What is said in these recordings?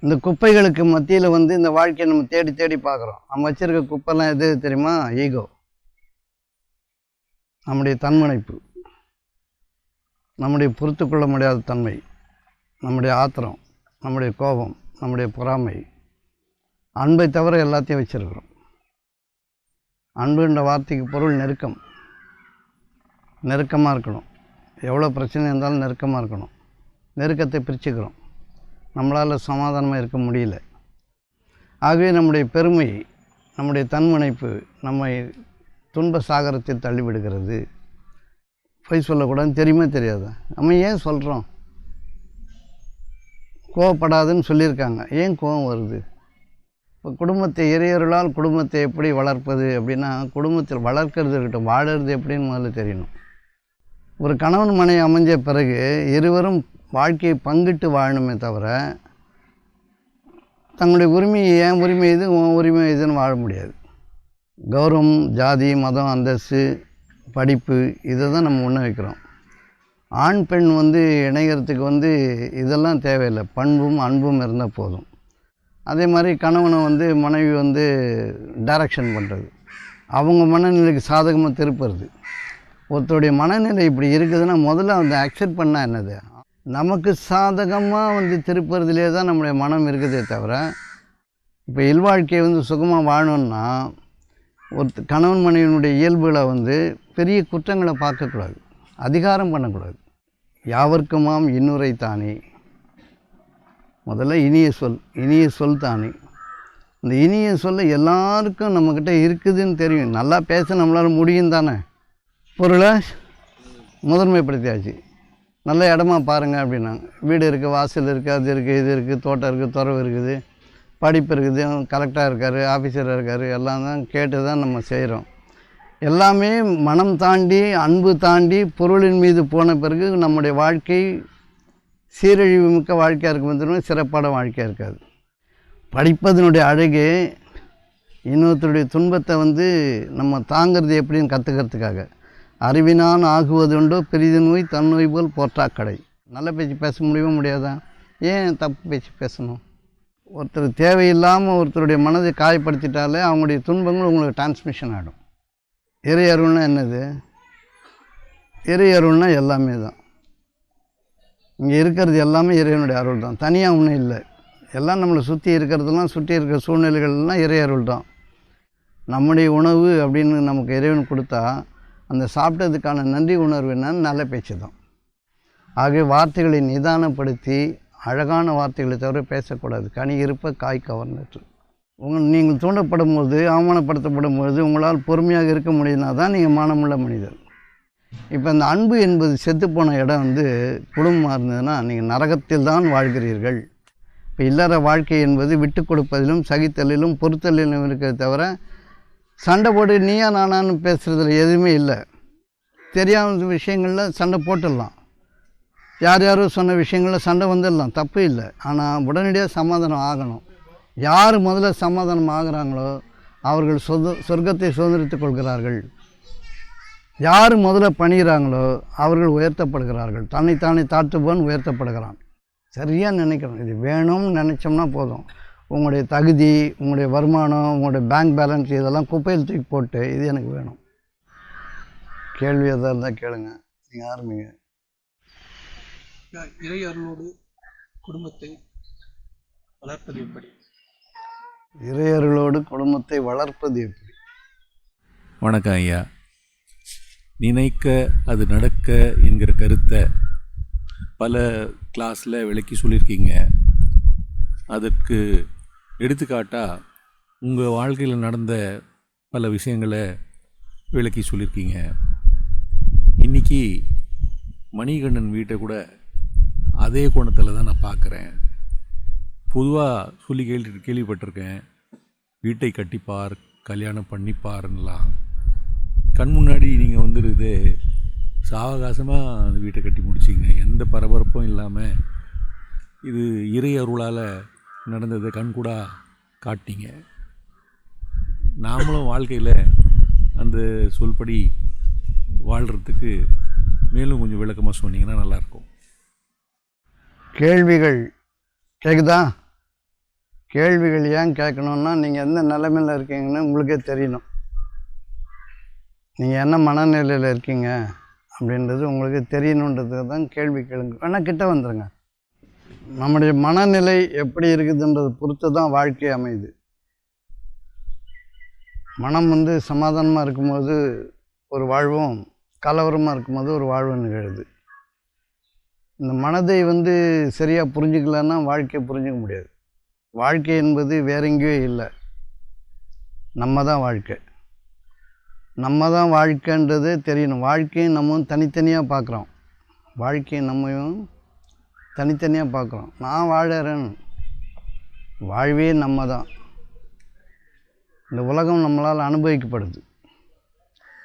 இந்த குப்பைகளுக்கு மத்தியில் வந்து இந்த வாழ்க்கையை நம்ம தேடி தேடி பார்க்குறோம். நம்ம வச்சுருக்க குப்பைலாம் எது தெரியுமா? ஈகோ, நம்முடைய தன்முனைப்பு, நம்முடைய பொறுத்து கொள்ள முடியாத தன்மை, நம்முடைய ஆத்திரம், நம்முடைய கோபம், நம்முடைய பொறாமை, அன்பை தவிர எல்லாத்தையும் வச்சுருக்கிறோம். அன்புன்ற வார்த்தைக்கு பொருள் நெருக்கம். நெருக்கமாக இருக்கணும். எவ்வளோ பிரச்சனை இருந்தாலும் நெருக்கமாக இருக்கணும். நெருக்கத்தை பிரிச்சுக்கிறோம். நம்மளால் சமாதானமாக இருக்க முடியல. ஆகவே நம்முடைய பெருமை, நம்முடைய தன்முனைப்பு நம்மை துன்ப சாகரத்தில் தள்ளிவிடுகிறது. பொய் சொல்லக்கூடாதுன்னு தெரியுமே தெரியாதா? நம்ம ஏன் சொல்கிறோம்? கோவப்படாதுன்னு சொல்லியிருக்காங்க, ஏன் கோபம் வருது? இப்போ குடும்பத்தை இறையருளால் குடும்பத்தை எப்படி வளர்ப்பது அப்படின்னா, குடும்பத்தில் வளர்க்கறது இருக்கட்டும், வாழறது எப்படின்னு முதல்ல தெரியணும். ஒரு கணவன் மனைவி அமைஞ்ச பிறகு இருவரும் வாழ்க்கையை பங்கிட்டு வாழணுமே தவிர தங்களுடைய உரிமையை என் உரிமை இது உன் உரிமை இதுன்னு வாழ முடியாது. கௌரவம், ஜாதி, மதம், அந்தஸ்து, படிப்பு இதை தான் நம்ம முன்ன வைக்கிறோம். ஆண் பெண் வந்து இணைகிறதுக்கு வந்து இதெல்லாம் தேவையில்லை. பண்பும் அன்பும் இருந்தால் போதும். அதே மாதிரி கணவனை வந்து மனைவி வந்து டைரக்ஷன் பண்ணுறது, அவங்க மனநிலைக்கு சாதகமாக திருப்புறது. ஒருத்தருடைய மனநிலை இப்படி இருக்குதுன்னா முதல்ல அந்த அக்செப்ட் பண்ணால் என்னது? நமக்கு சாதகமாக வந்து திருப்புறதுலே தான் நம்முடைய மனம் இருக்குதே தவிர, இப்போ இல்வாழ்க்கையை வந்து சுகமாக வாழணுன்னா ஒரு கணவன் மனைவியினுடைய இயல்புகளை வந்து பெரிய குற்றங்களை பார்க்கக்கூடாது, அதிகாரம் பண்ணக்கூடாது. யாவர்க்குமாம் இன்னுரை தானே, முதல்ல இனிய சொல், இனிய சொல் தானே. இந்த இனிய சொல்ல எல்லாருக்கும் நம்மக்கிட்ட இருக்குதுன்னு தெரியும். நல்லா பேச நம்மளால் முடியும் தானே. பொருளை முதன்மைப்படுத்தியாச்சு. நல்ல இடமா பாருங்கள் அப்படின்னாங்க. வீடு இருக்குது, வாசல் இருக்குது, அது இருக்குது, இது இருக்குது, தோட்டம் இருக்குது, துறவு இருக்குது, படிப்பு இருக்குது, கலெக்டராக இருக்கார், ஆஃபீஸராக இருக்கார், எல்லாம் தான் கேட்டு தான் நம்ம செய்கிறோம். எல்லாமே மனம் தாண்டி, அன்பு தாண்டி, பொருளின் மீது போன பிறகு நம்முடைய வாழ்க்கை சீரழிவு மிக்க வாழ்க்கையாக இருக்கும், சிறப்பான வாழ்க்கையாக இருக்காது. படிப்பதனுடைய அழகே இன்னொருத்தருடைய துன்பத்தை வந்து நம்ம தாங்கிறது எப்படின்னு கற்றுக்கிறதுக்காக. அறிவினான் ஆகுவதுண்டோ பெரிது நோய் தன்னோய் போல் போற்றாக்கடை. நல்ல பேச்சு பேச முடியவே முடியாதா? ஏன் தப்பு பேச்சு பேசணும்? ஒருத்தர் தேவையில்லாமல் ஒருத்தருடைய மனதை காயப்படுத்திட்டாலே அவங்களுடைய துன்பங்கள் உங்களுக்கு டிரான்ஸ்மிஷன் ஆகிடும். இறை அருள்னா என்னது? இறை அருள்னா எல்லாமே தான். இங்கே இருக்கிறது எல்லாமே இறைவனுடைய அருள் தான், தனியாக ஒன்றும் இல்லை. எல்லாம் நம்மளை சுற்றி இருக்கிறதெல்லாம், சுற்றி இருக்கிற சூழ்நிலைகள்லாம் இறை அருள் தான். நம்முடைய உணவு அப்படின்னு நமக்கு இறைவன் கொடுத்தா அந்த சாப்பிட்டதுக்கான நன்றி உணர்வு என்னன்னு நல்ல பேச்சு தான். ஆகவே வார்த்தைகளை நிதானப்படுத்தி அழகான வார்த்தைகளை தவிர பேசக்கூடாது. கனி இருப்ப காய் கவர்ந்துட்டு நீங்கள் தூண்டப்படும் போது, அவமானப்படுத்தப்படும் போது உங்களால் பொறுமையாக இருக்க முடியுதுனா தான் நீங்கள் மானமுள்ள மனிதர். இப்போ இந்த அன்பு என்பது செத்துப்போன இடம் வந்து குடும்பமாக இருந்ததுன்னா நீங்கள் நரகத்தில் தான் வாழ்கிறீர்கள். இப்போ இல்லற வாழ்க்கை என்பது விட்டு கொடுப்பதிலும் சகித்தலிலும் பொறுத்தலிலும் இருக்கிறத தவிர சண்டை போட்டு நீயா நானான்னு பேசுகிறதுல எதுவுமே இல்லை. தெரியாத விஷயங்களில் சண்டை போட்டுடலாம், யார் யாரோ சொன்ன விஷயங்களில் சண்டை வந்துடலாம், தப்பு இல்லை. ஆனால் உடனடியாக சமாதானம் ஆகணும். யார் முதல்ல சமாதானம் ஆகிறாங்களோ அவர்கள் சொர்க்கத்தை சுதந்திரித்துக் கொள்கிறார்கள். யார் முதல்ல பணிகிறாங்களோ அவர்கள் உயர்த்தப்படுகிறார்கள். தன்னைத்தானே தாழ்த்துபவன் உயர்த்தப்படுகிறான். சரியாக நினைக்கணும். இது வேணும்னு நினச்சோம்னா போதும். உங்களுடைய தகுதி, உங்களுடைய வருமானம், உங்களுடைய பேங்க் பேலன்ஸ் இதெல்லாம் குப்பையில் தூக்கி போட்டு இது எனக்கு வேணும். கேள்வி எதாக இருந்தால் கேளுங்க, நீங்கள் ஆரம்பிங்க. இறை அருளோடு குடும்பத்தை வளர்ப்பது எப்படி? இறை அருளோடு குடும்பத்தை வளர்ப்பது எப்படி? வணக்கம் ஐயா. நினைக்க அது நடக்க என்கிற கருத்தை பல கிளாஸில் விளக்கி சொல்லியிருக்கீங்க. அதற்கு எடுத்துக்காட்டாக உங்கள் வாழ்க்கையில் நடந்த பல விஷயங்களை விளக்கி சொல்லியிருக்கீங்க. இன்றைக்கி மணிகண்டன் வீட்டை கூட அதே கோணத்தில் தான் நான் பார்க்குறேன். பொதுவாக சொல்லி கேள்விப்பட்டிருக்கேன், வீட்டை கட்டிப்பார், கல்யாணம் பண்ணிப்பாருன்னெலாம். கண் முன்னாடி நீங்கள் வந்துருது சாவகாசமாக அந்த வீட்டை கட்டி முடிச்சிங்க, எந்த பரபரப்பும் இல்லாமல். இது இறை அருளால் நடந்ததை கண்கூடா காட்டிங்க. நாமளும் வாழ்க்கையில் அந்த சொல்படி வாழ்கிறதுக்கு மேலும் கொஞ்சம் விளக்கமாக சொன்னீங்கன்னா நல்லாயிருக்கும். கேள்விகள் கேட்குதா? கேள்விகள் ஏன் கேட்கணுன்னா, நீங்கள் எந்த நிலைமையில் இருக்கீங்கன்னு உங்களுக்கே தெரியணும். நீங்கள் என்ன மனநிலையில் இருக்கீங்க அப்படின்றது உங்களுக்கு தெரியணுன்றதுக்கு தான் கேள்வி கேளுங்க. வேணால் கிட்ட வந்துடுங்க. நம்முடைய மனநிலை எப்படி இருக்குதுன்றது பொறுத்து தான் வாழ்க்கை அமையுது. மனம் வந்து சமாதானமாக இருக்கும்போது ஒரு வாழ்வும், கலவரமாக இருக்கும்போது ஒரு வாழ்வும் நிகழுது. இந்த மனதை வந்து சரியாக புரிஞ்சுக்கலன்னா வாழ்க்கையை புரிஞ்சிக்க முடியாது. வாழ்க்கை என்பது வேற எங்கேயோ இல்லை, நம்ம தான் வாழ்க்கை. நம்ம தான் வாழ்க்கைன்றது தெரியணும். வாழ்க்கையை நம்ம தனித்தனியாக பார்க்குறோம். வாழ்க்கையை நம்மையும் தனித்தனியாக பார்க்குறோம். நான் வாழறேன், வாழ்வே நம்ம தான். இந்த உலகம் நம்மளால் அனுபவிக்கப்படுது,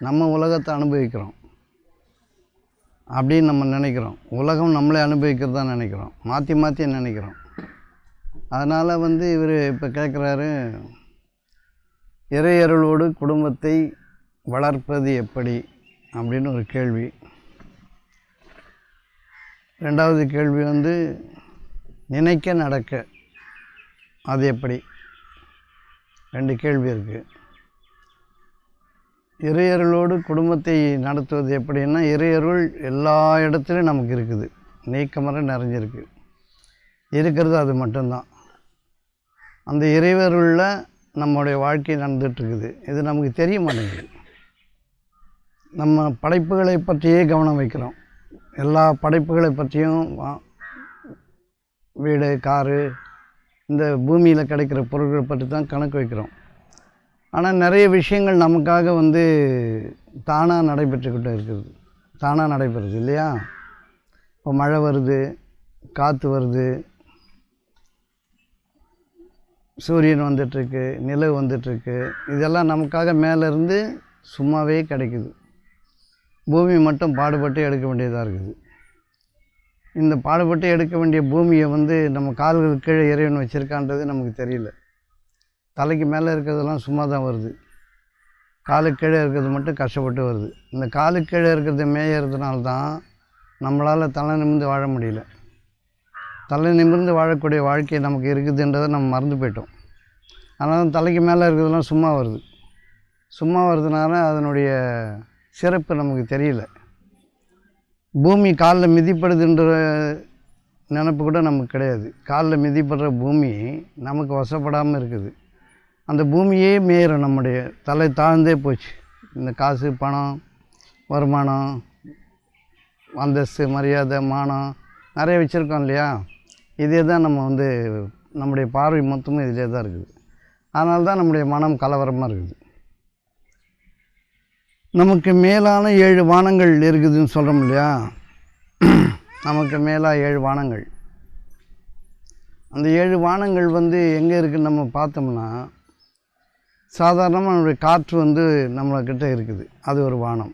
நம்ம உலகத்தை அனுபவிக்கிறோம் அப்படின்னு நம்ம நினைக்கிறோம். உலகம் நம்மளே அனுபவிக்கிறதா நினைக்கிறோம், மாற்றி மாற்றி நினைக்கிறோம். அதனால் வந்து இவர் இப்போ கேட்குறாரு, இறையருளோடு குடும்பத்தை வளர்ப்பது எப்படி அப்படின்னு ஒரு கேள்வி. ரெண்டாவது கேள்வி வந்து நினைக்க நடக்க அது எப்படி. 2 கேள்வி இருக்குது. இறையருளோடு குடும்பத்தை நடத்துவது எப்படின்னா, இறையருள் எல்லா இடத்துலையும் நமக்கு இருக்குது, நீக்கமர நிறைஞ்சிருக்கு. இருக்கிறது அது மட்டும்தான். அந்த இறைவருளில் நம்முடைய வாழ்க்கை நடந்துகிட்ருக்குது. இது நமக்கு தெரிய மாட்டேங்குது. நம்ம படைப்புகளை பற்றியே கவனம் வைக்கிறோம். எல்லா படைப்புகளை பற்றியும், வீடு, காரு, இந்த பூமியில் கிடைக்கிற பொருட்களை பற்றி தான் கணக்கு வைக்கிறோம். ஆனால் நிறைய விஷயங்கள் நமக்காக வந்து தானாக நடைபெற்றுக்கிட்டு இருக்குது, தானாக நடைபெறுது இல்லையா? இப்போ மழை வருது, காற்று வருது, சூரியன் வந்துட்டுருக்கு, நிலவு வந்துட்டுருக்கு. இதெல்லாம் நமக்காக மேலேருந்து சும்மாவே கிடைக்குது. பூமி மட்டும் பாடுபட்டு எடுக்க வேண்டியதாக இருக்குது. இந்த பாடுபட்டு எடுக்க வேண்டிய பூமியை வந்து நம்ம கால்கள் கீழே இறைவன் வச்சுருக்கான்றது நமக்கு தெரியல. தலைக்கு மேலே இருக்கிறதெல்லாம் சும்மா தான் வருது, காலுக்கு கீழே இருக்கிறது மட்டும் கஷ்டப்பட்டு வருது. இந்த காலுக்கு கீழே இருக்கிறத மேயறதுனால தான் நம்மளால் தலை நிமிர்ந்து வாழ முடியல. தலை நிமிர்ந்து வாழக்கூடிய வாழ்க்கை நமக்கு இருக்குதுன்றதை நம்ம மறந்து போயிட்டோம். அதனால தலைக்கு மேலே இருக்கிறதெல்லாம் சும்மா வருது. சும்மா வருதுனால அதனுடைய சிறப்பு நமக்கு தெரியல. பூமி காலில் மிதிப்படுதுன்ற நினப்பு கூட நமக்கு கிடையாது. காலில் மிதிப்படுற பூமி நமக்கு வசப்படாமல் இருக்குது. அந்த பூமியே மேயிடும். நம்முடைய தலை தாழ்ந்தே போச்சு. இந்த காசு, பணம், வருமானம், அந்தஸ்து, மரியாதை, மானம் நிறைய வச்சுருக்கோம் இல்லையா? இதே தான் நம்ம வந்து நம்முடைய பார்வை மொத்தமும் இதிலே தான் இருக்குது. அதனால தான் நம்முடைய மனம் கலவரமாக இருக்குது. நமக்கு மேலான 7 வானங்கள் இருக்குதுன்னு சொல்கிறோம் இல்லையா? நமக்கு மேலாக 7 வானங்கள். அந்த 7 வானங்கள் வந்து எங்கே இருக்குதுன்னு நம்ம பார்த்தோம்னா, சாதாரணமாக நம்மளுடைய காற்று வந்து நம்மக்கிட்ட இருக்குது, அது ஒரு வானம்.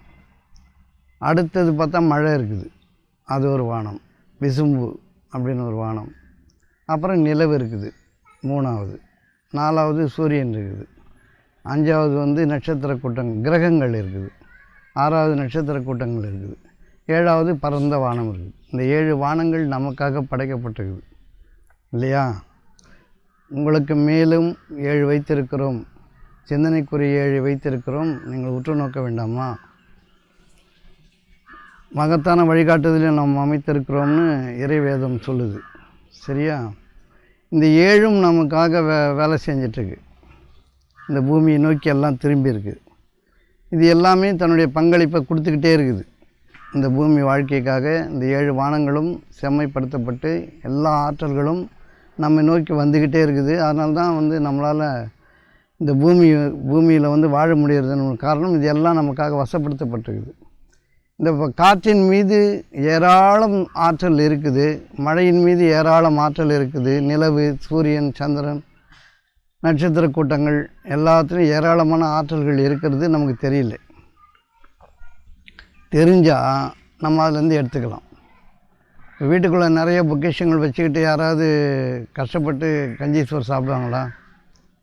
அடுத்தது பார்த்தா மழை இருக்குது, அது ஒரு வானம். விசும்பு அப்படின்னு ஒரு வானம். அப்புறம் நிலவு இருக்குது 3வது. 4வது சூரியன் இருக்குது. 5வது வந்து நட்சத்திர கூட்டங்கள், கிரகங்கள் இருக்குது. 6வது நட்சத்திர கூட்டங்கள் இருக்குது. 7வது பரந்த வானம் இருக்குது. இந்த 7 வானங்கள் நமக்காக படைக்கப்பட்டிருக்குது இல்லையா? உங்களுக்கு மேலும் 7 வைத்திருக்கிறோம், சிந்தனைக்குரிய 7 வைத்திருக்கிறோம், நீங்கள் உற்று நோக்க வேண்டாமா? மகத்தான வழிகாட்டுதலையும் நாம் அமைத்திருக்கிறோம்னு இறைவேதம் சொல்லுது. சரியா? இந்த 7ம் நமக்காக வேலை செஞ்சிட்ருக்கு. இந்த பூமியை நோக்கி எல்லாம் திரும்பி இருக்குது. இது எல்லாமே தன்னுடைய பங்களிப்பை கொடுத்துக்கிட்டே இருக்குது. இந்த பூமி வாழ்க்கைக்காக இந்த 7 வானங்களும் செம்மைப்படுத்தப்பட்டு எல்லா ஆற்றல்களும் நம்ம நோக்கி வந்துக்கிட்டே இருக்குது. அதனால தான் வந்து நம்மளால் இந்த பூமியில் வந்து வாழ முடியறதுன்னு காரணம் இது எல்லாம் நமக்காக வசப்படுத்தப்பட்டிருக்குது. இந்த காற்றின் மீது ஏராளம் ஆற்றல் இருக்குது, மழையின் மீது ஏராளம் ஆற்றல் இருக்குது, நிலவு, சூரியன், சந்திரன், நட்சத்திர கூட்டங்கள் எல்லாத்துலேயும் ஏராளமான ஆற்றல்கள் இருக்கிறது நமக்கு தெரியல. தெரிஞ்சால் நம்ம அதிலேருந்து எடுத்துக்கலாம். வீட்டுக்குள்ளே நிறைய பொக்கிஷங்கள் வச்சுக்கிட்டு யாராவது கஷ்டப்பட்டு கஞ்சி சோறு சாப்பிடுவாங்களா?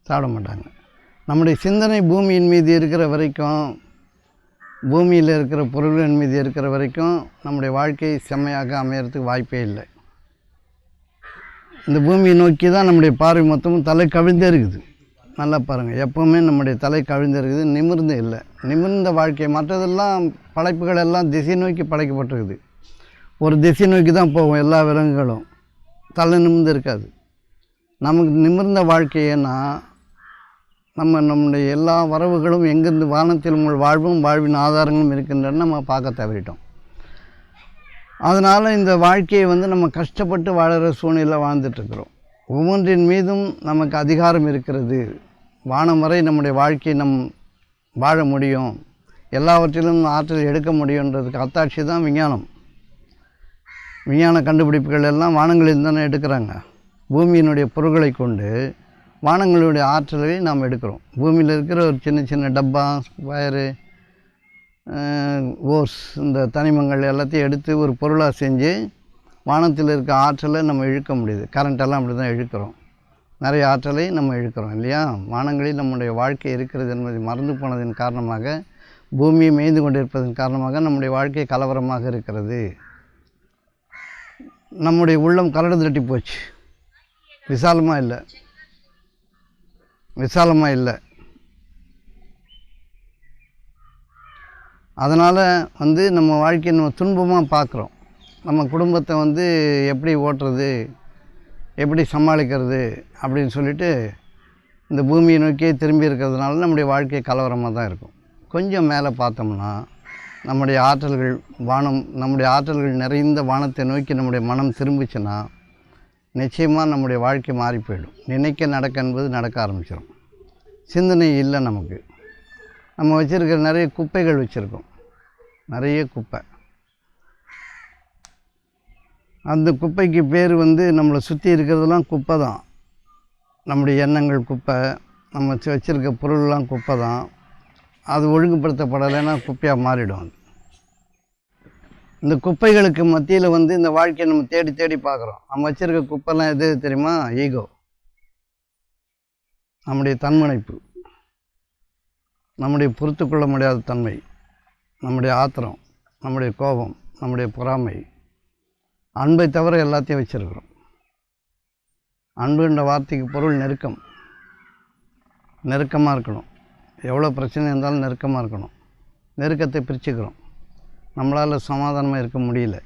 சாப்பிட மாட்டாங்க. நம்முடைய சிந்தனை பூமியின் மீது இருக்கிற வரைக்கும், பூமியில் இருக்கிற பொருள்களின் மீது இருக்கிற வரைக்கும் நம்முடைய வாழ்க்கை செம்மையாக அமையறதுக்கு வாய்ப்பே இல்லை. இந்த பூமியை நோக்கி தான் நம்முடைய பார்வை மொத்தமும் தலை கவிழ்ந்தே இருக்குது. நல்லா பாருங்கள், எப்போவுமே நம்முடைய தலை கவிழ்ந்தே இருக்குது, நிமிர்ந்து இல்லை. நிமிர்ந்த வாழ்க்கை, மற்றதெல்லாம் படைப்புகள் எல்லாம் திசை நோக்கி படைக்கப்பட்டிருக்குது. ஒரு திசை நோக்கி தான் போகும் எல்லா விலங்குகளும், தலை நிமிர்ந்து இருக்காது. நமக்கு நிமிர்ந்த வாழ்க்கைன்னா நம்முடைய எல்லா வரவுகளும் எங்கேருந்து வானத்தில் உங்கள் வாழ்வும் வாழ்வின் ஆதாரங்களும் இருக்கின்றன நம்ம பார்க்க தவறிட்டோம். அதனால் இந்த வாழ்க்கையை நம்ம கஷ்டப்பட்டு வாழற சூழ்நிலை வாழ்ந்துட்டுருக்குறோம். ஒவ்வொன்றின் மீதும் நமக்கு அதிகாரம் இருக்கிறது. வானம் வரை நம்முடைய வாழ்க்கையை வாழ முடியும், எல்லாவற்றிலும் ஆற்றல் எடுக்க முடியுன்றதுக்கு அத்தாட்சி தான் விஞ்ஞானம். விஞ்ஞான கண்டுபிடிப்புகள் எல்லாம் வானங்களில் தானே எடுக்கிறாங்க. பூமியினுடைய பொருட்களை கொண்டு வானங்களுடைய ஆற்றலை நாம் எடுக்கிறோம். பூமியில் இருக்கிற ஒரு சின்ன சின்ன டப்பா, வயரு, ஓர்ஸ், இந்த தனிமங்கள் எல்லாத்தையும் எடுத்து ஒரு பொருளாக செஞ்சு வானத்தில் இருக்க ஆற்றலை நம்ம இழுக்க முடியுது. கரண்ட்டெல்லாம் அப்படி தான் இழுக்கிறோம். நிறைய ஆற்றலை நம்ம இழுக்கிறோம் இல்லையா? வானங்களில் நம்முடைய வாழ்க்கை இருக்கிறது என்பதை மறந்து போனதின் காரணமாக, பூமியை மேய்ந்து கொண்டிருப்பதன் காரணமாக நம்முடைய வாழ்க்கை கலவரமாக இருக்கிறது. நம்முடைய உள்ளம் கரடு தட்டி போச்சு, விசாலமாக இல்லை. அதனால் நம்ம வாழ்க்கையை நம்ம துன்பமாக பார்க்குறோம். நம்ம குடும்பத்தை எப்படி ஓட்டுறது, எப்படி சமாளிக்கிறது அப்படின்னு சொல்லிட்டு இந்த பூமியை நோக்கியே திரும்பி இருக்கிறதுனால நம்முடைய வாழ்க்கை கலவரமாக தான் இருக்கும். கொஞ்சம் மேலே பார்த்தோம்னா நம்முடைய ஆற்றல்கள் நிறைந்த வானத்தை நோக்கி நம்முடைய மனம் திரும்பிச்சுன்னா நிச்சயமாக நம்முடைய வாழ்க்கை மாறி போயிடும். நினைக்க நடக்க என்பது நடக்க ஆரம்பிச்சிடும். சிந்தனை இல்லை நமக்கு. நம்ம வச்சுருக்கிற நிறைய குப்பைகள் வச்சுருக்கோம், நிறைய குப்பை. அந்த குப்பைக்கு பேர் நம்மளை சுற்றி இருக்கிறதெல்லாம் குப்பை தான். நம்முடைய எண்ணங்கள் குப்பை, நம்ம வச்சுருக்க பொருள்லாம் குப்பை தான். அது ஒழுங்குபடுத்தப்படலைன்னா குப்பையாக மாறிடும். இந்த குப்பைகளுக்கு மத்தியில் இந்த வாழ்க்கையை நம்ம தேடி தேடி பார்க்குறோம். நம்ம வச்சுருக்க குப்பைலாம் எது தெரியுமா? ஈகோ, நம்முடைய தன்முனைப்பு, நம்முடைய பொறுத்து கொள்ள முடியாத தன்மை, நம்முடைய ஆத்திரம், நம்முடைய கோபம், நம்முடைய பொறாமை, அன்பை தவிர எல்லாத்தையும் வச்சுருக்கிறோம். அன்புன்ற வார்த்தைக்கு பொருள் நெருக்கமாக இருக்கணும். எவ்வளோ பிரச்சனை இருந்தாலும் நெருக்கமாக இருக்கணும். நெருக்கத்தை பிரிச்சுக்கிறோம். நம்மளால் சமாதானமாக இருக்க முடியல.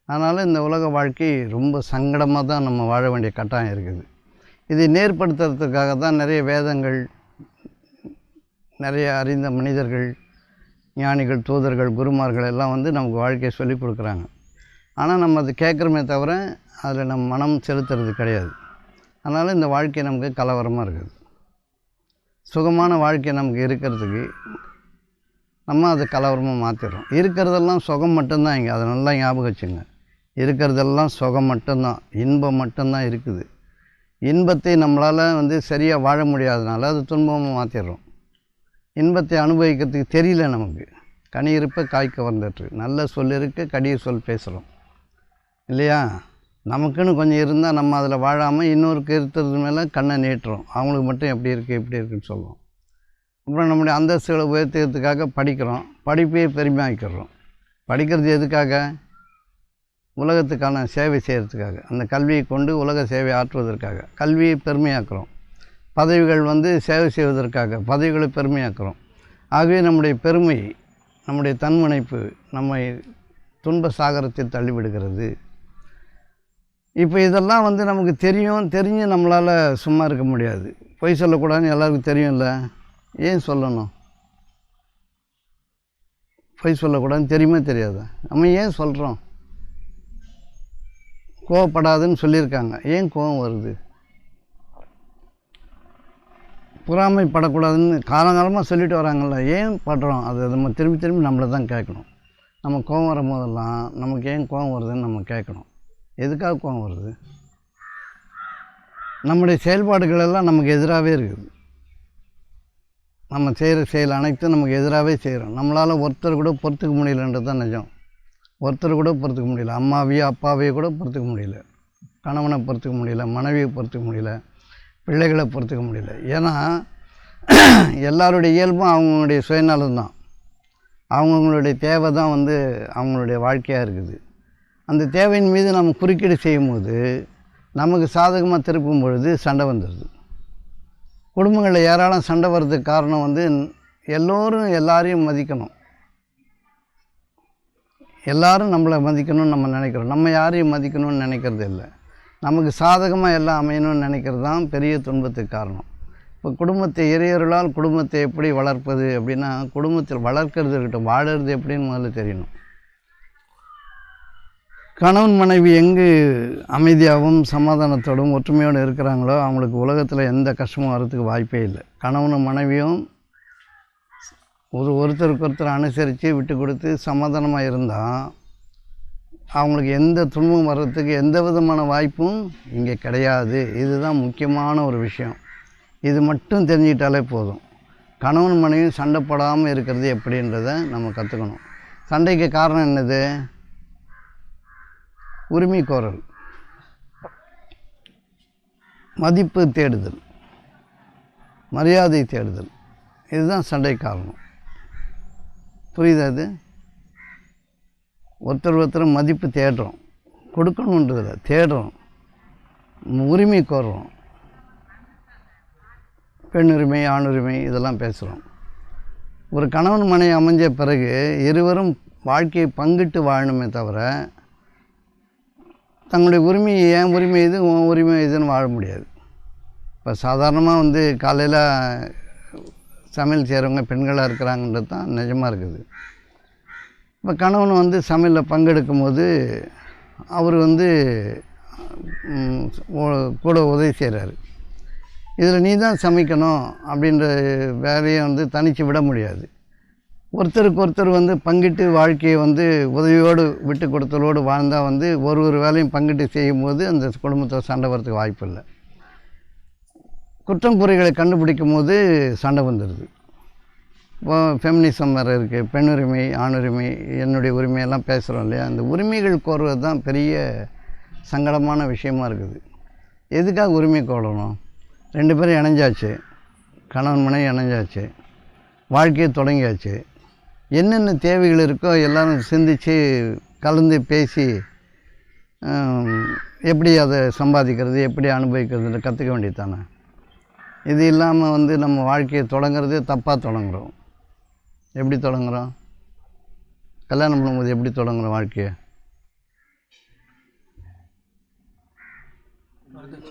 அதனால் இந்த உலக வாழ்க்கை ரொம்ப சங்கடமாக தான் நம்ம வாழ வேண்டிய கட்டாயம் இருக்குது. இதை நேர்படுத்துறதுக்காக தான் நிறைய வேதங்கள், நிறைய அறிந்த மனிதர்கள், ஞானிகள், தூதர்கள், குருமார்கள் எல்லாம் நமக்கு வாழ்க்கையை சொல்லிக் கொடுக்குறாங்க. ஆனால் நம்ம அது கேட்குறோமே தவிர அதில் நம்ம மனம் செலுத்துறது கிடையாது. அதனால் இந்த வாழ்க்கை நமக்கு கலவரமாக இருக்குது. சுகமான வாழ்க்கை நமக்கு இருக்கிறதுக்கு நம்ம அதை கலவரமாக மாற்றிடுறோம். இருக்கிறதெல்லாம் சுகம் மட்டும்தான். இங்கே அதை நல்லா ஞாபகம் வச்சுங்க. இருக்கிறதெல்லாம் சுகம் மட்டும்தான், இன்பம் மட்டும்தான் இருக்குது. இன்பத்தை நம்மளால் சரியாக வாழ முடியாதனால அது துன்பமாக மாற்றிடுறோம். இன்பத்தை அனுபவிக்கிறதுக்கு தெரியல நமக்கு. கனி இருப்ப காய்க்க வந்துட்டு, நல்ல சொல் இருக்க கடிய சொல் பேசுகிறோம் இல்லையா? நமக்குன்னு கொஞ்சம் இருந்தால் நம்ம அதில் வாழாமல் இன்னொருக்கு இருக்கிறது மேலே கண்ணை நீட்டுறோம். அவங்களுக்கு மட்டும் எப்படி இருக்குது இப்படி இருக்குதுன்னு சொல்லுவோம். அப்புறம் நம்முடைய அந்தஸ்துகளை உயர்த்துறதுக்காக படிக்கிறோம். படிப்பையே பெருமையாக்கிறோம். படிக்கிறது எதுக்காக? உலகத்துக்கான சேவை செய்கிறதுக்காக. அந்த கல்வியை கொண்டு உலக சேவை ஆற்றுவதற்காக கல்வியை பெருமையாக்குறோம். பதவிகள் சேவை செய்வதற்காக பதவிகளை பெருமையாக்குறோம். ஆகவே நம்முடைய பெருமை, நம்முடைய தன்முனைப்பு நம்மை துன்ப சாகரத்தில் தள்ளிவிடுகிறது. இப்போ இதெல்லாம் நமக்கு தெரிஞ்சு நம்மளால் சும்மா இருக்க முடியாது. பொய் சொல்லக்கூடாதுன்னு எல்லாருக்கும் தெரியும்ல, ஏன் சொல்லணும்? பொய் சொல்லக்கூடாதுன்னு தெரியுமா தெரியாதா? நம்ம ஏன் சொல்கிறோம்? கோவப்படாதுன்னு சொல்லியிருக்காங்க, ஏன் கோவம் வருது? பொறாமைப்படக்கூடாதுன்னு காலங்காலமாக சொல்லிட்டு வராங்கள்ல, ஏன் படுறோம்? அது நம்ம திரும்பி திரும்பி நம்மளை தான் கேட்கணும். நம்ம கோவம் வரும் போதெல்லாம் நமக்கு ஏன் கோவம் வருதுன்னு நம்ம கேட்கணும். எதுக்காக கோவம் வருது? நம்முடைய செயல்பாடுகள் எல்லாம் நமக்கு எதிராகவே இருக்குது. நம்ம செய்கிற செயல் அனைத்தும் நமக்கு எதிராகவே செய்கிறோம். நம்மளால் ஒருத்தர் கூட பொறுத்துக்க முடியலன்றது தான் நிஜம். ஒருத்தர் கூட பொறுத்துக்க முடியல. அம்மாவையோ அப்பாவையோ கூட பொறுத்துக்க முடியல. கணவனை பொறுத்துக்க முடியல, மனைவியை பொறுத்துக்க முடியல, பிள்ளைகளை பொறுத்துக்க முடியல. ஏன்னா எல்லாருடைய இயல்பும் அவங்களுடைய சுயநலம்தான். அவங்களுடைய தேவை தான் அவங்களுடைய வாழ்க்கையாக இருக்குது. அந்த தேவையின் மீது நம்ம குறுக்கீடு செய்யும்போது நமக்கு சாதகமாக திருப்பும் பொழுது சண்டை வந்துடுது. குடும்பங்களில் ஏராளம் சண்டை வர்றதுக்கு காரணம் வந்து எல்லோரும் எல்லாரையும் மதிக்கணும், எல்லாரும் நம்மளை மதிக்கணும்னு நம்ம நினைக்கிறோம். நம்ம யாரையும் மதிக்கணும்னு நினைக்கிறது இல்லை. நமக்கு சாதகமாக எல்லாம் அமையணும்னு நினைக்கிறது தான் பெரிய துன்பத்துக்கு காரணம். இப்போ குடும்பத்தை இறையொருளால் குடும்பத்தை எப்படி வளர்ப்பது அப்படின்னா, குடும்பத்தில் வளர்க்கறது இருக்கட்டும், வாழறது எப்படின்னு முதல்ல தெரியணும். கணவன் மனைவி எங்கு அமைதியாகவும் சமாதானத்தோடும் ஒற்றுமையோடு இருக்கிறாங்களோ அவங்களுக்கு உலகத்தில் எந்த கஷ்டமும் வர்றதுக்கு வாய்ப்பே இல்லை. கணவனும் மனைவியும் ஒருத்தருக்கு ஒருத்தர் அனுசரித்து விட்டு கொடுத்து சமாதானமாக இருந்தால் அவங்களுக்கு எந்த துன்பம் வர்றதுக்கு எந்த விதமான வாய்ப்பும் இங்கே கிடையாது. இதுதான் முக்கியமான ஒரு விஷயம். இது மட்டும் தெரிஞ்சிக்கிட்டாலே போதும். கணவன் மனைவியும் சண்டை போடாமல் இருக்கிறது எப்படின்றத நம்ம கற்றுக்கணும். சண்டைக்கு காரணம் என்னது? உரிமை கோரல், மதிப்பு தேடுதல், மரியாதை தேடுதல், இதுதான் சண்டை காரணம். புரியுதா? அது ஒருத்தர் மதிப்பு தேடுறோம், கொடுக்கணுன்றதில்ல, தேடுறோம், உரிமை கோர்றோம், பெண்ணுரிமை ஆணுரிமை இதெல்லாம் பேசுகிறோம். ஒரு கணவன் மனைவி அமைஞ்ச பிறகு இருவரும் வாழ்க்கையை பங்கிட்டு வாழணுமே தவிர தங்களுடைய உரிமையை ஏன் உரிமை இது உன் உரிமை இதுன்னு வாழ முடியாது. இப்போ சாதாரணமாக வந்து காலையில் சமையல் செய்கிறவங்க பெண்களாக இருக்கிறாங்கன்றது தான் நிஜமாக இருக்குது. இப்போ கணவன் வந்து சமையலில் பங்கெடுக்கும் போது அவர் வந்து கூட உதவி செய்கிறாரு. இதில் நீ தான் சமைக்கணும் அப்படின்ற வேலையை வந்து தனித்து விட முடியாது. ஒருத்தருக்கு ஒருத்தர் வந்து பங்கிட்டு வாழ்க்கையை வந்து உதவியோடு விட்டு கொடுத்தலோடு வாழ்ந்தால் வந்து ஒரு வேலையும் பங்கிட்டு செய்யும்போது அந்த குடும்பத்தில் சண்டை வரத்துக்கு வாய்ப்பு இல்லை. குற்றம் குறைகளை கண்டுபிடிக்கும் போது சண்டை வந்துடுது. இப்போ ஃபெமினிசம் வேறு இருக்குது, பெண்ணுரிமை ஆணுரிமை என்னுடைய உரிமையெல்லாம் பேசுகிறோம் இல்லையா? அந்த உரிமைகள் கோருவது தான் பெரிய சங்கடமான விஷயமா இருக்குது. எதுக்காக உரிமை கோரணும்? 2 பேரும் இணைஞ்சாச்சு, கணவன் மனைவி இணைஞ்சாச்சு, வாழ்க்கையை தொடங்கியாச்சு. என்னென்ன தேவைகள் இருக்கோ எல்லோரும் சிந்தித்து கலந்து பேசி எப்படி அதை சம்பாதிக்கிறது, எப்படி அனுபவிக்கிறதுன்னு கற்றுக்க வேண்டியது தானே. இது இல்லாமல் வந்து நம்ம வாழ்க்கையை தொடங்குறதே தப்பாக தொடங்குகிறோம். எப்படி தொடங்குகிறோம்? கல்யாணம் பண்ணும்போது எப்படி தொடங்குகிறோம் வாழ்க்கையை?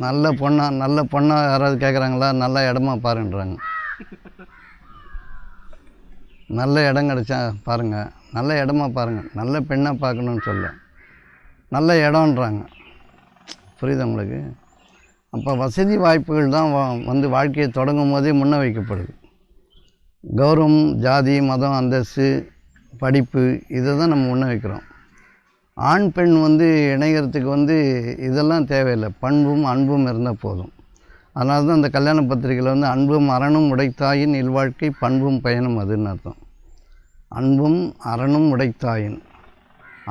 நல்ல பொண்ணாக யாராவது கேட்குறாங்களா? நல்ல இடமா பாருன்றாங்க. நல்ல இடம் கிடச்சா பாருங்கள், நல்ல இடமா பாருங்கள், நல்ல பெண்ணாக பார்க்கணுன்னு சொல்ல நல்ல இடம்ன்றாங்க. புரியுது உங்களுக்கு? அப்போ வசதி வாய்ப்புகள் தான் வந்து வாழ்க்கையை தொடங்கும் போதே முன்ன வைக்கப்படுது. கௌரவம், ஜாதி, மதம், அந்தஸ்து, படிப்பு இதை தான் நம்ம முன்ன வைக்கிறோம். ஆண் பெண் வந்து இணைகிறதுக்கு வந்து இதெல்லாம் தேவையில்லை, பண்பும் அன்பும் இருந்தால் போதும். அதனால தான் அந்த கல்யாண பத்திரிகையில் வந்து அன்பும் அறனும் உடைத்தாயின் இல்வாழ்க்கை பண்பும் பயனும் அதுன்னு அர்த்தம். அன்பும் அறனும் உடைத்தாயின்,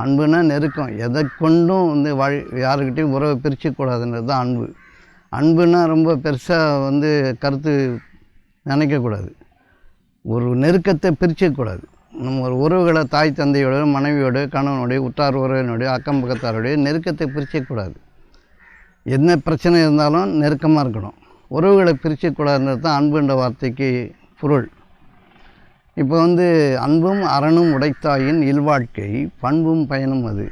அன்புனா நெருக்கம், எதை கொண்டும் வந்து யாருக்கிட்டையும் உறவை பிரிச்சுக்கூடாதுன்றது தான் அன்பு. அன்புனா ரொம்ப பெருசாக வந்து கருத்து நினைக்கக்கூடாது, ஒரு நெருக்கத்தை பிரிச்சிக்கூடாது. நம்ம ஒரு உறவுகளை தாய் தந்தையோட, மனைவியோட, கணவனுடைய, உற்றார் உறவினுடைய, அக்கம் பக்கத்தாருடைய நெருக்கத்தை பிரிச்சிக்கூடாது. என்ன பிரச்சனை இருந்தாலும் நெருக்கமாக இருக்கணும். உறவுகளை பிரிச்சிக்கூடாதுன்றது தான் அன்புன்ற வார்த்தைக்கு பொருள். இப்போ வந்து அன்பும் அறனும் உடைத்தாயின் இல்வாழ்க்கை பண்பும் பயனும் அது.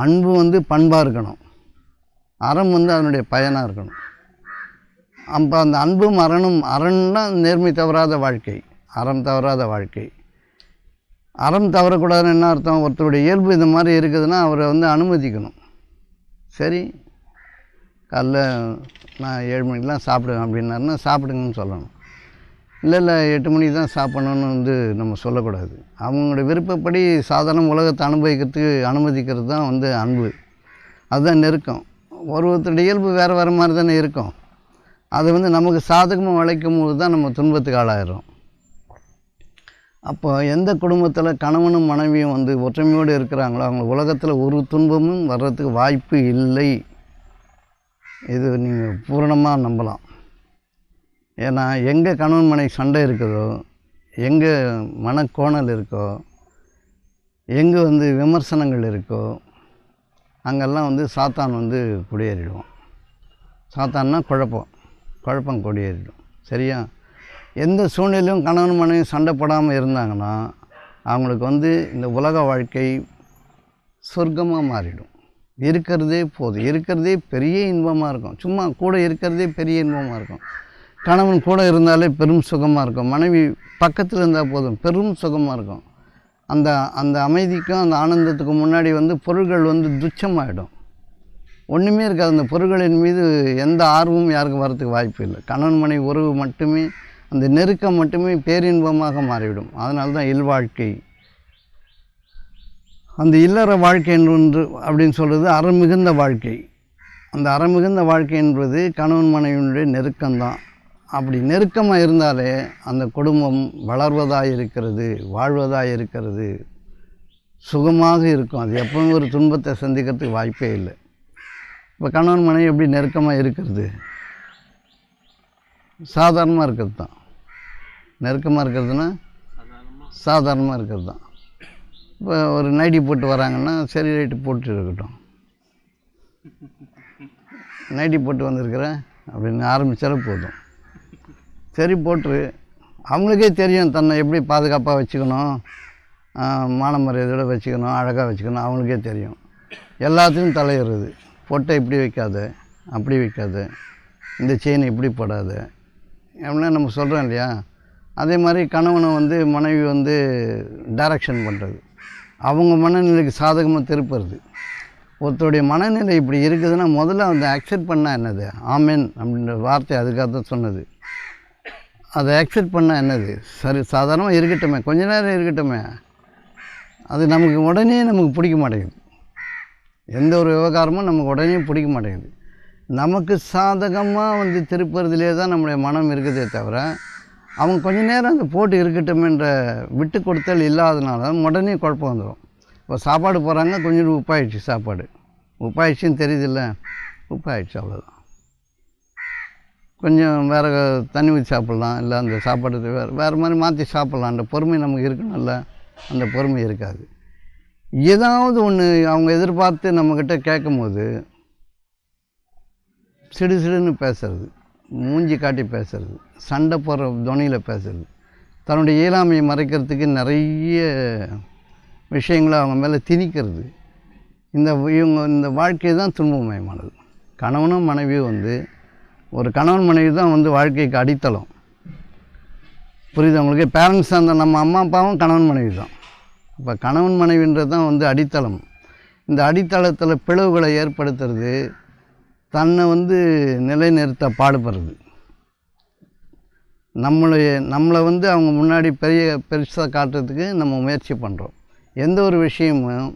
அன்பு வந்து பண்பாக இருக்கணும், அறம் வந்து அதனுடைய பயனாக இருக்கணும். அப்போ அந்த அன்பும் அறனும், அறன்னா நேர்மை தவறாத வாழ்க்கை, அறம் தவறாத வாழ்க்கை. அறம் தவறக்கூடாதுன்னு என்ன அர்த்தம்? ஒருத்தருடைய இயல்பு இந்த மாதிரி இருக்குதுன்னா அவரை வந்து அனுமதிக்கணும். சரி, காலைல நான் 7 மணிக்கெலாம் சாப்பிடுவேன் அப்படின்னாருன்னா சாப்பிடுங்கன்னு சொல்லணும். இல்லை 8 மணிக்கு தான் சாப்பிடணுன்னு வந்து நம்ம சொல்லக்கூடாது. அவங்களுடைய விருப்பப்படி சாதாரண உலகத்தை அனுமதிக்கிறது தான் வந்து அன்பு. அதுதான் நெருக்கம். ஒருத்தருடைய இயல்பு வேறு மாதிரி தானே இருக்கும். அதை வந்து நமக்கு சாதகமாக வளைக்கும் போது தான் நம்ம துன்பத்துக்கு ஆளாயிரும். அப்போ எந்த குடும்பத்தில் கணவனும் மனைவியும் வந்து ஒற்றுமையோடு இருக்கிறாங்களோ அவங்க உலகத்தில் ஒரு துன்பமும் வர்றதுக்கு வாய்ப்பு இல்லை. இது நீங்கள் பூரணமாக நம்பலாம். ஏன்னா எங்கே கணவன் மனைவி சண்டை இருக்குதோ, எங்கே மனக்கோணல் இருக்கோ, எங்கே வந்து விமர்சனங்கள் இருக்கோ, அங்கெல்லாம் வந்து சாத்தான் வந்து குடியேறிடுவான். சாத்தான்னா குழப்பம் கொடியேறிடும். சரியா? எந்த சூழ்நிலையும் கணவன் மனைவி சண்டை போடாமல் இருந்தாங்கன்னா அவங்களுக்கு வந்து இந்த உலக வாழ்க்கை சொர்க்கமாக மாறிடும். இருக்கிறதே போதும், இருக்கிறதே பெரிய இன்பமாக இருக்கும். சும்மா கூட இருக்கிறதே பெரிய இன்பமாக இருக்கும். கணவன் கூட இருந்தாலே பெரும் சுகமாக இருக்கும். மனைவி பக்கத்தில் இருந்தால் போதும், பெரும் சுகமாக இருக்கும். அந்த அந்த அமைதிக்கும் அந்த ஆனந்தத்துக்கு முன்னாடி வந்து பொருள்கள் வந்து துச்சமாகிடும். ஒன்றுமே இருக்காது. அந்த பொருள்களின் மீது எந்த ஆர்வமும் யாருக்கும் வரத்துக்கு வாய்ப்பு இல்லை. கணவன் மனைவி உறவு மட்டுமே, அந்த நெருக்கம் மட்டுமே பேரின்பமாக மாறிவிடும். அதனால தான் இல்வாழ்க்கை, அந்த இல்லற வாழ்க்கை ஒன்று அப்படின்னு சொல்கிறது அறமிகுந்த வாழ்க்கை. அந்த அறமிகுந்த வாழ்க்கை என்பது கணவன் மனைவியினுடைய நெருக்கம்தான். அப்படி நெருக்கமாக இருந்தாலே அந்த குடும்பம் வளர்வதாக இருக்கிறது, வாழ்வதாக இருக்கிறது, சுகமாக இருக்கும். அது எப்பவும் ஒரு துன்பத்தை சந்திக்கிறதுக்கு வாய்ப்பே இல்லை. இப்போ கணவன் மனைவி எப்படி நெருக்கமாக இருக்கிறது? சாதாரணமாக இருக்கிறது தான். நெருக்கமாக இருக்கிறதுனா சாதாரணமாக இருக்கிறது தான். இப்போ ஒரு நைட்டி போட்டு வராங்கன்னா சரி ரைட்டு போட்டு இருக்கட்டும், நைட்டி போட்டு வந்திருக்கிறேன் அப்படின்னு ஆரம்பித்தாலும் போதும். சரி போட்டு அவங்களுக்கே தெரியும் தன்னை எப்படி பாதுகாப்பாக வச்சுக்கணும், மான மரியாதையோடு வச்சுக்கணும், அழகாக வச்சுக்கணும். அவங்களுக்கே தெரியும். எல்லாத்தையும் தலையிடுறது. பொட்டை இப்படி வைக்காத, அப்படி வைக்காத, இந்த செயின் இப்படி போடாத அப்படின்னா நம்ம சொல்கிறோம் இல்லையா? அதே மாதிரி கணவனை வந்து மனைவி வந்து டைரக்ஷன் பண்ணுறது, அவங்க மனநிலைக்கு சாதகமாக திருப்புறது. ஒருத்தருடைய மனநிலை இப்படி இருக்குதுன்னா முதல்ல அந்த அக்செப்ட் பண்ணால் என்னது? ஆமென் அப்படின்ற வார்த்தை அதுக்காக தான் சொன்னது. அதை அக்செப்ட் பண்ணால் என்னது? சரி, சாதாரணமாக இருக்கட்டுமே, கொஞ்ச நேரம் இருக்கட்டுமே. அது நமக்கு உடனே நமக்கு பிடிக்க மாட்டேங்குது. எந்த ஒரு விவகாரமும் நமக்கு உடனே பிடிக்க மாட்டேங்குது. நமக்கு சாதகமாக வந்து திருப்புறதுலே தான் நம்முடைய மனம் இருக்குதே தவிர, அவங்க கொஞ்ச நேரம் அந்த போட்டு இருக்கட்டும்ன்ற விட்டு கொடுத்தல் இல்லாதனால உடனே குழப்பம் வந்துடும். இப்போ சாப்பாடு போகிறாங்க, கொஞ்சம் உப்பாயிடுச்சு, சாப்பாடு உப்பாயிடுச்சின்னு தெரியுதில்ல, உப்பாயிடுச்சு அவ்வளோதான். கொஞ்சம் வேறு தண்ணி ஊற்றி சாப்பிட்லாம், இல்லை அந்த சாப்பாடு வேறு மாதிரி மாற்றி சாப்பிட்லாம். அந்த பொறுமை நமக்கு இருக்கணும்ல, அந்த பொறுமை இருக்காது. ஏதாவது ஒன்று அவங்க எதிர்பார்த்து நம்மக்கிட்ட கேட்கும் போது சிடுசிடுன்னு பேசுறது, மூஞ்சி காட்டி பேசுறது, சண்டை போடுற துணியில் பேசுறது, தன்னுடைய இயலாமையை மறைக்கிறதுக்கு நிறைய விஷயங்களை அவங்க மேலே திணிக்கிறது. இந்த வாழ்க்கை தான் துன்பமயமானது. கணவனும் மனைவியும் வந்து ஒரு கணவன் மனைவி தான் வந்து வாழ்க்கைக்கு அடித்தளம். புரியுது உங்களுக்கு? பேரண்ட்ஸாக இருந்தால் நம்ம அம்மா அப்பாவும் கணவன் மனைவி தான். இப்போ கணவன் மனைவின்றது தான் வந்து அடித்தளம். இந்த அடித்தளத்தில் பிளவுகளை ஏற்படுத்துறது, தன்னை வந்து நிலைநிறுத்த பாடுபடுறது, நம்மளை வந்து அவங்க முன்னாடி பெருசாக காட்டுறதுக்கு நம்ம முயற்சி பண்ணுறோம். எந்த ஒரு விஷயமும்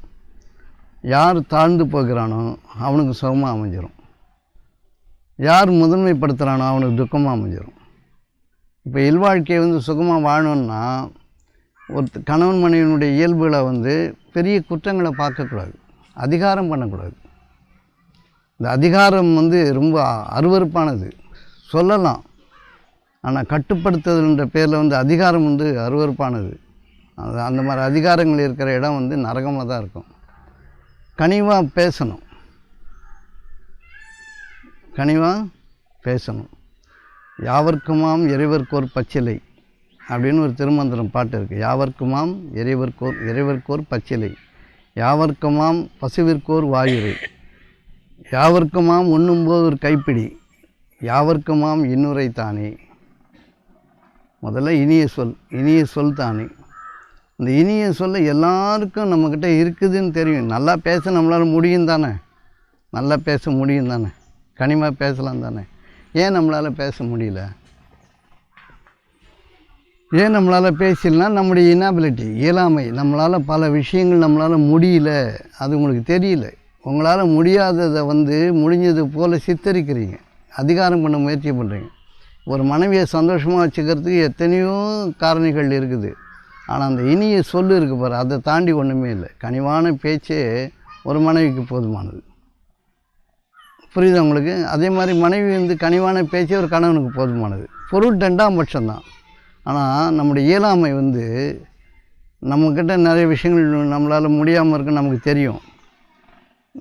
யார் தாழ்ந்து போகிறானோ அவனுக்கு சுகமாக அமைஞ்சிடும், யார் முதன்மைப்படுத்துகிறானோ அவனுக்கு துக்கமாக அமைஞ்சிடும். இப்போ இல்வாழ்க்கையை வந்து சுகமாக வாழணுன்னா ஒரு கணவன் மனைவியினுடைய இயல்புகளை வந்து பெரிய குற்றங்களை பார்க்கக்கூடாது, அதிகாரம் பண்ணக்கூடாது. இந்த அதிகாரம் வந்து ரொம்ப அருவருப்பானது சொல்லலாம், ஆனால் கட்டுப்படுத்துதல்ன்ற பேரில் வந்து அதிகாரம் வந்து அருவருப்பானது. அந்த மாதிரி அதிகாரங்கள் இருக்கிற இடம் வந்து நரகமாக தான் இருக்கும். கனிவாக பேசணும், கனிவாக பேசணும். யாவர்க்குமாம் இறைவர்க்கோர் பச்சிலை அப்படின்னு ஒரு திருமந்திரம் பாட்டு இருக்குது. யாவர்க்குமாம் இறைவர்க்கோர் பச்சிலை, யாவர்க்குமாம் பசுவிற்கோர் வாயுரை, யாவர்க்குமாம் உண்ணும்போது ஒரு கைப்பிடி, யாவர்க்குமாம் இன்னுரை தானே. முதல்ல இனிய சொல் தானே. இந்த இனிய சொல்ல எல்லாருக்கும் நம்மக்கிட்ட இருக்குதுன்னு தெரியும். நல்லா பேச நம்மளால் முடியும் தானே, நல்லா பேச முடியும் தானே, கனிமாக பேசலாம் தானே. ஏன் நம்மளால் பேச முடியல? ஏன் நம்மளால் பேசலாம்? நம்முடைய இனாபிலிட்டி, இயலாமை. நம்மளால் பல விஷயங்கள் நம்மளால் முடியல, அது உங்களுக்கு தெரியல. உங்களால் முடியாததை வந்து முடிஞ்சது போல் சித்தரிக்கிறீங்க, அதிகாரம் பண்ண முயற்சி பண்ணுறீங்க. ஒரு மனைவியை சந்தோஷமாக வச்சுக்கிறதுக்கு எத்தனையோ காரணிகள் இருக்குது. ஆனால் அந்த இனிய சொல்லு இருக்குது பாரு, அதை தாண்டி ஒன்றுமே இல்லை. கனிவான பேச்சே ஒரு மனைவிக்கு போதுமானது. புரியுது உங்களுக்கு? அதே மாதிரி மனைவி வந்து கனிவான பேச்சே ஒரு கணவனுக்கு போதுமானது. பொருள் 2ஆம் பட்சம்தான். ஆனால் நம்முடைய இயலாமை வந்து நம்மக்கிட்ட நிறைய விஷயங்கள் நம்மளால் முடியாமல் இருக்குன்னு நமக்கு தெரியும்.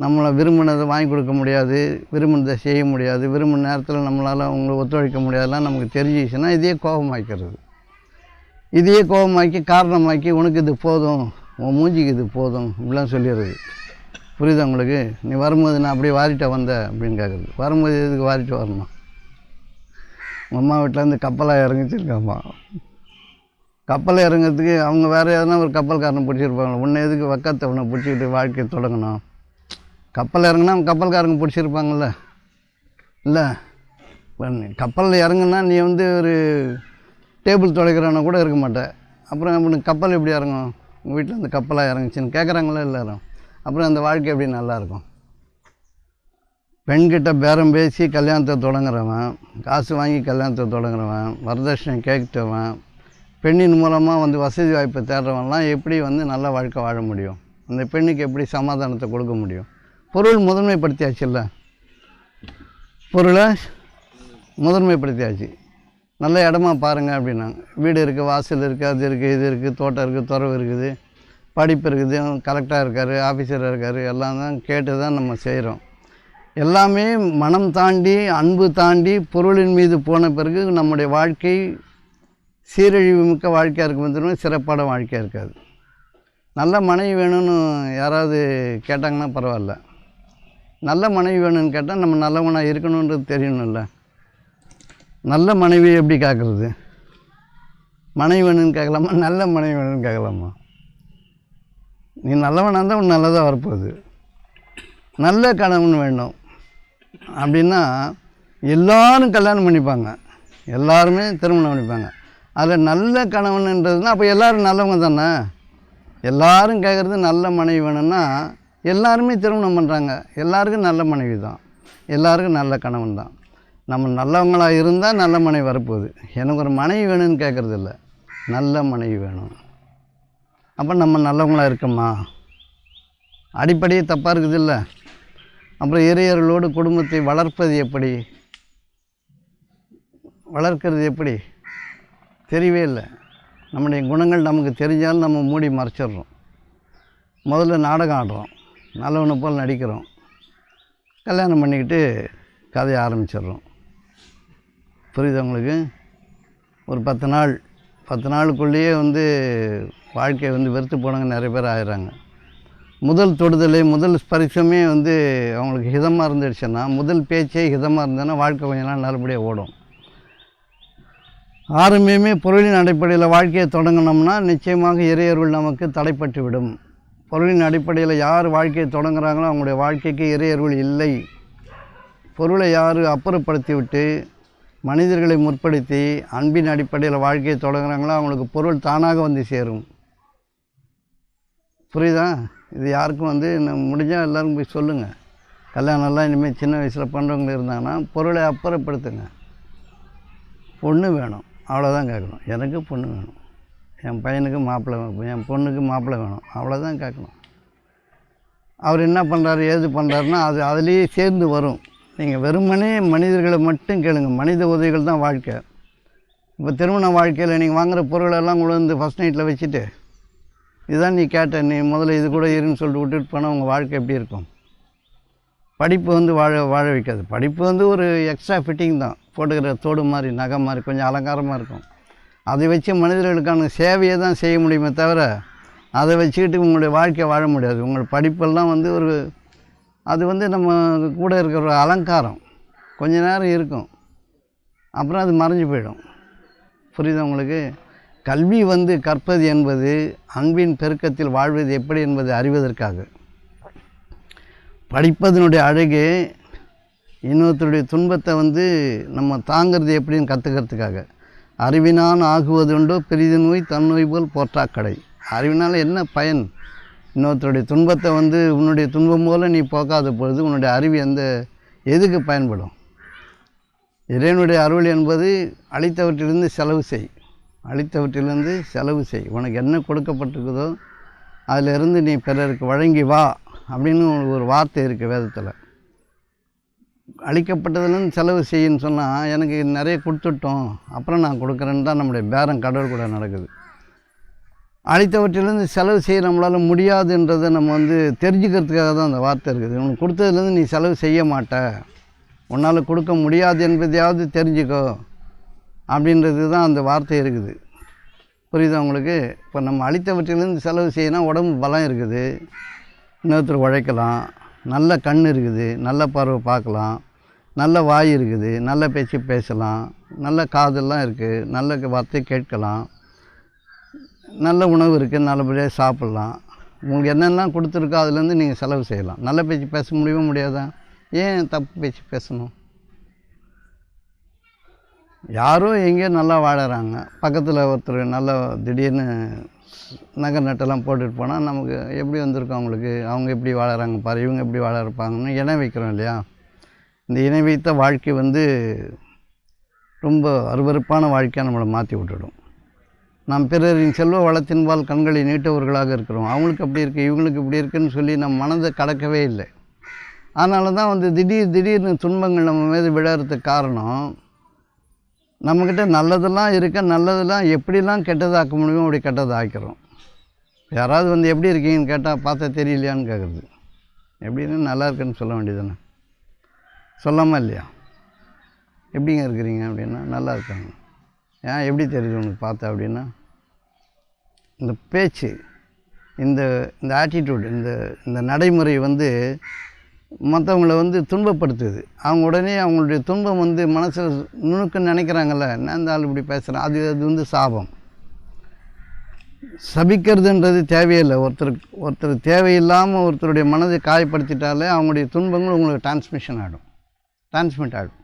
நம்மளை விரும்பினதை வாங்கி கொடுக்க முடியாது, விரும்பினதை செய்ய முடியாது, விரும்பின நேரத்தில் நம்மளால் அவங்கள ஒத்துழைக்க முடியாதுலாம் நமக்கு தெரிஞ்சிச்சுன்னா இதையே கோபமாக்கிறது. இதையே கோபமாக்கி காரணமாக்கி உனக்கு இது போதும், உன் மூஞ்சிக்கு இது போதும் இப்படிலாம் சொல்லிடுறது. புரியுதா உங்களுக்கு? நீ வரும்போது நான் அப்படியே வாரிட்ட வந்தேன் அப்படின்னு கேட்குறது. வரும்போது எதுக்கு வாரிட்டு வரணும்? உங்கள் அம்மா வீட்டிலேருந்து கப்பலாக இறங்கிச்சிருக்காம்மா. கப்பலை இறங்கிறதுக்கு அவங்க வேறு எதனா ஒரு கப்பல்காரனை பிடிச்சிருப்பாங்க. உன்னை எதுக்கு வக்கத்தவனை பிடிச்சிக்கிட்டு வாழ்க்கையை தொடங்கணும்? கப்பல் இறங்குனா கப்பல்காரங்க பிடிச்சிருப்பாங்கள்ல. இல்லை கப்பலில் இறங்குனா நீ வந்து ஒரு டேபிள் துடைக்கிறவன கூட இருக்க மாட்டேன். அப்புறம் அப்படி கப்பல் எப்படி இறங்கும்? உங்கள் வீட்டில் இந்த கப்பலாக இறங்குச்சின்னு கேட்குறாங்களா எல்லோரும். அப்புறம் அந்த வாழ்க்கை எப்படி நல்லாயிருக்கும்? பெண்கிட்ட பேரம் பேசி கல்யாணத்தை தொடங்குறவன், காசு வாங்கி கல்யாணத்தை தொடங்குறவன், வரதட்சணை கேட்டவன், பெண்ணின் மூலமாக வந்து வசதி வாய்ப்பை தேடுறவன்லாம் எப்படி வந்து நல்ல வாழ்க்கை வாழ முடியும்? அந்த பெண்ணுக்கு எப்படி சமாதானத்தை கொடுக்க முடியும்? பொருள் முதன்மைப்படுத்தியாச்சுல்ல, பொருளை முதன்மைப்படுத்தியாச்சு. நல்ல இடமா பாருங்கள் அப்படின்னாங்க. வீடு இருக்குது, வாசல் இருக்குது, அது இருக்குது, இது இருக்குது, தோட்டம் இருக்குது, துறவு இருக்குது, படிப்பு இருக்குது, கலெக்டராக இருக்கார், ஆஃபீஸராக இருக்கார், எல்லாம் தான் கேட்டு தான் நம்ம செய்கிறோம். எல்லாமே மனம் தாண்டி அன்பு தாண்டி பொருளின் மீது போன பிறகு நம்முடைய வாழ்க்கை சீரழிவு மிக்க வாழ்க்கையாக இருக்கும், தெரியுமா? சிறப்பான வாழ்க்கையாக இருக்காது. நல்ல மனைவி வேணும்னு யாராவது கேட்டாங்கன்னா பரவாயில்ல. நல்ல மனைவி வேணும்னு கேட்டால் நம்ம நல்லவனாக இருக்கணுன்றது தெரியணும்ல. நல்ல மனைவி எப்படி கேட்குறது? மனைவி வேணும்னு கேட்கலாமா? நல்ல மனைவி வேணும்னு கேட்கலாமா? நீ நல்லவனாக இருந்தால் உன் நல்லதாக வரப்போகுது. நல்ல கணவன் வேணும் அப்படின்னா எல்லோரும் கல்யாணம் பண்ணிப்பாங்க, எல்லாருமே திருமணம் பண்ணிப்பாங்க. அதில் நல்ல கணவன்ன்றதுன்னா அப்போ எல்லோரும் நல்லவங்க தானே. எல்லோரும் கேட்குறது நல்ல மனைவி வேணும்னா எல்லாருமே திருமணம் பண்ணுறாங்க. எல்லாருக்கும் நல்ல மனைவி தான், எல்லாருக்கும் நல்ல கணவன் தான். நம்ம நல்லவங்களாக இருந்தால் நல்ல மனைவி வரப்போகுது. எனக்கு ஒரு மனைவி வேணும்னு கேட்குறது இல்லை, நல்ல மனைவி வேணும். அப்போ நம்ம நல்லவங்களாக இருக்கோமா? அடிப்படையே தப்பாக இருக்குது இல்லை. அப்புறம் இறையர்களோடு குடும்பத்தை வளர்ப்பது எப்படி, வளர்க்கிறது எப்படி தெரியவே இல்லை. நம்முடைய குணங்கள் நமக்கு தெரிஞ்சாலும் நம்ம மூடி மறைச்சிட்றோம். முதல்ல நாடகம் ஆடுறோம், நல்லவனை போல் நடிக்கிறோம், கல்யாணம் பண்ணிக்கிட்டு கதையை ஆரம்பிச்சிடுறோம். புரியுது உங்களுக்கு? ஒரு 10 நாளுக்குள்ளேயே வந்து வாழ்க்கையை வந்து வெறுத்து போனவங்க நிறைய பேர் ஆயிடுறாங்க. முதல் தொடுதலை, முதல் ஸ்பரிசமே வந்து அவங்களுக்கு ஹிதமாக இருந்துடுச்சுன்னா, முதல் பேச்சே ஹிதமாக இருந்ததுன்னா வாழ்க்கை கொஞ்ச நாள் நல்லபடியாக ஓடும். ஆரம்பமே பொருளின் அடிப்படையில் வாழ்க்கையை தொடங்கினோம்னா நிச்சயமாக இறையருள் நமக்கு தடைப்பட்டு விடும். பொருளின் அடிப்படையில் யார் வாழ்க்கையை தொடங்குறாங்களோ அவங்களுடைய வாழ்க்கைக்கு இறையருள் இல்லை. பொருளை யார் அப்புறப்படுத்தி விட்டு மனிதர்களை முற்படுத்தி அன்பின் அடிப்படையில் வாழ்க்கையை தொடங்குறாங்களோ அவங்களுக்கு பொருள் தானாக வந்து சேரும். புரியுதா? இது யாருக்கும் வந்து முடிஞ்சால் எல்லோரும் போய் சொல்லுங்கள். கல்யாணம்லாம் இனிமேல் சின்ன வயசில் பண்ணுறவங்க இருந்தாங்கன்னா பொருளை அப்புறப்படுத்துங்க. பொண்ணு வேணும், அவ்வளோதான் கேட்கணும். எனக்கு பொண்ணு வேணும், என் பையனுக்கு மாப்பிள்ளை வேணும், என் பொண்ணுக்கு மாப்பிள்ளை வேணும், அவ்வளோதான் கேட்கணும். அவர் என்ன பண்ணுறாரு ஏது பண்ணுறாருன்னா அது அதுலேயே சேர்ந்து வரும். நீங்கள் வெறுமனே மனிதர்களை மட்டும் கேளுங்க. மனித உதவிகள் தான் வாழ்க்கை. இப்போ திருமண வாழ்க்கையில் நீங்கள் வாங்குகிற பொருளெல்லாம் கூட வந்து ஃபஸ்ட் நைட்டில் வச்சுட்டு இதுதான் நீ கேட்ட, நீ முதல்ல இது கூட இருன்னு சொல்லிட்டு விட்டுட்டு போனால் உங்கள் வாழ்க்கை எப்படி இருக்கும்? படிப்பு வந்து வாழ வைக்காது. படிப்பு வந்து ஒரு எக்ஸ்ட்ரா ஃபிட்டிங் தான், போட்டுக்கிற தோடு மாதிரி நகை மாதிரி கொஞ்சம் அலங்காரமாக இருக்கும். அதை வச்சு மனிதர்களுக்கான சேவையை தான் செய்ய முடியுமே தவிர அதை வச்சுக்கிட்டு உங்களுடைய வாழ்க்கையை வாழ முடியாது. உங்கள் படிப்பெல்லாம் வந்து ஒரு அது வந்து நம்ம கூட இருக்கிற ஒரு அலங்காரம், கொஞ்ச நேரம் இருக்கும், அப்புறம் அது மறைஞ்சு போயிடும். புரியுதா உங்களுக்கு? கல்வி வந்து கற்பது என்பது அன்பின் பெருக்கத்தில் வாழ்வது எப்படி என்பதை அறிவதற்காக. படிப்பதனுடைய அழகு இன்னொருத்தருடைய துன்பத்தை வந்து நம்ம தாங்கிறது எப்படின்னு கற்றுக்கிறதுக்காக. அறிவினான் ஆகுவதுண்டோ பெரிது நோய் தன்னோய் போல் போற்றாக்கடை. அறிவினால் என்ன பயன்? இன்னொருத்தருடைய துன்பத்தை வந்து உன்னுடைய துன்பம் போல் நீ போக்காத பொழுது உன்னுடைய அறிவு எதுக்கு பயன்படும்? இறைவனுடைய அருள் என்பது அளித்தவற்றிலிருந்து செலவு செய், அளித்தவற்றிலிருந்து செலவு செய். உனக்கு என்ன கொடுக்கப்பட்டிருக்குதோ அதிலிருந்து நீ பிறருக்கு வழங்கி வா அப்படின்னு ஒரு வார்த்தை இருக்குது வேதத்தில். அளிக்கப்பட்டதுலேருந்து செலவு செய்யின்னு சொன்னால் எனக்கு நிறைய கொடுத்துட்டோம் அப்புறம் நான் கொடுக்குறேன்னு தான் நம்முடைய பேரம் கடவுள் கூட நடக்குது. அளித்தவற்றிலேருந்து செலவு செய்ய நம்மளால் முடியாதுன்றதை நம்ம வந்து தெரிஞ்சுக்கிறதுக்காக தான் அந்த வார்த்தை இருக்குது. உனக்கு கொடுத்ததுலேருந்து நீ செலவு செய்ய மாட்ட, உன்னால் கொடுக்க முடியாது என்பதையாவது தெரிஞ்சுக்கோ அப்படின்றது தான் அந்த வார்த்தை இருக்குது. புரியுதா உங்களுக்கு? இப்போ நம்ம அளித்தவற்றிலேருந்து செலவு செய்யணும், உடம்பு பலம் இருக்குது, இன்னொருத்தர் உழைக்கலாம், நல்ல கண் இருக்குது, நல்ல பார்வை பார்க்கலாம், நல்ல வாய் இருக்குது, நல்ல பேச்சு பேசலாம், நல்ல காதெல்லாம் இருக்குது, நல்ல வார்த்தை கேட்கலாம், நல்ல உணவு இருக்குது, நல்லபடியாக சாப்பிட்லாம். உங்களுக்கு என்னெல்லாம் கொடுத்துருக்கோ அதுலேருந்து நீங்கள் செலவு செய்யலாம். நல்ல பேச்சு பேச முடியுமா முடியாதா? ஏன் தப்பு பேச்சு பேசணும்? யாரோ எங்கேயோ நல்லா வாழறாங்க, பக்கத்தில் ஒருத்தர் நல்லா திடீர்னு நகை நட்டெல்லாம் போட்டுட்டு போனால் நமக்கு எப்படி வந்திருக்கோம் அவங்களுக்கு, அவங்க எப்படி வாழறாங்க பாரு, இவங்க எப்படி வாழறப்பாங்கன்னு இணை வைக்கிறோம் இல்லையா? இந்த இணை வைத்த வாழ்க்கை வந்து ரொம்ப அருவருப்பான வாழ்க்கையாக நம்மளை மாற்றி விட்டுடும். நாம் பிறரின் செல்வ வளத்தின்பால் கண்களை நீட்டவர்களாக இருக்கிறோம். அவங்களுக்கு அப்படி இருக்குது, இவங்களுக்கு இப்படி இருக்குன்னு சொல்லி நம்ம மனதை கடக்கவே இல்லை. அதனால தான் வந்து திடீர்னு துன்பங்கள் நம்ம மீது விழறதுக்கு காரணம், நம்மக்கிட்ட நல்லதெல்லாம் இருக்க, நல்லதெல்லாம் எப்படிலாம் கெட்டதாக்க முடியுமோ அப்படி கெட்டதை ஆக்கிறோம். யாராவது வந்து எப்படி இருக்கீங்கன்னு கேட்டால் பார்த்தா தெரியலையான்னு கேட்குறது. எப்படின்னு நல்லா இருக்குன்னு சொல்ல வேண்டியதானே, சொல்லாமல் இல்லையா? எப்படிங்க இருக்கிறீங்க அப்படின்னா நல்லா இருக்காங்க. ஏன் எப்படி தெரியுது உனக்கு பார்த்தா அப்படின்னா, இந்த பேச்சு, இந்த ஆட்டிடியூட், இந்த நடைமுறை வந்து மற்றவங்கள வந்து துன்பப்படுத்துது. அவங்க உடனே அவங்களுடைய துன்பம் வந்து மனசில் நுணுக்குன்னு நினைக்கிறாங்கல்ல, நான் இந்த ஆள் இப்படி பேசுகிறேன், அது வந்து சாபம். சபிக்கிறதுன்றது தேவையில்லை. ஒருத்தர் தேவையில்லாமல் ஒருத்தருடைய மனதை காயப்படுத்திட்டாலே அவங்களுடைய துன்பங்கள் உங்களுக்கு டிரான்ஸ்மிட் ஆகிடும்.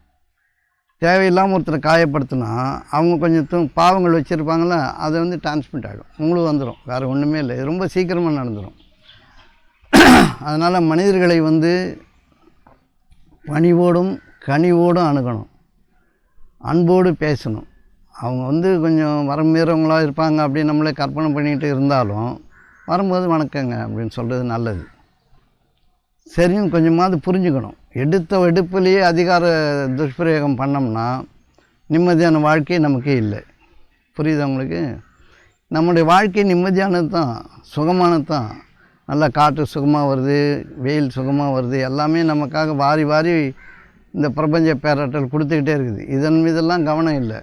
தேவையில்லாமல் ஒருத்தரை காயப்படுத்தினா அவங்க கொஞ்சம் பாவங்கள் வச்சுருப்பாங்களே, அதை வந்து டிரான்ஸ்மிட் ஆகிடும், உங்களுக்கு வந்துடும். வேறு ஒன்றுமே இல்லை, இது ரொம்ப சீக்கிரமாக நடந்துடும். அதனால் மனிதர்களை வந்து பணிவோடும் கனிவோடும் அணுகணும், அன்போடு பேசணும். அவங்க வந்து கொஞ்சம் வரம் மீறவங்களாக இருப்பாங்க அப்படின்னு நம்மளே கற்பனை பண்ணிக்கிட்டு இருந்தாலும் வரும்போது வணக்கங்க அப்படின்னு சொல்கிறது நல்லது. சரின்னு கொஞ்சமாவது புரிஞ்சுக்கணும். எடுப்பிலேயே அதிகார துஷ்பிரயோகம் பண்ணோம்னா நிம்மதியான வாழ்க்கை நமக்கே இல்லை. புரியுது உங்களுக்கு? நம்முடைய வாழ்க்கை நிம்மதியானது தான், சுகமானது தான். நல்லா காற்று சுகமாக வருது, வெயில் சுகமாக வருது, எல்லாமே நமக்காக வாரி வாரி இந்த பிரபஞ்ச பேராற்றல் கொடுத்துக்கிட்டே இருக்குது. இதன் மீதெல்லாம் கவனம் இல்லை.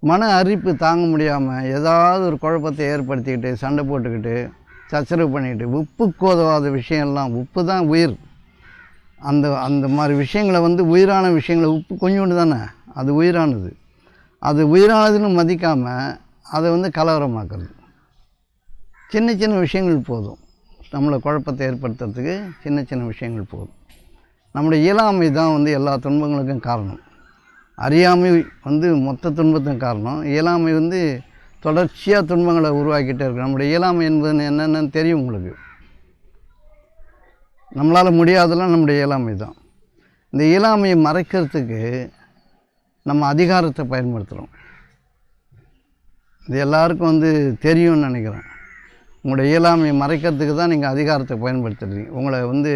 மன அரிப்பு தாங்க முடியாமல் ஏதாவது ஒரு குழப்பத்தை ஏற்படுத்திக்கிட்டு சண்டை போட்டுக்கிட்டு சச்சரவு பண்ணிக்கிட்டு உப்புக்கு உதவாத விஷயம்லாம், உப்பு தான் உயிர், அந்த மாதிரி விஷயங்களை வந்து உயிரான விஷயங்களை, உப்பு கொஞ்சோண்டு தானே, அது உயிரானது, அது உயிரானதுன்னு மதிக்காமல் அதை வந்து கலவரமாக்குறது. சின்ன விஷயங்கள் போதும் நம்மளை குழப்பத்தை ஏற்படுத்துறதுக்கு, சின்ன விஷயங்கள் போதும். நம்முடைய இயலாமை தான் வந்து எல்லா துன்பங்களுக்கும் காரணம். அறியாமை வந்து மொத்த துன்பத்துக்கும் காரணம். இயலாமை வந்து தொடர்ச்சியாக துன்பங்களை உருவாக்கிட்டே இருக்கு. நம்முடைய இயலாமை என்பது என்னென்னு தெரியும் உங்களுக்கு. நம்மளால் முடியாதெல்லாம் நம்முடைய இயலாமை தான். இந்த இயலாமையை மறைக்கிறதுக்கு நம்ம அதிகாரத்தை பயன்படுத்துகிறோம். இது எல்லாருக்கும் வந்து தெரியும்னு நினைக்கிறேன். உங்களுடைய இயலாமையை மறைக்கிறதுக்கு தான் நீங்கள் அதிகாரத்தை பயன்படுத்துகிறீங்க. உங்களை வந்து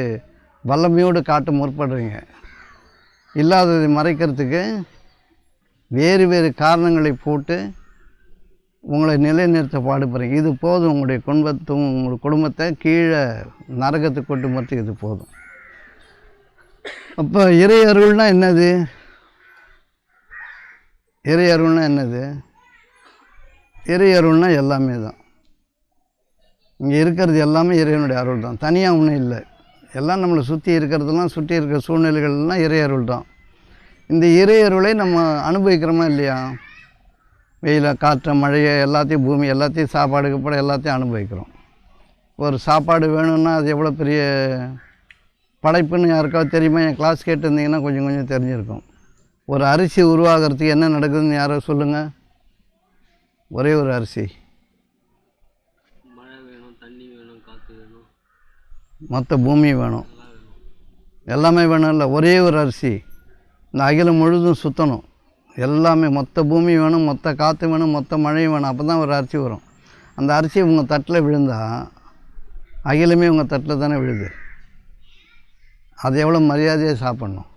வல்லமையோடு காட்ட முற்படுறீங்க. இல்லாததை மறைக்கிறதுக்கு வேறு காரணங்களை போட்டு உங்களை நிலைநிறுத்த பாடுபடுறீங்க. இது போதும், உங்களுடைய உங்கள் குடும்பத்தை கீழே நரகத்துக்கு கொண்டு மறுத்து இது போதும். அப்போ இறை அருள்னால் என்னது? இறை அருள்னால் என்னது? இறை அருள்னால் எல்லாமே தான். இங்கே இருக்கிறது எல்லாமே இறைவனுடைய அருள் தான், தனியாக ஒன்றும் இல்லை. எல்லாம் நம்மளை சுற்றி இருக்கிறதெல்லாம், சுற்றி இருக்கிற சூழ்நிலைகள்லாம் இறை அருள் தான். இந்த இறை அருளை நம்ம அனுபவிக்கிறோமா இல்லையா? வெயிலை, காற்று, மழையை, எல்லாத்தையும், பூமி எல்லாத்தையும், சாப்பாடுக்கு கூட எல்லாத்தையும் அனுபவிக்கிறோம். ஒரு சாப்பாடு வேணும்னா அது எவ்வளோ பெரிய படைப்புன்னு யாருக்காவது தெரியுமா? என் கிளாஸ் கேட்டிருந்தீங்கன்னா கொஞ்சம் தெரிஞ்சிருக்கும். ஒரு அரிசி உருவாகிறதுக்கு என்ன நடக்குதுன்னு யாரோ சொல்லுங்கள். ஒரே ஒரு அரிசி, மழை வேணும், தண்ணி வேணும், காற்று வேணும், மொத்த பூமி வேணும், எல்லாமே வேணும். இல்லை, ஒரே ஒரு அரிசி இந்த அகிலம் முழுதும் சுற்றணும். எல்லாமே, மொத்த பூமி வேணும், மொத்த காற்று வேணும், மொத்த மழையும் வேணும். அப்போ தான் ஒரு அரிசி வரும். அந்த அரிசி உங்கள் தட்டில் விழுந்தால் அகிலமே உங்கள் தட்டில் தானே விழுது. அது எவ்வளோ மரியாதையாக சாப்பிட்ணும்.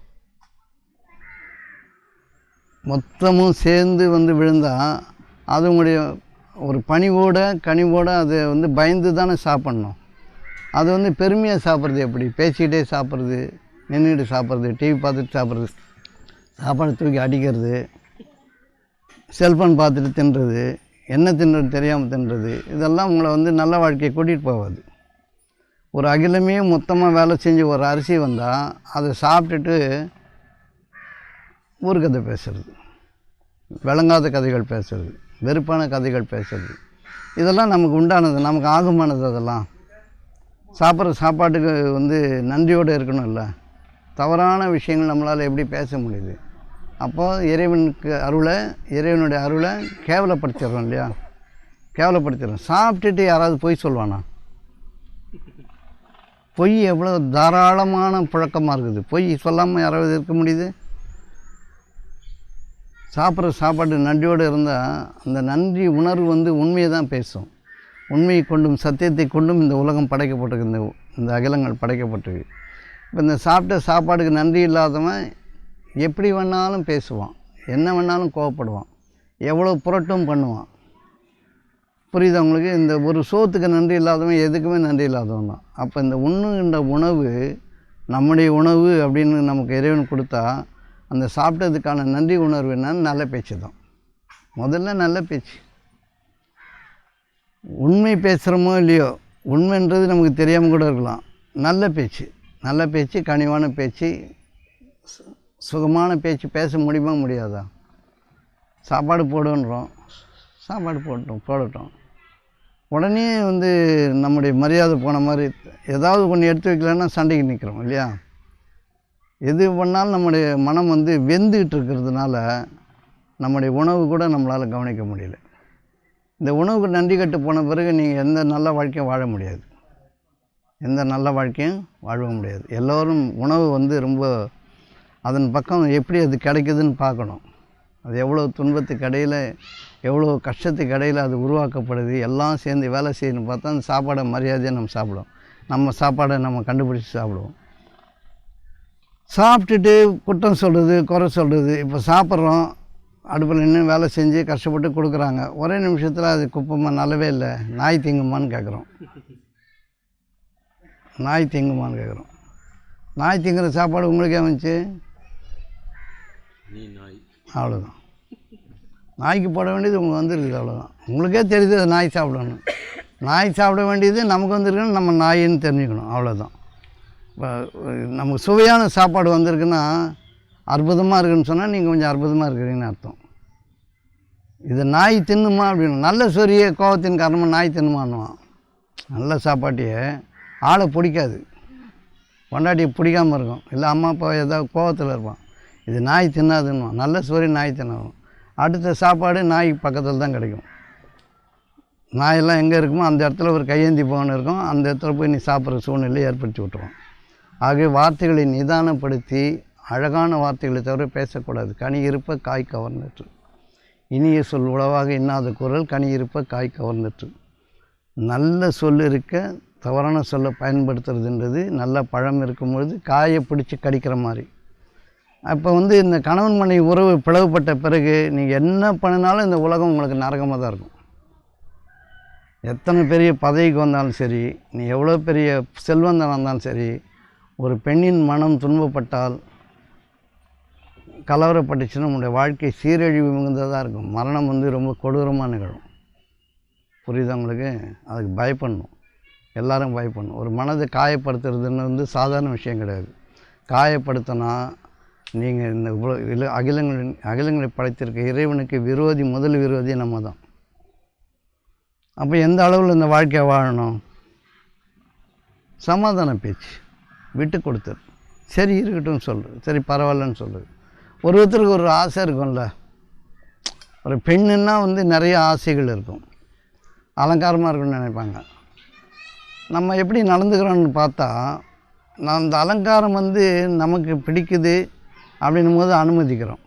மொத்தமும் சேர்ந்து வந்து விழுந்தால் அது ஒரு பணிவோட கனிவோடு அதை வந்து பயந்து தானே சாப்பிட்ணும். அது வந்து பெருமையாக சாப்பிட்றது எப்படி? பேசிக்கிட்டே சாப்பிட்றது, நின்றுக்கிட்டு சாப்பிட்றது, டிவி பார்த்துட்டு சாப்பிட்றது, சாப்பாடு தூக்கி அடிக்கிறது, செல்ஃபோன் பார்த்துட்டு தின்றது, என்ன தின்றது தெரியாமல் தின்றது, இதெல்லாம் உங்களை வந்து நல்ல வாழ்க்கையை கூட்டிகிட்டு போகாது. ஒரு அகிலமே மொத்தமாக வேலை செஞ்சு ஒரு அரிசி வந்தால் அதை சாப்பிட்டுட்டு ஊர்கதை பேசுறது, விளங்காத கதைகள் பேசுறது, வெறுப்பான கதைகள் பேசுறது, இதெல்லாம் நமக்கு உண்டானது, நமக்கு ஆகுமானது. அதெல்லாம் சாப்பிட்ற சாப்பாட்டுக்கு வந்து நன்றியோடு இருக்கணும்ல. தவறான விஷயங்கள் நம்மளால் எப்படி பேச முடியுது? அப்போது இறைவனுடைய அருளை கேவலப்படுத்திடுறோம் இல்லையா? கேவலப்படுத்திடுறோம். சாப்பிட்டுட்டு யாராவது பொய் சொல்லுவானா? பொய் எவ்வளோ தாராளமான புழக்கமாக இருக்குது. பொய் சொல்லாமல் யாராவது இருக்க முடியுது? சாப்பிட்ற சாப்பாடு நன்றியோடு இருந்தால் அந்த நன்றி உணர்வு வந்து உண்மையை தான் பேசும். உண்மையை கொண்டும் சத்தியத்தை கொண்டும் இந்த உலகம் படைக்கப்பட்டிருக்கு, இந்த அகிலங்கள் படைக்கப்பட்டிருக்கு. இப்போ இந்த சாப்பிட்ட சாப்பாடுக்கு நன்றி இல்லாதவன் எப்படி வேணாலும் பேசுவான், என்ன வேணாலும் கோவப்படுவான், எவ்வளோ புரட்டும் பண்ணுவான். புரியுது உங்களுக்கு? இந்த ஒரு சோத்துக்கு நன்றி இல்லாதவன் எதுக்குமே நன்றி இல்லாதவன் தான். அப்போ இந்த உண்ணுகின்ற உணவு நம்முடைய உணவு அப்படின்னு நமக்கு இறைவன் கொடுத்தா அந்த சாப்பிட்டதுக்கான நன்றி உணர்வு என்னன்னு நல்ல பேச்சு தான். முதல்ல நல்ல பேச்சு. உண்மை பேசுகிறோமோ இல்லையோ, உண்மைன்றது நமக்கு தெரியாமல் கூட இருக்கலாம். நல்ல பேச்சு, நல்ல பேச்சு, கனிவான பேச்சு, சுகமான பேச்சு பேச முடியுமா முடியாதா? சாப்பாடு போடுன்றோம், சாப்பாடு போடட்டும். உடனே வந்து நம்முடைய மரியாதை போன மாதிரி ஏதாவது ஒன்று எடுத்து வைக்கலன்னா சண்டைக்கு நிற்கிறோம் இல்லையா? எது பண்ணாலும் நம்முடைய மனம் வந்து வெந்துக்கிட்டு இருக்கிறதுனால நம்முடைய உணவு கூட நம்மளால் கவனிக்க முடியல. இந்த உணவுக்கு நன்றி கட்டு போன பிறகு நீங்கள் எந்த நல்ல வாழ்க்கையும் வாழ முடியாது, எந்த நல்ல வாழ்க்கையும் வாழ முடியாது. எல்லோரும் உணவு வந்து ரொம்ப அதன் பக்கம் எப்படி அது கிடைக்குதுன்னு பார்க்கணும். அது எவ்வளோ துன்பத்துக்கு இடையில், எவ்வளோ கஷ்டத்துக்கு இடையில் அது உருவாக்கப்படுது, எல்லாம் சேர்ந்து வேலை செய்யணும்னு பார்த்தா அந்த சாப்பாடை மரியாதையாக நம்ம சாப்பிடுவோம். நம்ம சாப்பாடை நம்ம கண்டுபிடிச்சி சாப்பிடுவோம். சாப்பிட்டுட்டு குற்றம் சொல்கிறது, குறை சொல்கிறது. இப்போ சாப்பிட்றோம், அடுப்பில் நின்று வேலை செஞ்சு கஷ்டப்பட்டு கொடுக்குறாங்க, ஒரே நிமிஷத்தில் அது குப்பமாக நல்லவே இல்லை, நாய் திங்குமான்னு கேட்குறோம். நாய் திங்குமான்னு கேட்குறோம். நாய் திங்குற சாப்பாடு உங்களுக்கே வந்துச்சு, அவ்வளோதான். நாய்க்கு போட வேண்டியது உங்களுக்கு வந்துருக்குது, அவ்வளோதான். உங்களுக்கே தெரியுது அது நாய் சாப்பிடணும். நாய் சாப்பிட வேண்டியது நமக்கு வந்துருக்குன்னு நம்ம நாயின்னு தெரிஞ்சுக்கணும், அவ்வளோதான். இப்போ நமக்கு சுவையான சாப்பாடு வந்திருக்குன்னா அற்புதமாக இருக்குதுன்னு சொன்னால் நீங்கள் கொஞ்சம் அற்புதமாக இருக்கிறீங்கன்னு அர்த்தம். இது நாய் தின்னுமா அப்படின்னு. நல்ல சொரிய கோவத்தின் காரணமாக நாய் தின்னுமான்னுவான். நல்ல சாப்பாட்டையே ஆளை பிடிக்காது, பொண்டாட்டியை பிடிக்காமல் இருக்கும், இல்லை அம்மா அப்பா ஏதாவது கோவத்தில் இருப்பான். இது நாய் தின்னாதுன்னுவான். நல்ல சொரி நாய் தின்னாகும். அடுத்த சாப்பாடு நாய் பக்கத்தில் தான் கிடைக்கும். நாயெல்லாம் எங்கே இருக்குமோ அந்த இடத்துல ஒரு கையேந்தி போகணும் இருக்கும், அந்த இடத்துல போய் நீ சாப்பிட்ற சூழ்நிலையை ஏற்படுத்தி விட்டுருவோம். ஆகவே வார்த்தைகளை நிதானப்படுத்தி அழகான வார்த்தைகளை தவிர பேசக்கூடாது. கனி இருப்ப காய் கவர்ந்துட்டு, இனிய சொல் உளவாக இன்னாத குரல் கனி இருப்ப காய் கவர்ந்துட்டு. நல்ல சொல் இருக்க தவறான சொல்லை பயன்படுத்துறதுன்றது நல்ல பழம் இருக்கும்பொழுது காயை பிடிச்சி கடிக்கிற மாதிரி. அப்போ வந்து இந்த கணவன் மனைவி உறவு பிளவுபட்ட பிறகு நீங்கள் என்ன பண்ணினாலும் இந்த உலகம் உங்களுக்கு நரகமாக தான் இருக்கும். எத்தனை பெரிய பதவிக்கு வந்தாலும் சரி, நீ எவ்வளோ பெரிய செல்வந்தனாக இருந்தாலும் சரி, ஒரு பெண்ணின் மனம் துன்பப்பட்டால், கலவரப்பட்டுச்சுன்னா நம்முடைய வாழ்க்கை சீரழிவு மிகுந்ததாக இருக்கும். மரணம் வந்து ரொம்ப கொடூரமாக நிகழும். புரியுதா உங்களுக்கு? அதுக்கு பயப்படணும், எல்லோரும் பயப்படணும். ஒரு மனதை காயப்படுத்துறதுன்னு வந்து சாதாரண விஷயம் கிடையாது. காயப்படுத்தினா நீங்கள் இந்த அகிலங்களை படைத்திருக்க இறைவனுக்கு விரோதி, முதல் விரோதி நம்ம தான். அப்போ எந்த அளவில் இந்த வாழ்க்கையை வாழணும்? சமாதான பேச்சு, விட்டு கொடுத்துரு, சரி இருக்கட்டும் சொல்லுது, சரி பரவாயில்லன்னு சொல்லுது. ஒருத்தருக்கு ஒரு ஆசை இருக்கும்ல. ஒரு பெண்ணுன்னா வந்து நிறைய ஆசைகள் இருக்கும், அலங்காரமாக இருக்குன்னு நினைப்பாங்க. நம்ம எப்படி நடந்துக்கிறோன்னு பார்த்தா, நான் அந்த அலங்காரம் வந்து நமக்கு பிடிக்குது அப்படின்னும் போது அனுமதிக்கிறோம்,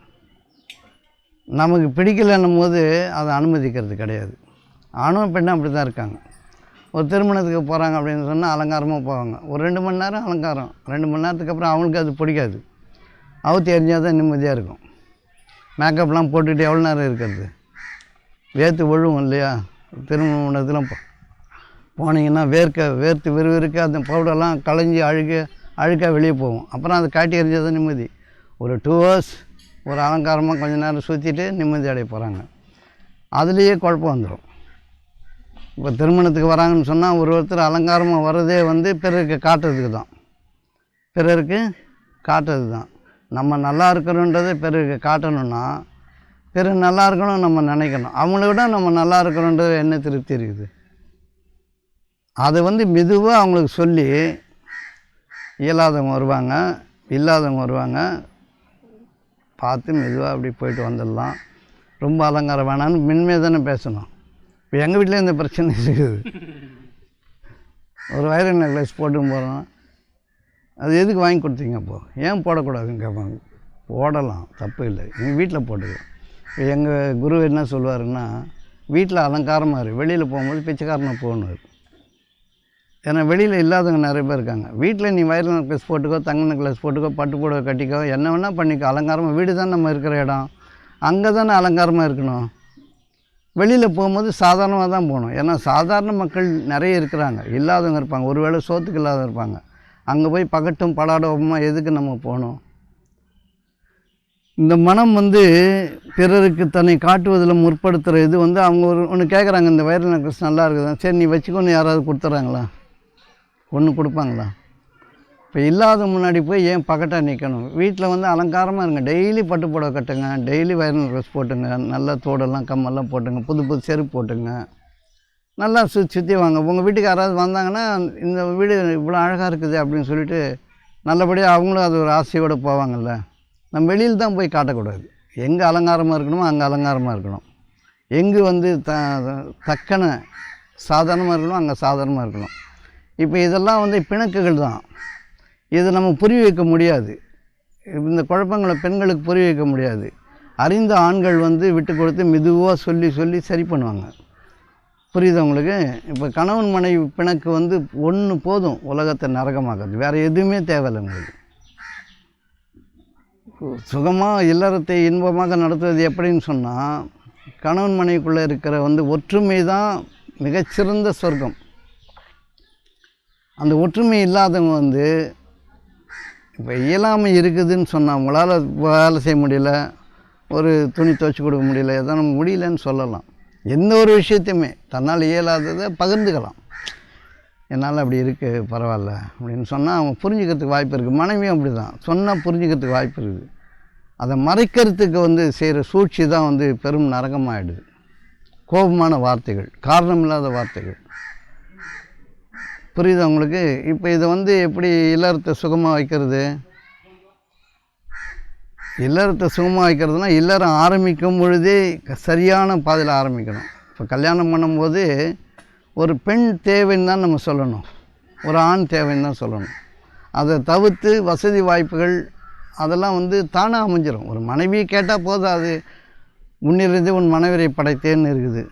நமக்கு பிடிக்கலைன்னும் போது அதை அனுமதிக்கிறது கிடையாது. ஆணும் பெண்ணும் அப்படி தான் இருக்காங்க. ஒரு திருமணத்துக்கு போகிறாங்க அப்படின்னு சொன்னால் அலங்காரமாக போவாங்க. ஒரு 2 மணி நேரம் அலங்காரம், 2 மணி நேரத்துக்கு அப்புறம் அவங்களுக்கு அது பிடிக்காது. அவுத்து எரிஞ்சால் தான் நிம்மதியாக இருக்கும். மேக்கப்லாம் போட்டுக்கிட்டு எவ்வளோ நேரம் இருக்கிறது? வேர்த்து விழுவும் இல்லையா? திருமண மண்டபத்தில் போனீங்கன்னா வேர்த்து விறுவிறுக்க அந்த பவுடர்லாம் களைஞ்சி அழுக்காக வெளியே போகும். அப்புறம் அதை காட்டி எறிஞ்சது நிம்மதி. ஒரு 2 hours ஒரு அலங்காரமாக கொஞ்சம் நேரம் சுற்றிட்டு நிம்மதி அடைய போகிறாங்க. அதுலேயே குழப்பம் வந்துடும். இப்போ திருமணத்துக்கு வராங்கன்னு சொன்னால் ஒருத்தர் அலங்காரமாக வர்றதே வந்து பிறருக்கு காட்டுறதுக்கு தான். நம்ம நல்லா இருக்கிறோன்றதை பிறருக்கு காட்டணும்னா பிறர் நல்லா இருக்கணும் நம்ம நினைக்கணும். அவங்கள விட நம்ம நல்லா இருக்கிறோன்றது என்ன திருப்தி இருக்குது? அதை வந்து மெதுவாக அவங்களுக்கு சொல்லி, இயலாதவங்க வருவாங்க, இல்லாதவங்க வருவாங்க, பார்த்து மெதுவாக அப்படி போயிட்டு வந்துடலாம். ரொம்ப அலங்காரம் வேணான்னு மென்மையாக தானே பேசணும். இப்போ எங்கள் வீட்டில் இந்த பிரச்சனை இருக்குது. ஒரு வைர நெக்லஸ் போட்டு போகிறோம், அது எதுக்கு வாங்கி கொடுத்தீங்க? அப்போது ஏன் போடக்கூடாதுன்னு கேட்பாங்க. போடலாம், தப்பு இல்லை, எங்கள் வீட்டில் போட்டுக்கலாம். இப்போ எங்கள் குரு என்ன சொல்லுவாருன்னா, வீட்டில் அலங்காரமாக இருக்கு, வெளியில் போகும்போது பிச்சைக்காரனை போகணும். ஏன்னா வெளியில் இல்லாதவங்க நிறைய பேர் இருக்காங்க. வீட்டில் நீ வைர நெக்லஸ் போட்டுக்கோ, தங்க நெக்லஸ் போட்டுக்கோ, பட்டு புடவை கட்டிக்கோ, என்ன வேணால் பண்ணிக்கோ, அலங்காரமாக. வீடு தான் நம்ம இருக்கிற இடம், அங்கே தானே அலங்காரமாக இருக்கணும். வெளியில் போகும்போது சாதாரணமாக தான் போகணும். ஏன்னா சாதாரண மக்கள் நிறைய இருக்கிறாங்க, இல்லாதவங்க இருப்பாங்க, ஒருவேளை சோத்துக்கு இல்லாதவங்க இருப்பாங்க. அங்கே போய் பகட்டும் படாடமாக எதுக்கு நம்ம போகணும்? இந்த மனம் வந்து பிறருக்கு தன்னை காட்டுவதில் முற்படுத்துகிற இது வந்து அவங்க ஒன்று கேட்குறாங்க, இந்த வைர நெக்லஸ் நல்லா இருக்குதா, சரி நீ வச்சுக்கொண்டு யாராவது கொடுத்துட்றாங்களா? ஒன்று கொடுப்பாங்களா? இப்போ இல்லாத முன்னாடி போய் ஏன் பக்கட்டாக நிற்கணும்? வீட்டில் வந்து அலங்காரமாக இருங்க, டெய்லி பட்டு புடவை கட்டுங்க, டெய்லி வைர நெக்லஸ் போட்டுங்க, நல்லா தோடெல்லாம் கம்மெல்லாம் போட்டுங்க, புது செருப்பு போட்டுங்க, நல்லா சுற்றி வாங்க. உங்கள் வீட்டுக்கு யாராவது வந்தாங்கன்னா இந்த வீடு இவ்வளோ அழகாக இருக்குது அப்படின்னு சொல்லிட்டு நல்லபடியாக அவங்களும் அது ஒரு ஆசையோடு போவாங்கள்ல. நம்ம வெளியில் தான் போய் காட்டக்கூடாது. எங்கே அலங்காரமாக இருக்கணுமோ அங்கே அலங்காரமாக இருக்கணும். எங்கே வந்து தக்கன சாதாரணமாக இருக்கணும் அங்கே சாதாரணமாக இருக்கணும். இப்போ இதெல்லாம் வந்து பிணக்குகள் தான். இதை நம்ம புரிய வைக்க முடியாது. இந்த குழப்பங்களை பெண்களுக்கு புரிய வைக்க முடியாது. அறிந்த ஆண்கள் வந்து விட்டு கொடுத்து மெதுவாக சொல்லி சரி பண்ணுவாங்க. புரியுது உங்களுக்கு? இப்போ கணவன் மனைவி பிணக்கு வந்து ஒன்று போதும் உலகத்தை நரகமாக்குறது, வேறு எதுவுமே தேவையில்லை. உங்களுக்கு சுகமாக இல்லறத்தை இன்பமாக நடத்துவது எப்படின்னு சொன்னால், கணவன் மனைவிக்குள்ளே இருக்கிற வந்து ஒற்றுமை தான் மிகச்சிறந்த சொர்க்கம். அந்த ஒற்றுமை இல்லாதவங்க வந்து இப்போ இயலாமை இருக்குதுன்னு சொன்னால், அவங்களால வேலை செய்ய முடியல, ஒரு துணி துவைச்சி கொடுக்க முடியல, எதாவது நம்ம முடியலன்னு சொல்லலாம். எந்த ஒரு விஷயத்தையுமே தன்னால் இயலாததை பகிர்ந்துக்கலாம். என்னால் அப்படி இருக்குது, பரவாயில்ல அப்படின்னு சொன்னால் அவங்க புரிஞ்சுக்கிறதுக்கு வாய்ப்பு இருக்குது. மனைவியும் அப்படி தான் சொன்னால் புரிஞ்சுக்கிறதுக்கு வாய்ப்பு இருக்குது. அதை மறைக்கிறதுக்கு வந்து செய்கிற சூழ்ச்சி தான் வந்து பெரும் நரகமாகிடுது. கோபமான வார்த்தைகள், காரணமில்லாத வார்த்தைகள். புரியுது உங்களுக்கு? இப்போ இதை வந்து எப்படி இல்லறத்தை சுகமாக வைக்கிறது? இல்லறத்தை சுகமாக வைக்கிறதுனா இல்லறம் ஆரம்பிக்கும் பொழுதே சரியான பாதையில் ஆரம்பிக்கணும். இப்போ கல்யாணம் பண்ணும்போது ஒரு பெண் தேவைன்னு தான் நம்ம சொல்லணும், ஒரு ஆண் தேவைன்னு தான் சொல்லணும். அதை தவிர்த்து வசதி வாய்ப்புகள் அதெல்லாம் வந்து தானாக அமைஞ்சிடும். ஒரு மனைவியை கேட்டால் போதும், அது முன்னிலிருந்து உன் மனைவியை படைத்தேன்னு இருக்குது.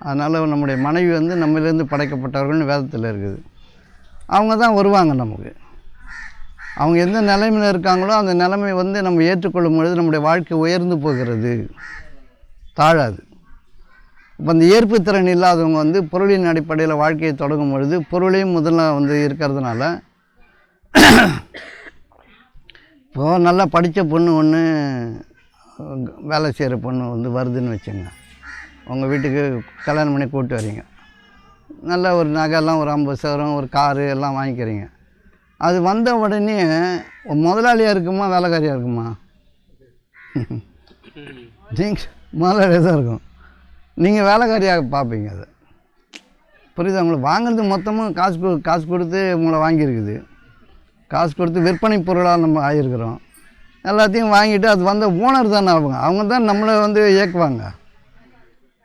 அதனால் நம்முடைய மனைவி வந்து நம்மிலேருந்து படைக்கப்பட்டவர்கள்னு வேதத்தில் இருக்குது. அவங்க தான் வருவாங்க நமக்கு. அவங்க எந்த நிலைமையில் இருக்காங்களோ அந்த நிலைமை வந்து நம்ம ஏற்றுக்கொள்ளும் பொழுது நம்முடைய வாழ்க்கை உயர்ந்து போகிறது, தாழாது. இப்போ அந்த ஏற்புத்திறன் இல்லாதவங்க வந்து பொருளின் அடிப்படையில் வாழ்க்கையை தொடங்கும் பொழுது பொருளையும் முதல்ல வந்து இருக்கிறதுனால, இப்போது நல்லா படித்த பொண்ணு ஒன்று வேலை செய்கிற பொண்ணு வந்து வருதுன்னு வச்சுங்க, உங்கள் வீட்டுக்கு கல்யாணம் பண்ணி கூப்பிட்டு வரீங்க. நல்ல ஒரு நகைலாம் ஒரு 50 சவரம் ஒரு காரு எல்லாம் வாங்கிக்கிறீங்க. அது வந்த உடனே முதலாளியாக இருக்குமா வேலைக்காரியாக இருக்குமா? நீங்கள் முதலாளியாக தான் இருக்கும், நீங்கள் வேலைக்காரியாக பார்ப்பீங்க. அதை புரியுது உங்களுக்கு? வாங்குறது மொத்தமும் காசு கொடுத்து உங்களை வாங்கியிருக்குது. காசு கொடுத்து விற்பனை பொருளாக நம்ம ஆகியிருக்கிறோம். எல்லாத்தையும் வாங்கிட்டு அது வந்த ஓனர் தானே அவங்க தான் நம்மளை வந்து இயக்குவாங்க.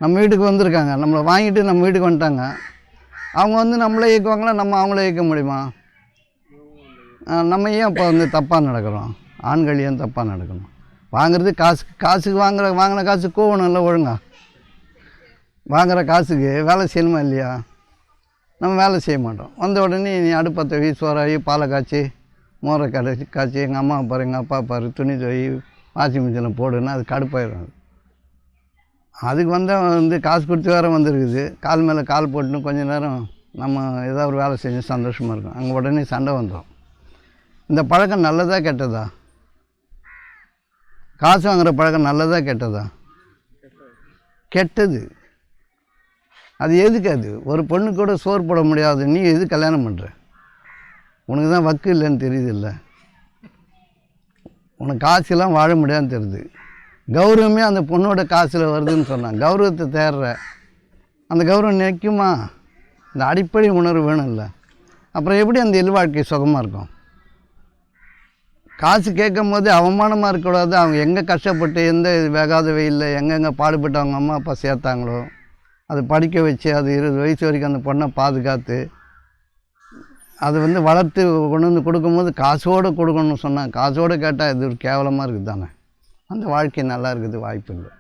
நம்ம வீட்டுக்கு வந்திருக்காங்க, நம்மளை வாங்கிட்டு நம்ம வீட்டுக்கு வந்துட்டாங்க. அவங்க வந்து நம்மளே இயக்குவாங்களா, நம்ம அவங்களே இயக்க முடியுமா? நம்ம ஏன் இப்போ வந்து தப்பாக நடக்கிறோம்? ஆண்கள் ஏன் தப்பாக நடக்கணும்? வாங்குறது காசுக்கு வாங்கின காசு கோவணும் இல்லை ஒழுங்கா? வாங்குகிற காசுக்கு வேலை செய்யணுமா இல்லையா? நம்ம வேலை செய்ய மாட்டோம். வந்த உடனே நீ அடுப்பத்தை வை, சோறாகி, பாலை காய்ச்சி, மோரை காய்ச்சி, எங்கள் அம்மா பாரு எங்கள் அப்பா பாரு, துணி துவை, வாஷிங் மிஷினில் போடுன்னா அது கடுப்பாயிடும். அதுக்கு வந்து காசு கொடுத்து வேறு வந்துருக்குது. கால் மேலே கால் போட்டுன்னு கொஞ்ச நேரம் நம்ம ஏதாவது ஒரு வேலை செஞ்சு சந்தோஷமாக இருக்கும். அங்கே உடனே சண்டை வந்துடும். இந்த பழக்கம் நல்லதா கெட்டதா? காசு வாங்குகிற பழக்கம் நல்லதா கெட்டதா? கெட்டது. அது எதுக்கு? அது ஒரு பொண்ணு கூட சோறு போட முடியாது. நீ எது கல்யாணம் பண்ணுற? உனக்கு தான் வக்கு இல்லைன்னு தெரியுது. இல்லை, உனக்கு காசுலாம் வாழ முடியாதுன்னு தெரியுது. கௌரவமே அந்த பொண்ணோட காசில் வருதுன்னு சொன்னான். கௌரவத்தை தேடுற, அந்த கௌரவம் நிற்குமா? இந்த அடிப்படை உணர்வு வேணும். இல்லை, அப்புறம் எப்படி அந்த இல்வாழ்க்கை சுகமாக இருக்கும்? காசு கேட்கும் போது அவமானமாக இருக்கக்கூடாது. அவங்க எங்கே கஷ்டப்பட்டு எந்த வேகாத வெயிலில் எங்கெங்கே பாடுபட்டு அவங்க அம்மா அப்பா சேர்த்தாங்களோ அதை படிக்க வச்சு அது 20 வயசு வரைக்கும் அந்த பொண்ணை பாதுகாத்து அது வளர்த்து கொண்டு வந்து கொடுக்கும்போது காசோடு கொடுக்கணும்னு சொன்னாங்க. காசோடு கேட்டால் இது ஒரு கேவலமாக இருக்குது தானே. அந்த வாழ்க்கை நல்லா இருக்குது வாய்ப்பு இல்லை.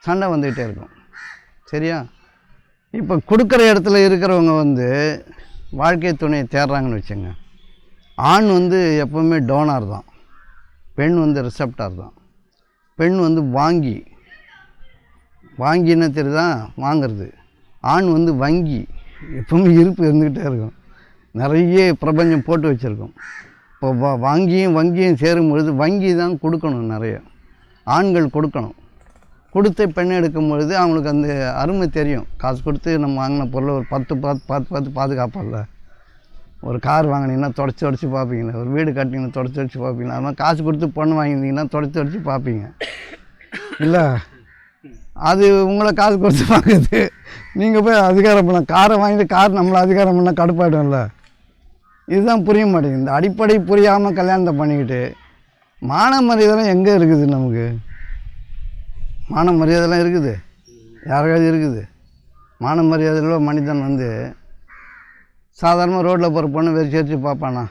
சண்டை வந்துக்கிட்டே இருக்கும். சரியா? இப்போ கொடுக்குற இடத்துல இருக்கிறவங்க வாழ்க்கை துணையை தேடுறாங்கன்னு வச்சுங்க. ஆண் எப்போவுமே டோனார் தான், பெண் ரிசப்டார் தான். பெண் வாங்கின்னு தெரியுதான், வாங்கிறது. ஆண் வங்கி, எப்பவுமே இருப்பு இருந்துக்கிட்டே இருக்கும். நிறைய பிரபஞ்சம் போட்டு வச்சுருக்கோம். இப்போ வங்கியும் சேரும் பொழுது வங்கி தான் கொடுக்கணும். நிறைய ஆண்கள் கொடுக்கணும். கொடுத்து பெண் எடுக்கும் பொழுது அவங்களுக்கு அந்த அருமை தெரியும். காசு கொடுத்து நம்ம வாங்கின பொருளை ஒரு 10 பாதுகாப்பல்ல. ஒரு கார் வாங்கினீங்கன்னா தொடச்சி பார்ப்பீங்களா? ஒரு வீடு கட்டினீங்கன்னா தொடச்சி பார்ப்பீங்களா? அது மாதிரி காசு கொடுத்து பொண்ணு வாங்கியிருந்தீங்கன்னா தொடச்சி பார்ப்பீங்க. இல்லை, அது உங்களை காசு கொடுத்து பார்க்குது. நீங்கள் போய் அதிகாரம் பண்ண காரை வாங்கிட்டு கார் நம்மளை அதிகாரம் பண்ணால் கடுப்பாயிடும்ல. இதுதான் புரிய மாட்டேங்குது. இந்த அடிப்படை புரியாமல் கல்யாணத்தை பண்ணிக்கிட்டு மான மரியாதைலாம் எங்கே இருக்குது? நமக்கு மான மரியாதைலாம் இருக்குது? யாருக்காவது இருக்குது? மான மரியாதையில் மனிதன் சாதாரணமாக ரோட்டில் போகிற பொண்ணு வெறிச்சு பார்ப்பானா?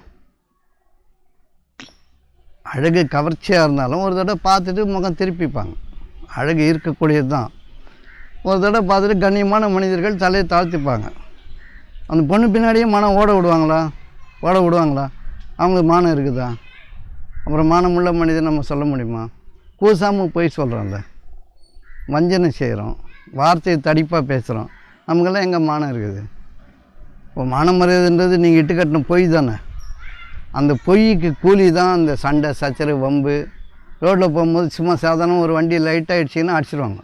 அழகு கவர்ச்சியாக இருந்தாலும் ஒரு தடவை பார்த்துட்டு முகம் திருப்பிப்பாங்க. அழகு இருக்கக்கூடியது தான். ஒரு தடவை பார்த்துட்டு கண்ணியமான மனிதர்கள் தலையை தாழ்த்திப்பாங்க. அந்த பொண்ணு பின்னாடியே மனம் ஓட விடுவாங்களா? அவங்களுக்கு மானம் இருக்குதா? அப்புறம் மானமுள்ள மனிதன் நம்ம சொல்ல முடியுமா? கூசாமல் போய் சொல்கிறோம்ல, வஞ்சனை செய்கிறோம், வார்த்தையை தடிப்பாக பேசுகிறோம். நமக்கெல்லாம் எங்கே மானம் இருக்குது? இப்போ மான மரியாதைன்றது நீங்கள் இட்டு கட்டின பொய் தானே. அந்த பொய்க்கு கூலி தான் அந்த சண்டை சச்சரவு வம்பு. ரோட்டில் போகும்போது சும்மா சாதாரண ஒரு வண்டி லைட் ஆகிடுச்சிங்கன்னா அடிச்சிடுவாங்க.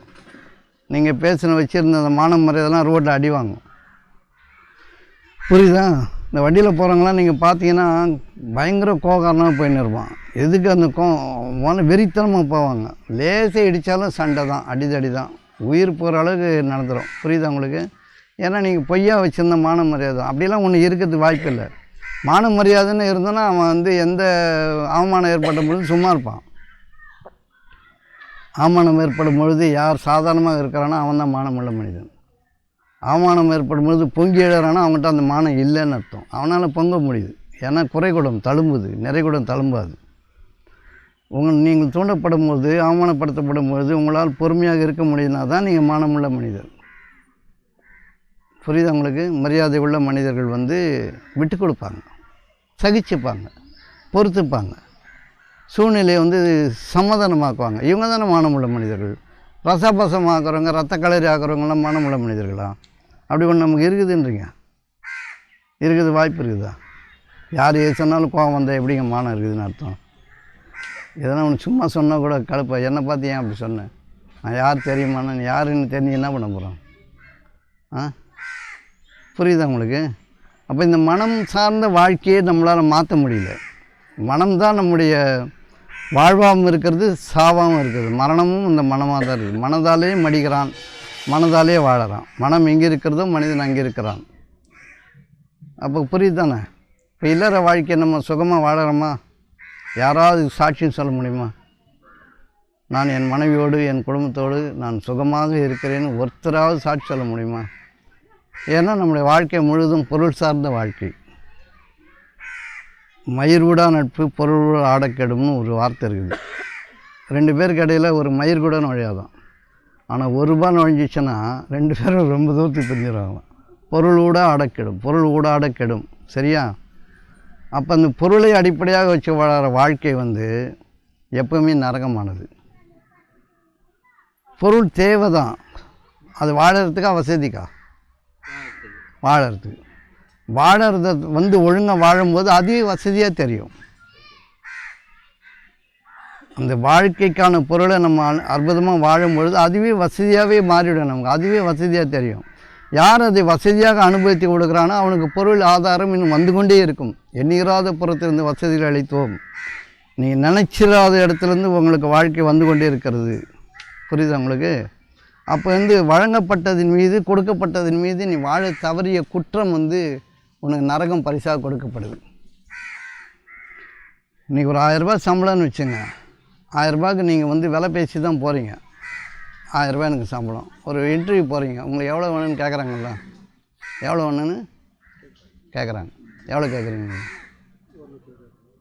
நீங்கள் வச்சுருந்த அந்த மான மரியாதைலாம் ரோட்டில் அடிவாங்க. புரியுதா? இந்த வண்டியில் போகிறவங்களாம் நீங்கள் பார்த்தீங்கன்னா பயங்கர கோகாரனாக போயின்னு இருப்பான். எதுக்கு அந்த வெறித்தனமாக போவாங்க. லேசாக இடித்தாலும் சண்டை தான், அடிதடி தான், உயிர் போகிற அளவுக்கு நடந்துடும். புரியுதா உங்களுக்கு? ஏன்னா நீங்கள் பொய்யா வச்சுருந்த மான மரியாதை அப்படிலாம் ஒன்று இருக்கிறதுக்கு வாய்ப்பு இல்லை. மான மரியாதைன்னு இருந்தோன்னா அவன் எந்த அவமானம் ஏற்பட்ட பொழுது சும்மா இருப்பான். அவமானம் ஏற்படும் பொழுது யார் சாதாரணமாக இருக்கிறானோ அவன் தான் மானமுள்ள மனிதன். அவமானம் ஏற்படும் பொழுது பொங்கி எழுறானா அவங்ககிட்ட அந்த மானம் இல்லைன்னு அர்த்தம். அவனால் பொங்க முடியுது. ஏன்னா குறைகுடம் தழும்புது, நிறைகுடம் தழும்பாது. நீங்கள் தூண்டப்படும் போது, அவமானப்படுத்தப்படும் பொழுது உங்களால் பொறுமையாக இருக்க முடியுதுனா தான் நீங்கள் மானமுள்ள மனிதர். புரியுதா உங்களுக்கு? மரியாதை உள்ள மனிதர்கள் விட்டு கொடுப்பாங்க, சகிச்சுப்பாங்க, பொறுத்துப்பாங்க, சூழ்நிலையை சமாதானமாக்குவாங்க. இவங்க தானே மானமுள்ள மனிதர்கள். ரசபசமாக்குறவங்க, ரத்த கலரி ஆக்குறவங்களாம் மானமுள்ள மனிதர்களா? அப்படி ஒன்று நமக்கு இருக்குதுன்றீங்க? இருக்குது, வாய்ப்பு இருக்குதா? யார் எது சொன்னாலும் கோவம் வந்தால் எப்படிங்க மானம் இருக்குதுன்னு அர்த்தம்? எதனா ஒன்று சும்மா சொன்னால் கூட கடுப்பா, என்னை பார்த்து ஏன் அப்படி சொன்னேன், நான் யார் தெரியுமாண்ணா, யாருன்னு தெரிஞ்சு என்ன பண்ண போகிறோம்? புரியுதா உங்களுக்கு? அப்போ இந்த மனம் சார்ந்த வாழ்க்கையை நம்மளால் மாற்ற முடியல. மனம்தான் நம்முடைய வாழ்வாகவும் இருக்கிறது, சாவாகவும் இருக்கிறது. மரணமும் இந்த மனமாக தான் இருக்குது. மனதாலே மடிக்கிறான், மனதாலே வாழறான். மனம் எங்கே இருக்கிறதோ மனிதன் அங்கே இருக்கிறான். அப்போ புரியுது தானே? இப்போ இல்லற வாழ்க்கையை நம்ம சுகமாக வாழறோமா? யாராவது சாட்சியம் சொல்ல முடியுமா? நான் என் மனைவியோடு என் குடும்பத்தோடு நான் சுகமாக இருக்கிறேன்னு ஒருத்தராவது சாட்சி சொல்ல முடியுமா? ஏன்னா நம்முடைய வாழ்க்கை முழுதும் பொருள் சார்ந்த வாழ்க்கை. மயிர்கூடா நட்பு பொருள் ஆடக்கெடும்னு ஒரு வார்த்தை இருக்குது. 2 பேருக்கு இடையில் ஒரு மயிர் கூட நுழையாதான். ஆனால் ₹1 நுழைஞ்சிச்சுன்னா 2 பேரும் ரொம்ப தூரத்துக்கு பிரிஞ்சிடுவாங்களாம். பொருள் கூட ஆடக்கெடும், பொருள் கூட ஆடக்கெடும். சரியா? அப்போ அந்த பொருளை அடிப்படையாக வச்சு வாழற வாழ்க்கை எப்பவுமே நரகமானது. பொருள் தேவை தான். அது வாழறதுக்கா வசதிக்கா? வாழறதுக்கு. வாழறத வந்து ஒழுங்காக வாழும்போது அதுவே வசதியாக தெரியும். அந்த வாழ்க்கைக்கான பொருளை நம்ம அற்புதமாக வாழும்பொழுது அதுவே வசதியாகவே மாறிவிடும். நமக்கு அதுவே வசதியாக தெரியும். யார் அதை வசதியாக அனுபவித்து கொடுக்குறானோ அவனுக்கு பொருள் ஆதாரம் இன்னும் வந்து கொண்டே இருக்கும். எண்ணிராத புறத்திலிருந்து வசதிகள் அளித்தோம். நீங்கள் நினச்சிராத இடத்துலேருந்து உங்களுக்கு வாழ்க்கை வந்து கொண்டே இருக்கிறது. புரியுது உங்களுக்கு? அப்போ வந்து வழங்கப்பட்டதின் மீது கொடுக்கப்பட்டதின் மீது நீ வாழ தவறிய குற்றம் வந்து உனக்கு நரகம் பரிசாக கொடுக்கப்படுது. இன்றைக்கி ஒரு 1000 ரூபாய் சம்பளம்னு வச்சுங்க. 1000 ரூபாய்க்கு நீங்கள் வந்து விலை பேசி தான் போகிறீங்க. 1000 ரூபாய் எனக்கு சம்பளம். ஒரு இன்டர்வியூ போகிறீங்க, உங்களுக்கு எவ்வளோ வேணும்னு கேட்குறாங்கல்ல, எவ்வளோ வேணும்னு கேட்குறாங்க. எவ்வளோ கேட்குறீங்க?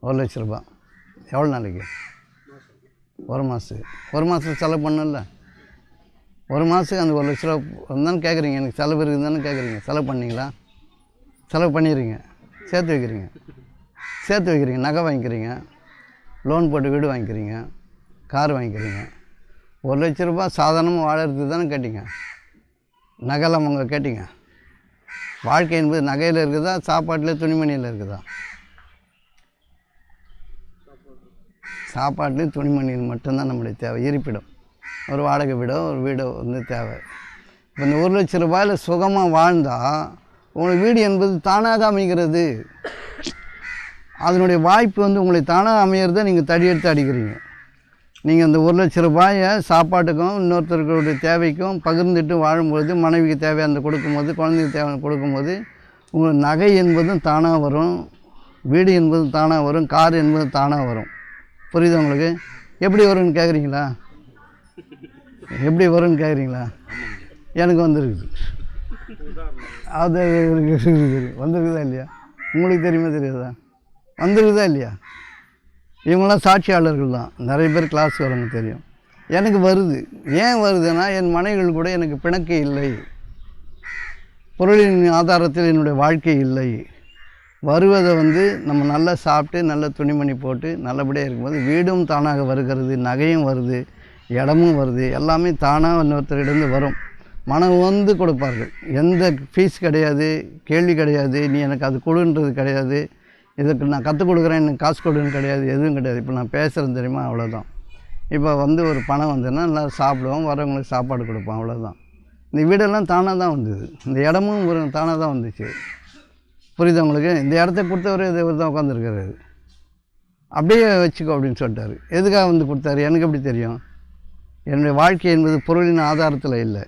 1 லட்ச ரூபா. எவ்வளோ நாளைக்கு? ஒரு மாதத்துக்கு செலவு பண்ணல. ஒரு மாதத்துக்கு அந்த 1 லட்ச ரூபா இருந்தாலும் கேட்குறீங்க, எனக்கு செலவு இருக்குதுன்னு கேட்குறீங்க. செலவு பண்ணிங்களா? செலவு பண்ணிடுறீங்க. சேர்த்து வைக்கிறீங்க. நகை வாங்கிக்கிறீங்க, லோன் போட்டு வீடு வாங்கிக்கிறீங்க, கார் வாங்கிக்கிறீங்க. 1 லட்ச ரூபா சாதாரணமாக வாழறதுக்கு தானே கேட்டீங்க. நகைலாம் அவங்க கேட்டீங்க. வாழ்க்கை என்பது நகையில் இருக்குதா, சாப்பாட்டில் துணிமணியில் இருக்குதா? சாப்பாட்லேயும் துணிமணியில் மட்டும்தான் நம்முடைய தேவை. இருப்பிடம், ஒரு வாடகை வீடோ ஒரு வீடோ வந்து தேவை. இப்போ இந்த 1 லட்ச ரூபாயில் சுகமாக வாழ்ந்தால் உங்களுக்கு வீடு என்பது தானாக அமைகிறது. அதனுடைய வாய்ப்பு வந்து உங்களை தானாக அமையிறத நீங்கள் தடியெடுத்து அடிக்கிறீங்க. நீங்கள் அந்த 1 லட்ச ரூபாயை சாப்பாட்டுக்கும் இன்னொருத்தருடைய தேவைக்கும் பகிர்ந்துட்டு வாழும்பொழுது, மனைவிக்கு தேவையானது கொடுக்கும்போது, குழந்தைக்கு தேவையான கொடுக்கும்போது உங்களுக்கு நகை என்பதும் தானாக வரும், வீடு என்பதும் தானாக வரும், கார் என்பதும் தானாக வரும். புரியுது உங்களுக்கு? எப்படி வரும்னு கேட்குறீங்களா? எப்படி வரும்னு கேட்குறீங்களா? எனக்கு வந்துருக்குது. அது வந்துருக்குதா இல்லையா? உங்களுக்கு தெரியுமா தெரியாதா? வந்துருக்குதா இல்லையா? இவங்களாம் சாட்சியாளர்கள் தான். நிறைய பேர் கிளாஸ் வரவங்க தெரியும். எனக்கு வருது. ஏன் வருதுன்னா, என் மனைவிகள் கூட எனக்கு பிணக்கு இல்லை, பொருளின் ஆதாரத்தில் என்னுடைய வாழ்க்கை இல்லை. வருவதை வந்து நம்ம நல்லா சாப்பிட்டு நல்ல துணிமணி போட்டு நல்லபடியாக இருக்கும்போது வீடும் தானாக வருகிறது, நகையும் வருது, இடமும் வருது, எல்லாமே தானாக இன்னொருத்தரிடந்து வரும். மனம் வந்து கொடுப்பார்கள். எந்த ஃபீஸ் கிடையாது, கேள்வி கிடையாது, நீ எனக்கு அது கொடுன்றது கிடையாது, இதுக்கு நான் கற்றுக் கொடுக்குறேன் எனக்கு காசு கொடுன்னு கிடையாது, எதுவும் கிடையாது. இப்போ நான் பேசுகிறேன் தெரியுமா, அவ்வளோதான். இப்போ வந்து ஒரு பணம் வந்ததுன்னா நல்லா சாப்பிடுவோம், வரவங்களுக்கு சாப்பாடு கொடுப்போம், அவ்வளோதான். இந்த வீடெல்லாம் தானாக தான் வந்தது. இந்த இடமும் ஒரு தானாக தான் வந்துச்சு. புரியுது உங்களுக்கு? இந்த இடத்த கொடுத்தவர் இவர் தான் உட்காந்துருக்காரு. அப்படியே வச்சுக்கோ அப்படின்னு சொல்லிட்டாரு. எதுக்காக வந்து கொடுத்தாரு எனக்கு எப்படி தெரியும்? என்னுடைய வாழ்க்கை என்பது பொருளின் ஆதாரத்தில் இல்லை.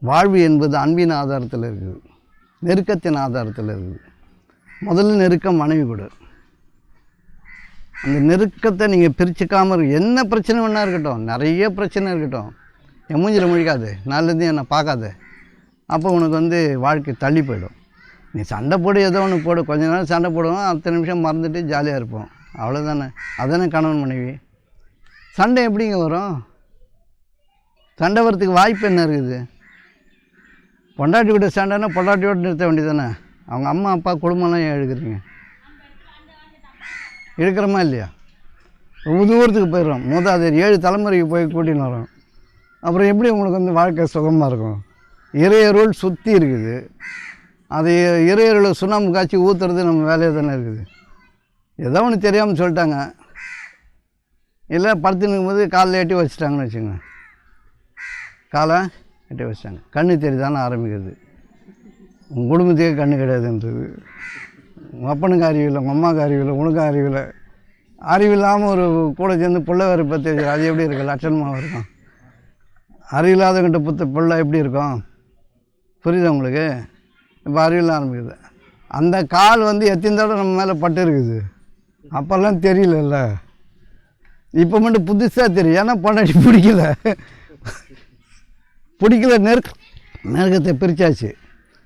வாழ்வு என்பது அன்பின் ஆதாரத்தில் இருக்குது, நெருக்கத்தின் ஆதாரத்தில் இருக்குது. முதல்ல நெருக்கம் மனைவி கூட. அந்த நெருக்கத்தை நீங்கள் பிரிச்சுக்காமல் என்ன பிரச்சனை வேணா இருக்கட்டும், நிறைய பிரச்சனை இருக்கட்டும், என் மூஞ்சில் முழிக்காது, நாலுலேருந்து என்னை பார்க்காத, அப்போ உனக்கு வந்து வாழ்க்கை தள்ளி போயிடும். நீ சண்டை போடு, ஏதோ ஒன்று போடு, கொஞ்ச நேரம் சண்டை போடுவோம், 10 நிமிஷம் மறந்துட்டு ஜாலியாக இருப்போம், அவ்வளோதானே. அதானே கணவன் மனைவி. சண்டை எப்படிங்க வரும்? சண்டை வரத்துக்கு வாய்ப்பு என்ன இருக்குது? பொண்டாட்டி கூட சண்டைன்னா பொண்டாட்டியோடு நிறுத்த வேண்டியதானே. அவங்க அம்மா அப்பா குடும்பம்லாம் ஏன் இழுக்கிறீங்க? இழுக்கிறோமா இல்லையா? ரொம்ப தூரத்துக்கு போயிடுறோம், மூதாதையர் 7 தலைமுறைக்கு போய் கூட்டின்னு வரோம். அப்புறம் எப்படி உங்களுக்கு வந்து வாழ்க்கை சுகமாக இருக்கும்? இறையருள் சுற்றி இருக்குது. அது இறையருளை சுண்ணாம்பு காய்ச்சி ஊற்றுறது நம்ம வேலையை தானே இருக்குது. ஏதோ ஒன்று தெரியாமல் சொல்லிட்டாங்க, இல்லை படுத்து நிற்கும்போது காலில் எட்டி வச்சுட்டாங்கன்னு வச்சுங்க, காலை எட்டி வச்சிட்டாங்க, கண்ணு தெரியுதானே ஆரம்பிக்கிறது. உங்கள் குடும்பத்துக்கே கண்ணு கிடையாதுன்றது. உங்கள் அப்பனுக்கு அறிவில்லை, உங்கள் அம்மாவுக்கு அறிவில்லை, உனக்கும் அறிவில்லை. அறிவில்லாமல் ஒரு கூட சேர்ந்து பிள்ளை வேறு பற்றி வச்சு அது எப்படி இருக்கும்? லட்சணமாக இருக்கும். அறிவில்லாதவங்கிட்ட பிள்ளை எப்படி இருக்கும்? புரியுது உங்களுக்கு? இப்போ அறிவில்லாம் ஆரம்பிக்குது. அந்த கால் வந்து எத்தனை தடவை நம்ம மேலே பட்டு இருக்குது, அப்போல்லாம் தெரியல. இப்போ மட்டும் புதுசாக தெரியும். ஏன்னா பொண்டாட்டி பிடிக்கல நெருக்கத்தை பிரித்தாச்சு.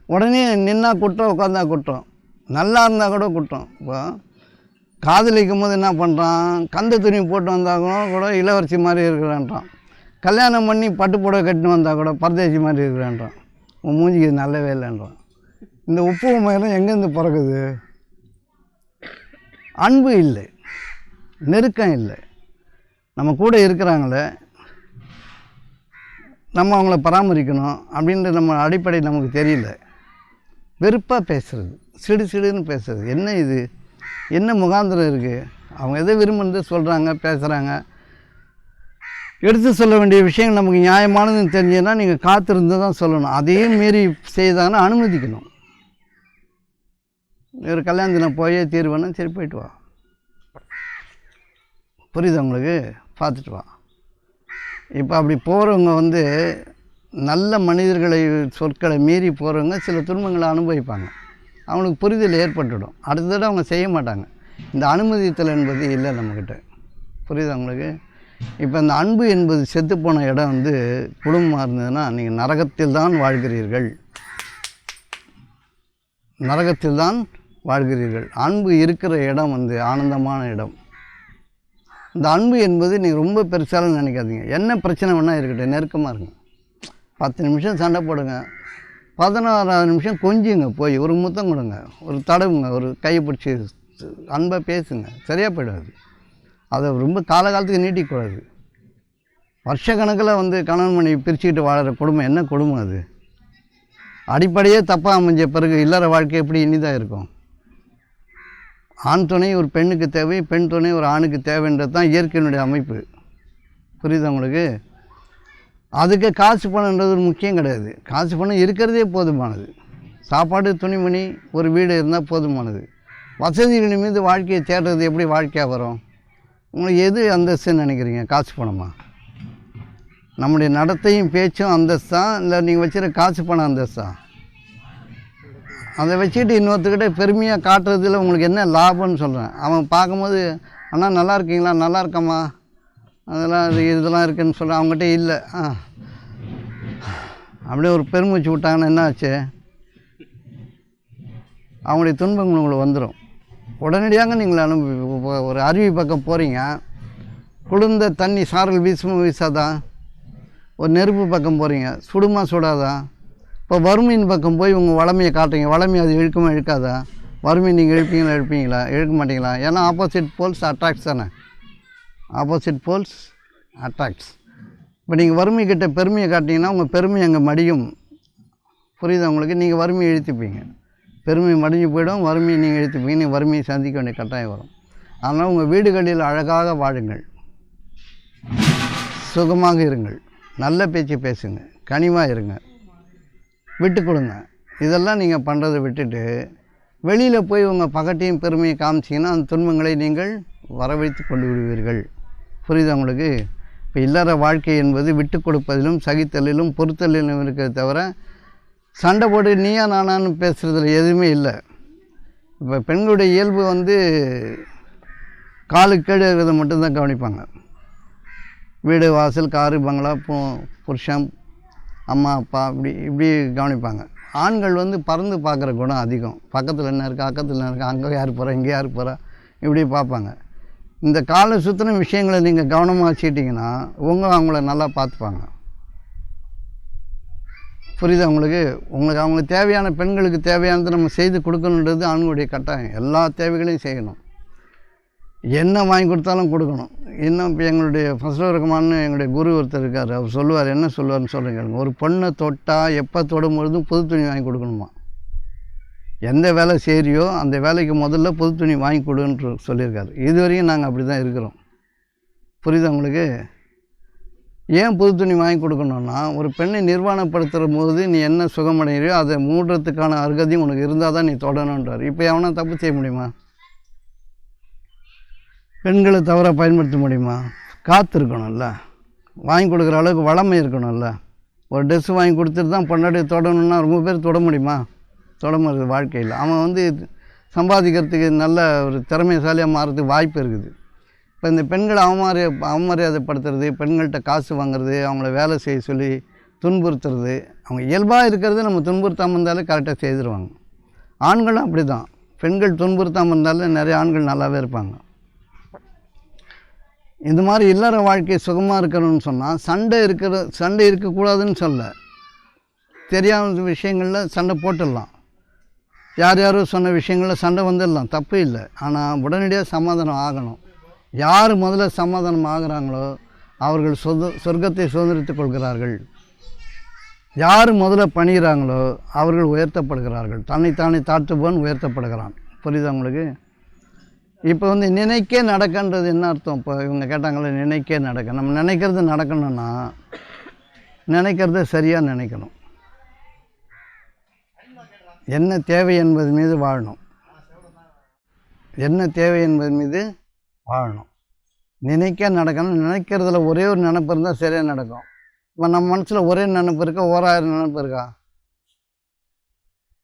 உடனே நின்னா குற்றம், உட்காந்தா குற்றம், நல்லா இருந்தால் கூட குற்றம். இப்போ காதலிக்கும் போது என்ன பண்ணுறான், கந்த துணி போட்டு வந்தாலும் கூட இளவரசி மாதிரி இருக்கிறான்றான். கல்யாணம் பண்ணி பட்டு புடவை கட்டின்னு வந்தால் கூட பரதேசி மாதிரி இருக்கிறான்றான். உன் மூஞ்சிக்கு நல்லவே இல்லைன்றான். இந்த உப்பு உமையெல்லாம் எங்கேருந்து பிறகுது? அன்பு இல்லை, நெருக்கம் இல்லை. நம்ம கூட இருக்கிறாங்களே, நம்ம அவங்கள பராமரிக்கணும் அப்படின்ற நம்ம அடிப்படை நமக்கு தெரியல. வெறுப்பாக பேசுகிறது, சிடுன்னு பேசுகிறது. என்ன இது, என்ன முகாந்திரம் இருக்குது? அவங்க எதை விரும்புனது சொல்கிறாங்க, பேசுகிறாங்க. எடுத்து சொல்ல வேண்டிய விஷயங்கள் நமக்கு நியாயமானதுன்னு தெரிஞ்சதுன்னா நீங்கள் காத்திருந்து தான் சொல்லணும். அதையும் மீறி செய்தாங்கன்னா அனுமதிக்கணும். ஒரு கல்யாணத்தில் போயே தீர்வேன்னா சரி போயிட்டு வா, புரியுது உங்களுக்கு, பார்த்துட்டு வா. இப்போ அப்படி போகிறவங்க நல்ல மனிதர்களை சொற்களை மீறி போகிறவங்க சில துன்பங்களை அனுபவிப்பாங்க. அவங்களுக்கு புரிதல் ஏற்பட்டுடும். அடுத்த தடவை அவங்க செய்ய மாட்டாங்க. இந்த அனுமதித்தல் என்பது இல்லை நம்மக்கிட்ட, புரியுது அவங்களுக்கு. இப்போ இந்த அன்பு என்பது செத்துப்போன இடம் குடும்பமாக இருந்ததுன்னா நீங்கள் நரகத்தில் தான் வாழ்கிறீர்கள், நரகத்தில் தான் வாழ்கிறீர்கள். அன்பு இருக்கிற இடம் ஆனந்தமான இடம். இந்த அன்பு என்பது நீங்கள் ரொம்ப பெருசாலும் நினைக்காதீங்க. என்ன பிரச்சனை வேணால் இருக்கட்டும், நெருக்கமாக இருங்க. 10 நிமிஷம் சண்டை போடுங்க, 16வது நிமிஷம் கொஞ்சுங்க, போய் ஒரு முத்தம் கொடுங்க, ஒரு தடவுங்க, ஒரு கையை பிடிச்சி அன்பாக பேசுங்க, சரியாக போயிடாது. அதை ரொம்ப காலகாலத்துக்கு நீட்டிக்கூடாது. வருஷக்கணக்கில் கணவன் மனைவி பிரிச்சுக்கிட்டு வாழற குடும்பம் என்ன குடும்பம் அது? அடிப்படையே தப்பாக அமைஞ்ச பிறகு இல்லற வாழ்க்கை எப்படி இனிதாக இருக்கும்? ஆண் துணை ஒரு பெண்ணுக்கு தேவை, பெண் துணை ஒரு ஆணுக்கு தேவைன்றது தான் இயற்கையினுடைய அமைப்பு, புரியுது உங்களுக்கு. அதுக்கு காசு பணம்ன்றது ஒரு முக்கியம் கிடையாது. காசு பணம் இருக்கிறதே போதுமானது. சாப்பாடு, துணிமணி, ஒரு வீடு இருந்தால் போதுமானது. வசதிகளின் மீது வாழ்க்கையை தேடுறது எப்படி வாழ்க்கையாக வரும்? உங்களுக்கு எது அந்தஸ்துன்னு நினைக்கிறீங்க? காசு பணமா? நம்முடைய நடத்தையும் பேச்சும் அந்தஸ்தா, இல்லை நீங்கள் வச்சுருக்க காசு பணம் அந்தஸ்தா? அதை வச்சுக்கிட்டு இன்னொருத்துக்கிட்ட பெருமையாக காட்டுறதுல உங்களுக்கு என்ன லாபம்னு சொல்கிறேன். அவன் பார்க்கும்போது அண்ணா நல்லா இருக்கீங்களா, நல்லா இருக்கம்மா, அதெல்லாம் இதெல்லாம் இருக்குதுன்னு சொல்கிறேன். அவங்ககிட்ட இல்லை, அப்படியே ஒரு பெருமூச்சு விட்டாங்கன்னா என்ன ஆச்சு? அவங்களுடைய துன்பங்கள் உங்களுக்கு வந்துடும். உடனடியாக நீங்கள் ஒரு அருவி பக்கம் போகிறீங்க, குளிர்ந்த தண்ணி சாரல் வீசுமா வீசாதா? ஒரு நெருப்பு பக்கம் போகிறீங்க, சுடுமா சுடாதா? இப்போ வறுமையின் பக்கம் போய் உங்கள் வளமையை காட்டுறீங்க, வளமை அது இழுக்குமா இழுக்காதா? வறுமை நீங்கள் இழுப்பீங்களா இழுக்க மாட்டீங்களா? ஏன்னா ஆப்போசிட் போல்ஸ் அட்ராக்ட்ஸ் தானே, ஆப்போசிட் போல்ஸ் அட்ராக்ட்ஸ். இப்போ நீங்கள் வறுமைக்கிட்ட பெருமையை காட்டினீங்கன்னா உங்கள் பெருமை அங்கே மடியும், புரியுது உங்களுக்கு. நீங்கள் வறுமையை இழுத்துப்பீங்க, பெருமை மடிஞ்சு போயிடும், வறுமையை நீங்கள் இழுத்துப்பீங்க, நீங்கள் வறுமையை சந்திக்க வேண்டிய கட்டாயம் வரும். அதனால் உங்கள் வீடுகளில் அழகாக வாழுங்கள், சுகமாக இருங்கள், நல்ல பேச்சு பேசுங்க, கனிவாக இருங்க, விட்டு கொடுங்க. இதெல்லாம் நீங்கள் பண்ணுறதை விட்டுட்டு வெளியில் போய் உங்கள் பகட்டையும் பெருமையை காமிச்சிங்கன்னா அந்த துன்பங்களை நீங்கள் வரவழைத்து கொண்டு விடுவீர்கள், புரியுது உங்களுக்கு. இப்போ இல்லற வாழ்க்கை என்பது விட்டு கொடுப்பதிலும் சகித்தலிலும் பொறுத்தலிலும் இருக்கிறத தவிர சண்டை போட்டு நீயா நானான்னு பேசுகிறதுல எதுவுமே இல்லை. இப்போ பெண்களுடைய இயல்பு காலுக்கு கீழே இருக்கிறத மட்டும்தான் கவனிப்பாங்க. வீடு, வாசல், காரு, பங்களா, புருஷன், அம்மா, அப்பா, இப்படி கவனிப்பாங்க. ஆண்கள் பறந்து பார்க்குற குணம் அதிகம். பக்கத்தில் என்ன இருக்குது, அக்கத்தில் என்ன இருக்குது, அங்கே யார் போகிறா, இங்கே யார் போகிறா, இப்படி பார்ப்பாங்க. இந்த காலை சுற்றின விஷயங்களை நீங்கள் கவனமாக வச்சுக்கிட்டிங்கன்னா அவங்கள நல்லா பார்த்துப்பாங்க, புரியுது அவங்களுக்கு. அவங்களுக்கு தேவையான பெண்களுக்கு தேவையானது நம்ம செய்து கொடுக்கணுன்றது ஆண்களுடைய கட்டாயம். எல்லா தேவைகளையும் செய்யணும், என்ன வாங்கி கொடுத்தாலும் கொடுக்கணும். இன்னும் இப்போ எங்களுடைய ஃபஸ்ட் ரகமானு எங்களுடைய குரு ஒருத்தர் இருக்கார், அவர் சொல்லுவார், என்ன சொல்லுவார்னு சொல்லுங்க. ஒரு பொண்ணை தொட்டால் எப்போ தொடும்பொழுதும் புது துணி வாங்கி கொடுக்கணுமா. எந்த வேலை செய்கிறியோ அந்த வேலைக்கு முதல்ல புது துணி வாங்கி கொடுன்னு சொல்லியிருக்காரு. இதுவரையும் நாங்கள் அப்படி தான் இருக்கிறோம், புரியுது உங்களுக்கு. ஏன் புது துணி வாங்கி கொடுக்கணுன்னா, ஒரு பெண்ணை நிர்வாணப்படுத்துகிற போது நீ என்ன சுகமடைகிறியோ அதை மூடுறதுக்கான அருகதையும் உனக்கு இருந்தால் தான் நீ தொடணுன்றார். இப்போ எவனா தப்பு செய்ய முடியுமா? பெண்களை தவறாக பயன்படுத்த முடியுமா? காத்திருக்கணும்ல, வாங்கி கொடுக்குற அளவுக்கு வளமை இருக்கணும்ல. ஒரு ட்ரெஸ்ஸு வாங்கி கொடுத்துட்டு தான் பொண்டாட்டி தொடணுன்னா ரொம்ப பேர் தொட முடியுமா? தொட முடியாது வாழ்க்கையில். அவன் சம்பாதிக்கிறதுக்கு நல்ல ஒரு திறமைசாலியாக மாறதுக்கு வாய்ப்பு இருக்குது. இப்போ இந்த பெண்களை அவமரியாதைப்படுத்துறது, பெண்கள்கிட்ட காசு வாங்குறது, அவங்கள வேலை செய்ய சொல்லி துன்புறுத்துறது, அவங்க இயல்பாக இருக்கிறது நம்ம துன்புறுத்தாமல் இருந்தாலே கரெக்டாக செய்துருவாங்க. ஆண்களும் அப்படி தான். பெண்கள் துன்புறுத்தாமல் இருந்தாலும் நிறைய ஆண்கள் நல்லாவே இருப்பாங்க. இந்த மாதிரி இல்லற வாழ்க்கை சுகமாக இருக்கணும்னு சொன்னால் சண்டை இருக்கக்கூடாதுன்னு சொல்ல, தெரியாத விஷயங்களில் சண்டை போட்டுடலாம், யார் யாரோ சொன்ன விஷயங்களில் சண்டை வந்துடலாம், தப்பு இல்லை. ஆனால் உடனடியாக சமாதானம் ஆகணும். யார் முதல்ல சமாதானம் ஆகிறாங்களோ அவர்கள் சொர்க்கத்தை சுதந்திரித்துக் கொள்கிறார்கள். யார் முதல்ல பணிகிறாங்களோ அவர்கள் உயர்த்தப்படுகிறார்கள். தன்னைத்தானே தாழ்த்துபவன் உயர்த்தப்படுகிறான். புரியுதா உங்களுக்கு? இப்போ நினைக்க நடக்கன்றது என்ன அர்த்தம்? இப்போ இவங்க கேட்டாங்களே நினைக்க நடக்க. நம்ம நினைக்கிறது நடக்கணும்னா நினைக்கிறத சரியாக நினைக்கணும். என்ன தேவை என்பது மீது வாழணும். என்ன தேவை என்பது மீது வாழணும். நினைக்க நடக்கணும். நினைக்கிறதுல ஒரே ஒரு நினைப்பு இருந்தால் சரியாக நடக்கும். இப்போ நம்ம மனசில் ஒரே நினைப்பு இருக்கா, 1000 நினைப்பு இருக்கா?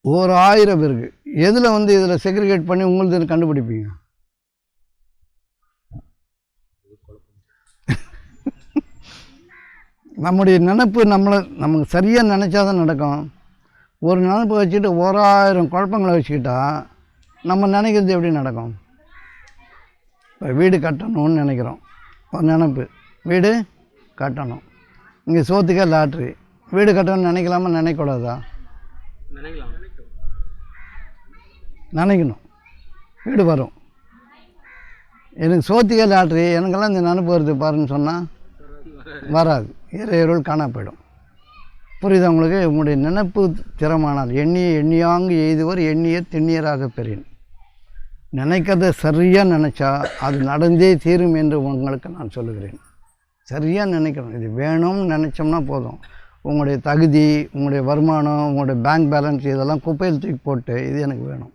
1000 இருக்குது. எதில் இதில் செக்ரிகேட் பண்ணி உங்களுக்கு கண்டுபிடிப்பீங்க? நம்முடைய நினைப்பு நமக்கு சரியாக நினச்சாதான் நடக்கும். ஒரு நினைப்பு வச்சுக்கிட்டு 1000 குழப்பங்களை வச்சுக்கிட்டா நம்ம நினைக்கிறது எப்படி நடக்கும்? இப்போ வீடு கட்டணும்னு நினைக்கிறோம். ஒரு நினைப்பு, வீடு கட்டணும். இங்கே சோத்துக்கே லாட்ரி. வீடு கட்டணும்னு நினைக்கலாமா, நினைக்கக்கூடாதா? நினைக்கணும். வீடு வரும். எனக்கு சோத்துக்கே லாட்ரி, எனக்கெல்லாம் இந்த நினைப்பு வருது பாருன்னு சொன்னால் வராது. இறையருள் காண போயிடும். புரியுதா உங்களுக்கு? உங்களுடைய நினைப்பு திறமானால் எண்ணியாங்கு எய்துவர் எண்ணிய திண்ணியராக பெறின். நினைக்கிறத சரியாக நினச்சா அது நடந்தே தீரும் என்று உங்களுக்கு நான் சொல்லுகிறேன். சரியாக நினைக்கணும். இது வேணும்னு நினச்சோம்னா போதும். உங்களுடைய தகுதி, உங்களுடைய வருமானம், உங்களுடைய பேங்க் பேலன்ஸ் இதெல்லாம் குப்பையில் தூக்கி போட்டு இது எனக்கு வேணும்.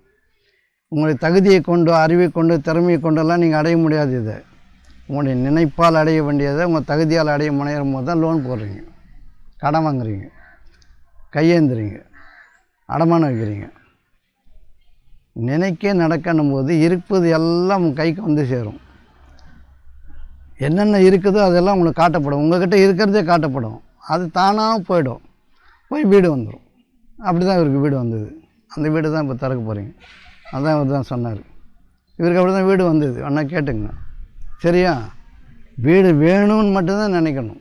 உங்களுடைய தகுதியை கொண்டு, அறிவை கொண்டு, திறமையை கொண்டெல்லாம் நீங்கள் அடைய முடியாது. இதை உங்களுடைய நினைப்பால் அடைய வேண்டியதை உங்கள் தகுதியால் அடைய முனையும் போது தான் லோன் போடுறீங்க, கடன் வாங்குறீங்க, கையேந்துறீங்க, அடமானம் வைக்கிறீங்க. நினைக்க நடக்கணும் போது இருப்பது எல்லாம் உங்கள் கைக்கு சேரும். என்னென்ன இருக்குதோ அதெல்லாம் உங்களுக்கு காட்டப்படும். உங்கள்கிட்ட இருக்கிறதே காட்டப்படும். அது தானாக போயிடும். போய் வீடு வந்துடும். அப்படி தான் இவருக்கு வீடு வந்தது. அந்த வீடு தான் இப்போ திறக்க போகிறீங்க. அதான் இவர் தான் சொன்னார். இவருக்கு அப்படி தான் வீடு வந்தது. வேணா கேட்டுங்க. சரியா? வீடு வேணும்னு மட்டும்தான் நினைக்கணும்.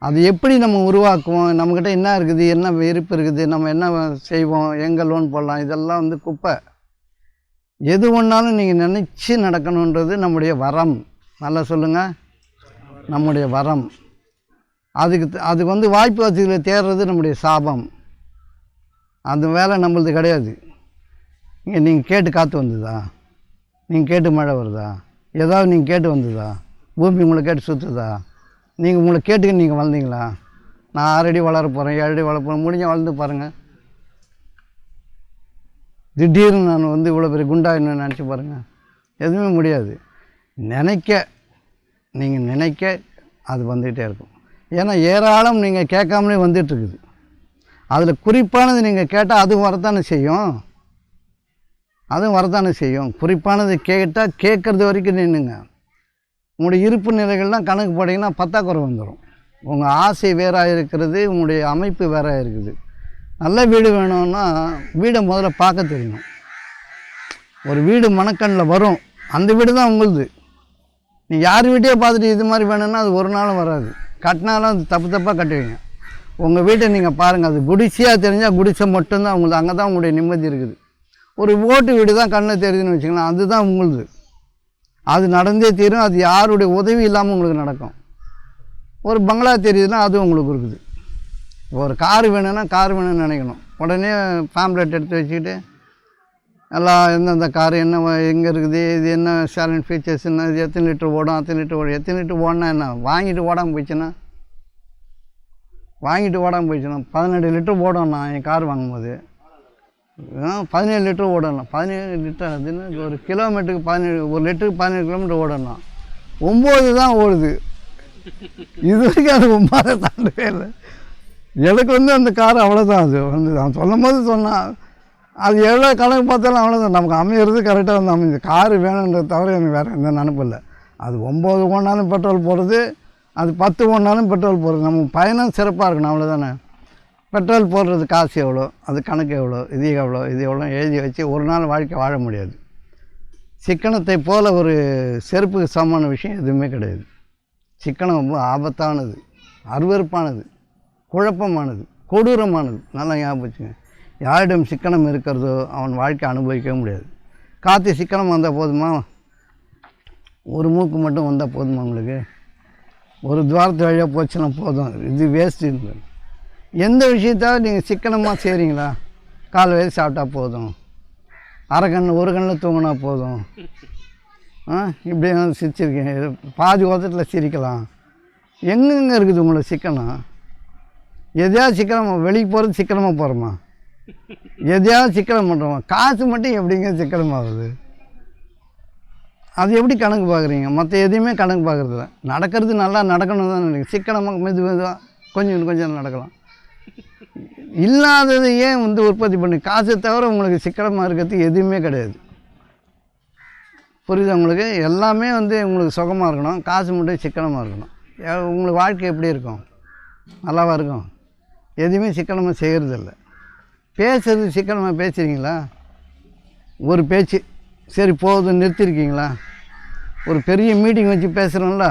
அது எப்படி நம்ம உருவாக்குவோம்? நம்மக்கிட்ட என்ன இருக்குது, என்ன விருப்பம் இருக்குது, நம்ம என்ன செய்வோம், எங்கே லோன் போடலாம், இதெல்லாம் குப்பை. எது ஒன்றாலும் நீங்கள் நினச்சி நடக்கணுன்றது நம்முடைய வரம். நல்லா சொல்லுங்கள், நம்முடைய வரம். அதுக்கு வாய்ப்பு வசதிகளை தேடுறது நம்முடைய சாபம். அந்த வேலை நம்மளது கிடையாது. நீங்கள் கேட்டு காற்று வந்ததா? நீங்கள் கேட்டு மழை வருதா? ஏதாவது நீங்கள் கேட்டு வந்ததா? பூமி உங்களை கேட்டு சுற்றுதா? நீங்கள் உங்களை கேட்டுக்க நீங்கள் வளர்ந்தீங்களா? நான் 6 அடி வளர போகிறேன், 7 அடி வளர போகிறேன், முடிஞ்ச வளர்ந்து பாருங்கள். திடீர்னு நான் இவ்வளோ பெரிய குண்டாயின்னு நினச்சி பாருங்கள். எதுவுமே முடியாது. நீங்கள் நினைக்க அது வந்துகிட்டே இருக்கும். ஏன்னா ஏராளம் நீங்கள் கேட்காமலே வந்துட்டுருக்குது. அதில் குறிப்பானது நீங்கள் கேட்டால் அதுவும் வரத்தானே செய்யும். குறிப்பானது கேட்டால் கேட்குறது வரைக்கும் நின்றுங்க. உங்களுடைய இருப்பு நிலைகள்லாம் கணக்கு போட்டிங்கன்னா பத்தாக்குறை வந்துடும். உங்கள் ஆசை வேறாக இருக்கிறது, உங்களுடைய அமைப்பு வேறாக இருக்குது. நல்ல வீடு வேணும்னா வீடை முதல்ல பார்க்க தெரியணும். ஒரு வீடு மனக்கண்ணில் வரும். அந்த வீடு தான் உங்களுது. நீ யார் வீட்டையே பார்த்துட்டு இது மாதிரி வேணும்னா அது ஒரு நாளும் வராது. கட்டினாலும் அது தப்பாக கட்டுவீங்க. உங்கள் வீட்டை நீங்கள் பாருங்கள். அது குடிசையாக தெரிஞ்சால் குடிசை மட்டும்தான் உங்களுக்கு. அங்கே தான் உங்களுடைய நிம்மதி இருக்குது. ஒரு ஓட்டு வீடு தான் கண்ணில் தெரியுதுன்னு வச்சுக்கலாம், அதுதான் உங்களுது. அது நடந்தே தீரும். அது யாருடைய உதவி இல்லாமல் உங்களுக்கு நடக்கும். ஒரு பங்களா தெரியுதுன்னா அது உங்களுக்கு இருக்குது. ஒரு கார் வேணும்னா கார் வேணும்னு நினைக்கணும். உடனே ஃபேம்லெட் எடுத்து வச்சுக்கிட்டு எல்லாம் எந்தெந்த கார் என்ன எங்கே இருக்குது, இது என்ன சேலண்ட் ஃபீச்சர்ஸ், என்ன, இது எத்தனை லிட்டர் ஓடும், அத்தனை லிட்டர் ஓடும். எத்தனை லிட்டர் ஓடினா என்ன? வாங்கிட்டு ஓடாமல் போயிடுச்சுன்னா 17 லிட்டர் ஓடும். நான் என் கார் வாங்கும்போது 17 லிட்டர் ஓடலாம். 17 லிட்டர் அதுன்னு ஒரு கிலோமீட்டருக்கு 17, ஒரு லிட்டருக்கு 17 கிலோமீட்டர் ஓடலாம். 9 தான் ஓடுது. இது வரைக்கும் அது 9 தாண்டவே இல்லை. எனக்கு அந்த கார் அவ்வளோதான். அது நான் சொல்லும் போது சொன்னால் அது எவ்வளோ கணக்கு பார்த்தாலும் அவ்வளோதான். நமக்கு அமையிறது கரெக்டாக அமைஞ்சு. காரு வேணுன்றத தவிர எனக்கு வேறு எந்த நினப்பு இல்லை. அது 9 ஓடினாலும் பெட்ரோல் போடுறது, அது 10 ஓடினாலும் பெட்ரோல் போடுறது. நம்ம பயணம் சிறப்பாக இருக்கணும், அவ்வளோதானே. பெட்ரோல் போடுறது காசு எவ்வளோ, அது கணக்கு எவ்வளோ, இது எவ்வளோ எழுதி வச்சு ஒரு நாள் வாழ்க்கை வாழ முடியாது. சிக்கனத்தை போல் ஒரு செருப்புக்கு சமமான விஷயம் எதுவுமே கிடையாது. சிக்கனம் ரொம்ப ஆபத்தானது, அருவருப்பானது, குழப்பமானது, கொடூரமானது. நல்லா ஞாபகம் வச்சுங்க. யாரிடம் சிக்கனம் இருக்கிறதோ அவன் வாழ்க்கை அனுபவிக்கவே முடியாது. காற்று சிக்கனம் வந்தால் போதுமா? ஒரு மூக்கு மட்டும் வந்தால் போதுமா உங்களுக்கு? ஒரு துவாரத்து வழியாக போச்சுன்னா போதும், இது வேஸ்ட்டு. எந்த விஷயத்தாவது நீங்கள் சிக்கனமாக செய்கிறீங்களா? கால் வயது சாப்பிட்டா போதும், அரை கண் ஒரு கண்ணில் தூங்கினா போதும், இப்படி சிரிச்சிருக்கீங்க, பாதி ஓதத்தில் சிரிக்கலாம். எங்கெங்கே இருக்குது உங்களோட சிக்கனம்? எதையாவது சிக்கனமாக வெளியே போகிறது சிக்கனமாக போகிறோமா? எதையாவது சிக்கனம் பண்ணுறோமா? காசு மட்டும் எப்படிங்க சிக்கனமாகுது? அது எப்படி கணக்கு பார்க்குறீங்க? மற்ற எதையுமே கணக்கு பார்க்குறதில்ல. நடக்கிறது நல்லா நடக்கணும் தான் நினைக்கிறேன். சிக்கனமாக மெதுவாக கொஞ்சம் கொஞ்சம் நடக்கலாம். இல்லாதது ஏன் உற்பத்தி பண்ணி? காசை தவிர உங்களுக்கு சிக்கனமாக இருக்கிறதுக்கு எதுவுமே கிடையாது. புரியுது உங்களுக்கு? எல்லாமே உங்களுக்கு சுகமாக இருக்கணும், காசு மட்டும் சிக்கனமாக இருக்கணும். உங்களுக்கு வாழ்க்கை எப்படி இருக்கும்? நல்லாவாக இருக்கும். எதுவுமே சிக்கனமாக செய்கிறதில்ல. பேசுகிறது சிக்கனமாக பேசுகிறீங்களா? ஒரு பேச்சு சரி போதும் நிறுத்திருக்கீங்களா? ஒரு பெரிய மீட்டிங் வச்சு பேசுகிறோம்ல,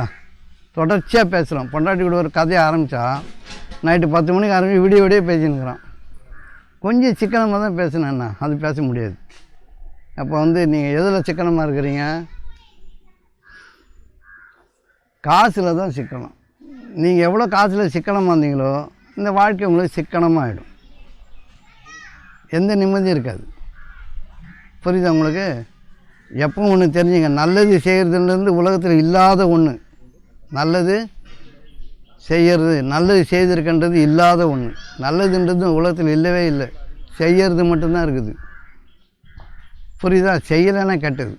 தொடர்ச்சியாக பேசுகிறோம். பொண்டாட்டி கூட ஒரு கதையை ஆரம்பித்தா நைட்டு 10 மணிக்கு ஆரம்பிச்சு விடிய பேசினுக்கிறான். கொஞ்சம் சிக்கனமாக தான் பேசினேன்னா அது பேச முடியாது. அப்போ நீங்கள் எதில் சிக்கனமாக இருக்கிறீங்க? காசில் தான் சிக்கனம். நீங்கள் எவ்வளோ காசில் சிக்கனமாக இருந்தீங்களோ இந்த வாழ்க்கை உங்களுக்கு சிக்கனமாக ஆகிடும். எந்த நிம்மதியும் இருக்காது. புரியுதா உங்களுக்கு? எப்போ ஒன்று தெரிஞ்சுங்க, நல்லது செய்கிறதுலேருந்து உலகத்தில் இல்லாத ஒன்று. நல்லது செய்கிறது, நல்லது செய்திருக்கின்றது இல்லாத ஒன்று. நல்லதுன்றது உலகத்தில் இல்லவே இல்லை, செய்கிறது மட்டும்தான் இருக்குது. புரியுதா? செய்யலைன்னா கெட்டது.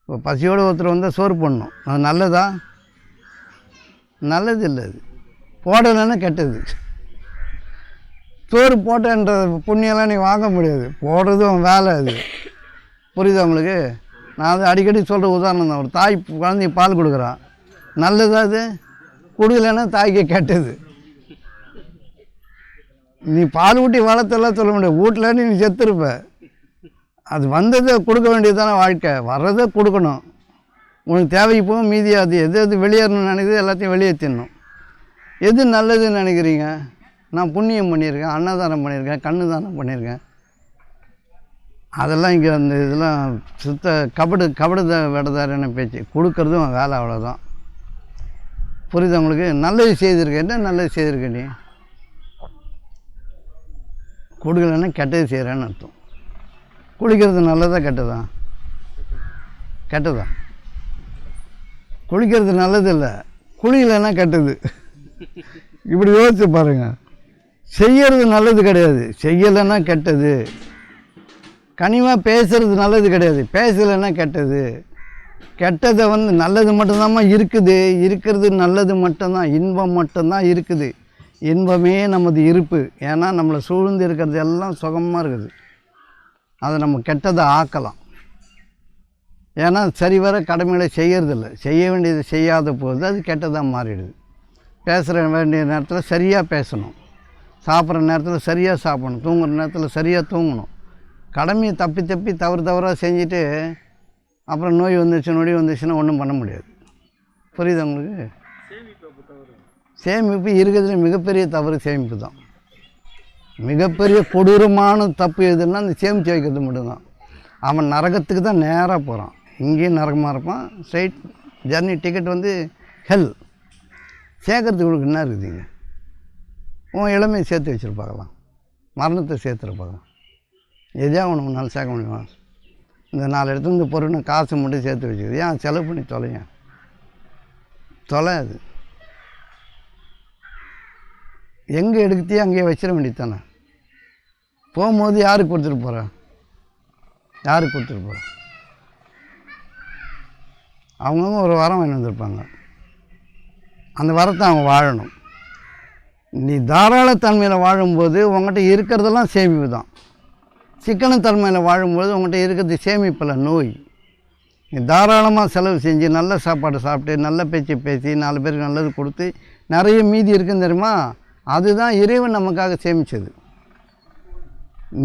இப்போ பசியோடு ஒருத்தர் வந்தால் சோறு போடணும், அது நல்லதா? நல்லது இல்லை. அது போடலைன்னா கெட்டது. சோறு போட்டேன்ற புண்ணியெல்லாம் நீ வாங்க முடியாது, போடுறதும் வேலை அது. புரியுதா உங்களுக்கு? நான் அது அடிக்கடி சொல்கிற உதாரணம் தான். ஒரு தாய் குழந்தைக்கு பால் கொடுக்குறான், நல்லதா? அது கொடுக்கலைன்னா தாய்க்கு கெட்டது. நீ பால் ஊட்டி வளர்த்தெல்லாம் சொல்ல முடியாது, வீட்டில் நீ செத்துருப்ப. அது வந்ததை கொடுக்க வேண்டியதான வாழ்க்கை, வர்றதை கொடுக்கணும். உனக்கு தேவைக்கு போக மீதி அது எது வெளியேறணும்னு நினைக்குது எல்லாத்தையும் வெளியேற்றிடணும். எது நல்லதுன்னு நினைக்கிறீங்க? நான் புண்ணியம் பண்ணியிருக்கேன், அன்னதானம் பண்ணியிருக்கேன், கண்ணு தானம் பண்ணியிருக்கேன். அதெல்லாம் இங்கே அந்த இதெல்லாம் சுத்த கபடு விடதாரியான பேச்சு. கொடுக்கறதும் வேலை, அவ்வளோதான். புரியுது உங்களுக்கு? நல்லது செய்திருக்கேன். என்ன நல்லது செய்திருக்கேன்? நீ கொடுக்கலன்னா கெட்டது செய்கிறேன்னு அர்த்தம். குளிக்கிறது நல்லதா கெட்டதா? கெட்டதா? குளிக்கிறது நல்லது இல்லை, குளிக்கலைன்னா கெட்டது. இப்படி யோசிச்சு பாருங்கள். செய்கிறது நல்லது கிடையாது, செய்யலைன்னா கெட்டது. கனிவாக பேசுகிறது நல்லது கிடையாது, பேசலைன்னா கெட்டது. கெட்டதை நல்லது மட்டும்தாம்மா இருக்குது, இருக்கிறது நல்லது மட்டும்தான், இன்பம் மட்டும்தான் இருக்குது. இன்பமே நமது இருப்பு. ஏன்னா நம்மளை சூழ்ந்து இருக்கிறது எல்லாம் சுகமாக இருக்குது. அதை நம்ம கெட்டதை ஆக்கலாம். ஏன்னா சரிவர கடமைகளை செய்கிறதில்ல, செய்ய வேண்டியது செய்யாத போது அது கெட்டதாக மாறிடுது. பேசுகிற வேண்டிய நேரத்தில் சரியாக பேசணும், சாப்பிட்ற நேரத்தில் சரியாக சாப்பிடணும், தூங்குகிற நேரத்தில் சரியாக தூங்கணும். கடமையை தப்பி தவறாக செஞ்சுட்டு அப்புறம் நோய் நொடி வந்துச்சுன்னா ஒன்றும் பண்ண முடியாது. புரியுது உங்களுக்கு? சேமிப்பு இருக்கிறதுல மிகப்பெரிய தவறு சேமிப்பு தான். மிகப்பெரிய கொடூரமான தப்பு எதுன்னா அந்த சேமித்து வைக்கிறது மட்டும்தான். அவன் நரகத்துக்கு தான் நேராக போகிறான். இங்கேயும் நரகமாக இருப்பான். ஸ்ட்ரைட் ஜர்னி டிக்கெட் ஹெல். சேர்க்கறதுக்கு என்ன இருக்குதுங்க? உன் இளமையை சேர்த்து வச்சுருப்பாங்களாம், மரணத்தை சேர்த்துருப்பாங்க. எதையா உனக்கு நாள் சேர்க்க முடியுமா? இந்த 4 இடத்துல இந்த பொருள் காசு மட்டும் சேர்த்து வச்சுக்குது. ஏன் செலவு பண்ணி தொலைங்க? அது எங்கே எடுக்கத்தையே அங்கேயே வச்சிட வேண்டியது தானே. போகும்போது யாருக்கு கொடுத்துட்டு போகிறேன்? யாருக்கு கொடுத்துட்டு போகிறேன்? அவங்கவுங்க ஒரு வரம் வாங்கி வந்திருப்பாங்க, அந்த வரத்தை அவங்க வாழணும். நீ தாராளத்தன்மையில் வாழும்போது உங்கள்கிட்ட இருக்கிறதெல்லாம் சேமிப்பு தான். சிக்கனத்தன்மையில் வாழும்போது உங்கள்கிட்ட இருக்கிறது சேமிப்பில் நோய். நீ தாராளமாக செலவு செஞ்சு நல்ல சாப்பாடு சாப்பிட்டு நல்ல பேச்சு பேசி 4 பேருக்கு நல்லது கொடுத்து நிறைய மீதி இருக்குன்னு தெரியுமா? அதுதான் இறைவன் நமக்காக சேமித்தது.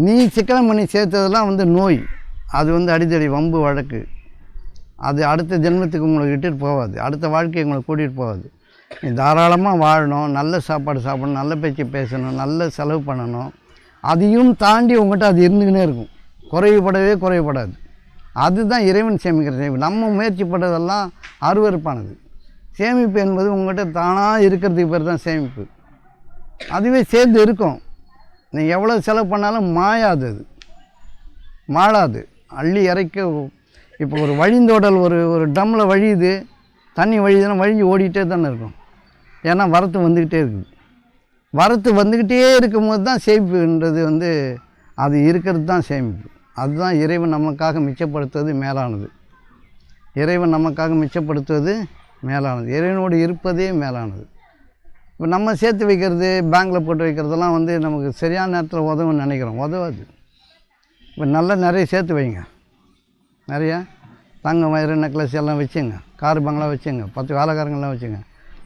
நீ சிக்கனம் பண்ணி சேர்த்ததெல்லாம் நோய். அது அடித்தடி வம்பு வழக்கு. அது அடுத்த ஜென்மத்துக்கு உங்களுக்கு இட்டுட்டு போகாது, அடுத்த வாழ்க்கையை உங்களை கூட்டிகிட்டு போகாது. நீ தாராளமாக வாழணும், நல்ல சாப்பாடு சாப்பிடணும், நல்ல பேச்சு பேசணும், நல்ல செலவு பண்ணணும். அதையும் தாண்டி உங்கள்கிட்ட அது இருந்துக்கினே இருக்கும், குறைவுபடவே குறைவுபடாது. அதுதான் இறைவன் சேமிக்கிற சேமிப்பு. நம்ம முயற்சி பண்ணுறதெல்லாம் அருவருப்பானது. சேமிப்பு என்பது உங்கள்கிட்ட தானாக இருக்கிறதுக்கு பேர் தான் சேமிப்பு. அதுவே சேர்ந்து இருக்கும். நீங்கள் எவ்வளோ செலவு பண்ணாலும் மாயாது, அது மாளாது, அள்ளி இறைக்க. இப்போ ஒரு வழிந்தோடல் ஒரு ட்ரம்மில் வழியுது, தண்ணி வழியுதுன்னா வழிஞ்சு ஓடிக்கிட்டே தானே இருக்கும். ஏன்னா வரத்து வந்துக்கிட்டே இருக்குது. வரத்து வந்துக்கிட்டே இருக்கும்போது தான் சேமிப்புன்றது வந்து அது இருக்கிறது தான் சேமிப்பு. அதுதான் இறைவன் நமக்காக மிச்சப்படுத்துவது மேலானது. இறைவன் நமக்காக மிச்சப்படுத்துவது மேலானது. இறைவனோடு இருப்பதே மேலானது. இப்போ நம்ம சேர்த்து வைக்கிறது, பேங்க்கில் போட்டு வைக்கிறதெல்லாம் வந்து நமக்கு சரியான நேரத்தில் உதவுன்னு நினைக்கிறோம். உதவாது. இப்போ நல்லா நிறைய சேர்த்து வைங்க. நிறையா தங்கம் வயிறு நெக்லஸ் எல்லாம் வச்சுங்க, கார் பங்களா வச்சுங்க, 10 வேலைக்காரங்கள்லாம் வச்சுங்க.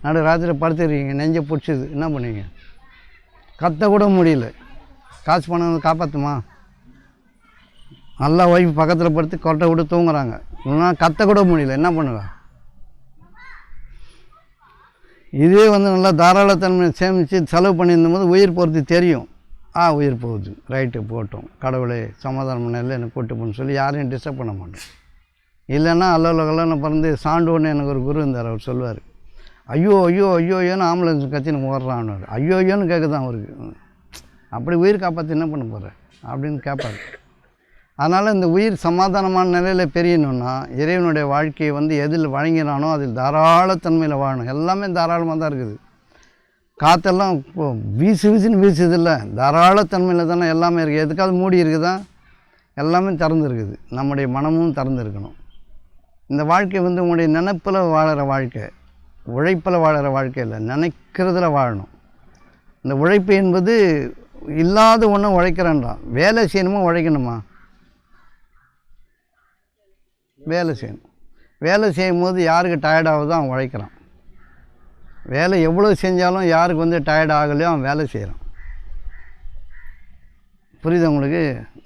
நடு ராத்திரி படுத்துருக்கீங்க, நெஞ்சை பிடிச்சிது, என்ன பண்ணுவீங்க? கத்த கூட முடியல. காசு பணம் வந்து காப்பாற்றுமா? நல்லா ஒய்ஃப் பக்கத்தில் படுத்து கொட்டை விட்டு தூங்குறாங்க, இன்னும் கத்த கூட முடியல, என்ன பண்ணுவேன்? இதே வந்து நல்லா தாராளத்தன்மை சேமித்து செலவு பண்ணியிருந்தபோது உயிர் போகிறது தெரியும். உயிர் போகுது, ரைட்டு போட்டோம், கடவுளே சமாதானம் பண்ணல எனக்கு கூட்டு போன்னு சொல்லி யாரையும் டிஸ்டர்ப் பண்ண மாட்டோம். இல்லைன்னா அல்ல பிறந்து சாண்டோன்னு எனக்கு ஒரு குரு இருந்தார். அவர் சொல்லுவார், ஐயோ ஐயோ ஐயோ ஐயோன்னு ஆம்புலன்ஸ் கத்தின்னு ஓடுறான்னு. ஐயோ ஐயோன்னு கேட்குதான் அவருக்கு. அப்படி உயிர் காப்பாற்றி என்ன பண்ண போகிற அப்படின்னு கேட்பார். அதனால் இந்த உயிர் சமாதானமான நிலையில் பெரியணுன்னா இறைவனுடைய வாழ்க்கையை வந்து எதில் வழங்கினானோ அதில் தாராளத்தன்மையில் வாழணும். எல்லாமே தாராளமாக தான் இருக்குது. காற்றெல்லாம் வீசுன்னு வீசுதில்லை, தாராளத்தன்மையில் தானே எல்லாமே இருக்குது. எதுக்காவது மூடி இருக்குதா? எல்லாமே திறந்துருக்குது. நம்முடைய மனமும் திறந்துருக்கணும். இந்த வாழ்க்கை வந்து உங்களுடைய நினைப்பில் வாழற வாழ்க்கை, உழைப்பில் வாழற வாழ்க்கை இல்லை, நினைக்கிறதுல வாழணும். இந்த உழைப்பு என்பது இல்லாத ஒன்றும் உழைக்கிறேன்றான். வேலை செய்யணுமா உழைக்கணுமா? வேலை செய்யணும். வேலை செய்யும் போது யாருக்கு டயர்டாகுதோ அவன் உழைக்கிறான். வேலை எவ்வளோ செஞ்சாலும் யாருக்கு வந்து டயர்ட் ஆகலையோ அவன் வேலை செய்கிறான். புரியுது உங்களுக்கு?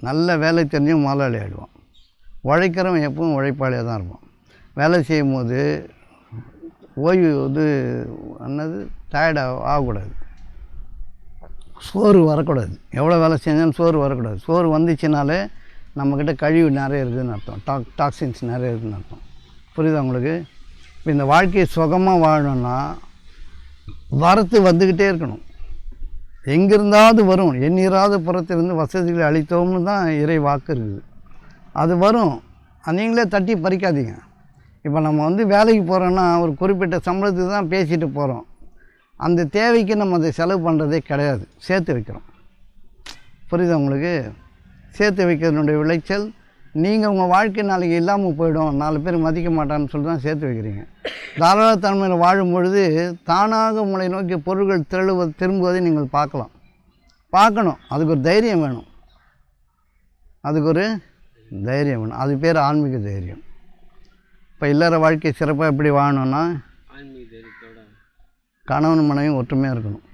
நல்ல வேலை தெரிஞ்சும் முதலாளி ஆகிடுவான். உழைக்கிறவன் எப்பவும் உழைப்பாளியாக தான் இருப்பான். வேலை செய்யும் போது ஓய்வு வந்து என்னது டயர்ட் ஆகக்கூடாது, சோறு வரக்கூடாது. எவ்வளோ வேலை செஞ்சாலும் சோறு வரக்கூடாது. சோறு வந்துச்சுனாலே நம்மக்கிட்ட கழிவு நிறைய இருக்குதுன்னு அர்த்தம், டாக்ஸின்ஸ் நிறைய இருக்குதுன்னு அர்த்தம். புரியுதா உங்களுக்கு? இப்போ இந்த வாழ்க்கையை சுகமாக வாழணும்னா வரத்து வந்துக்கிட்டே இருக்கணும். எங்கிருந்தாவது வரும். எண்ணிராத புறத்திலிருந்து வசதிகளை அளித்தோம்னு தான் இறை வாக்கு இருக்குது. அது வரும், நீங்களே தட்டி பறிக்காதீங்க. இப்போ நம்ம வந்து வேலைக்கு போகிறோன்னா ஒரு குறிப்பிட்ட சம்பளத்துக்கு தான் பேசிட்டு போகிறோம். அந்த தேவைக்கு நம்ம அதை செலவு பண்ணுறதே கிடையாது, சேர்த்து வைக்கிறோம். புரியுதா உங்களுக்கு? சேர்த்து வைக்கிறதுனுடைய விளைச்சல் நீங்கள் உங்கள் வாழ்க்கை நாளைக்கு இல்லாமல் போயிடும், 4 பேர் மதிக்க மாட்டான்னு சொல்லி தான் சேர்த்து வைக்கிறீங்க. தாராளத்தன்மையில் வாழும் பொழுது தானாக உங்களை நோக்கி பொருட்கள் திரும்புவதை நீங்கள் பார்க்கணும். அதுக்கு ஒரு தைரியம் வேணும். அது பேர் ஆன்மீக தைரியம். இப்போ இல்லற வாழ்க்கை சிறப்பாக எப்படி வாழணும்னா கணவன் மனைவி ஒற்றுமையாக இருக்கணும்.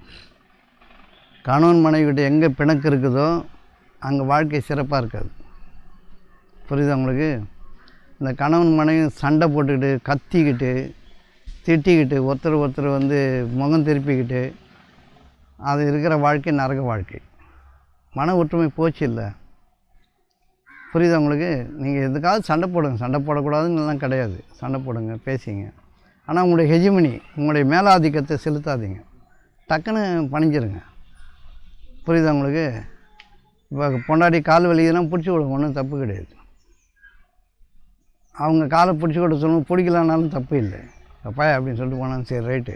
கணவன் மனைவிக்கிட்ட எங்கே பிணக்கு இருக்குதோ அங்கே வாழ்க்கை சிறப்பாக இருக்காது. புரியுதா உங்களுக்கு? இந்த கணவன் மனைவி சண்டை போட்டுக்கிட்டு கத்திக்கிட்டு திட்டிக்கிட்டு ஒருத்தர் வந்து முகம் திருப்பிக்கிட்டு அது இருக்கிற வாழ்க்கை நரக வாழ்க்கை. மன ஒற்றுமை போச்சு இல்லை. புரியுதா உங்களுக்கு? நீங்கள் எதுக்காவது சண்டை போடுங்க, சண்டை போடக்கூடாதுன்னெலாம் கிடையாது. சண்டை போடுங்க, பேசிங்க. ஆனால் உங்களுடைய ஹெஜிமனி, உங்களுடைய மேலாதிக்கத்தை செலுத்தாதீங்க. டக்குன்னு பணிஞ்சிருங்க. புரியுதா உங்களுக்கு? இப்போ பொண்டாடி கால் வலிக்குதுன்னா பிடிச்சி விடுங்க, ஒன்றும் தப்பு கிடையாது. அவங்க காலை பிடிச்சி விட சொல்லணும், பிடிக்கலனாலும் தப்பு இல்லை. அப்பா அப்படின்னு சொல்லிட்டு போனாலும் சரி ரைட்டு.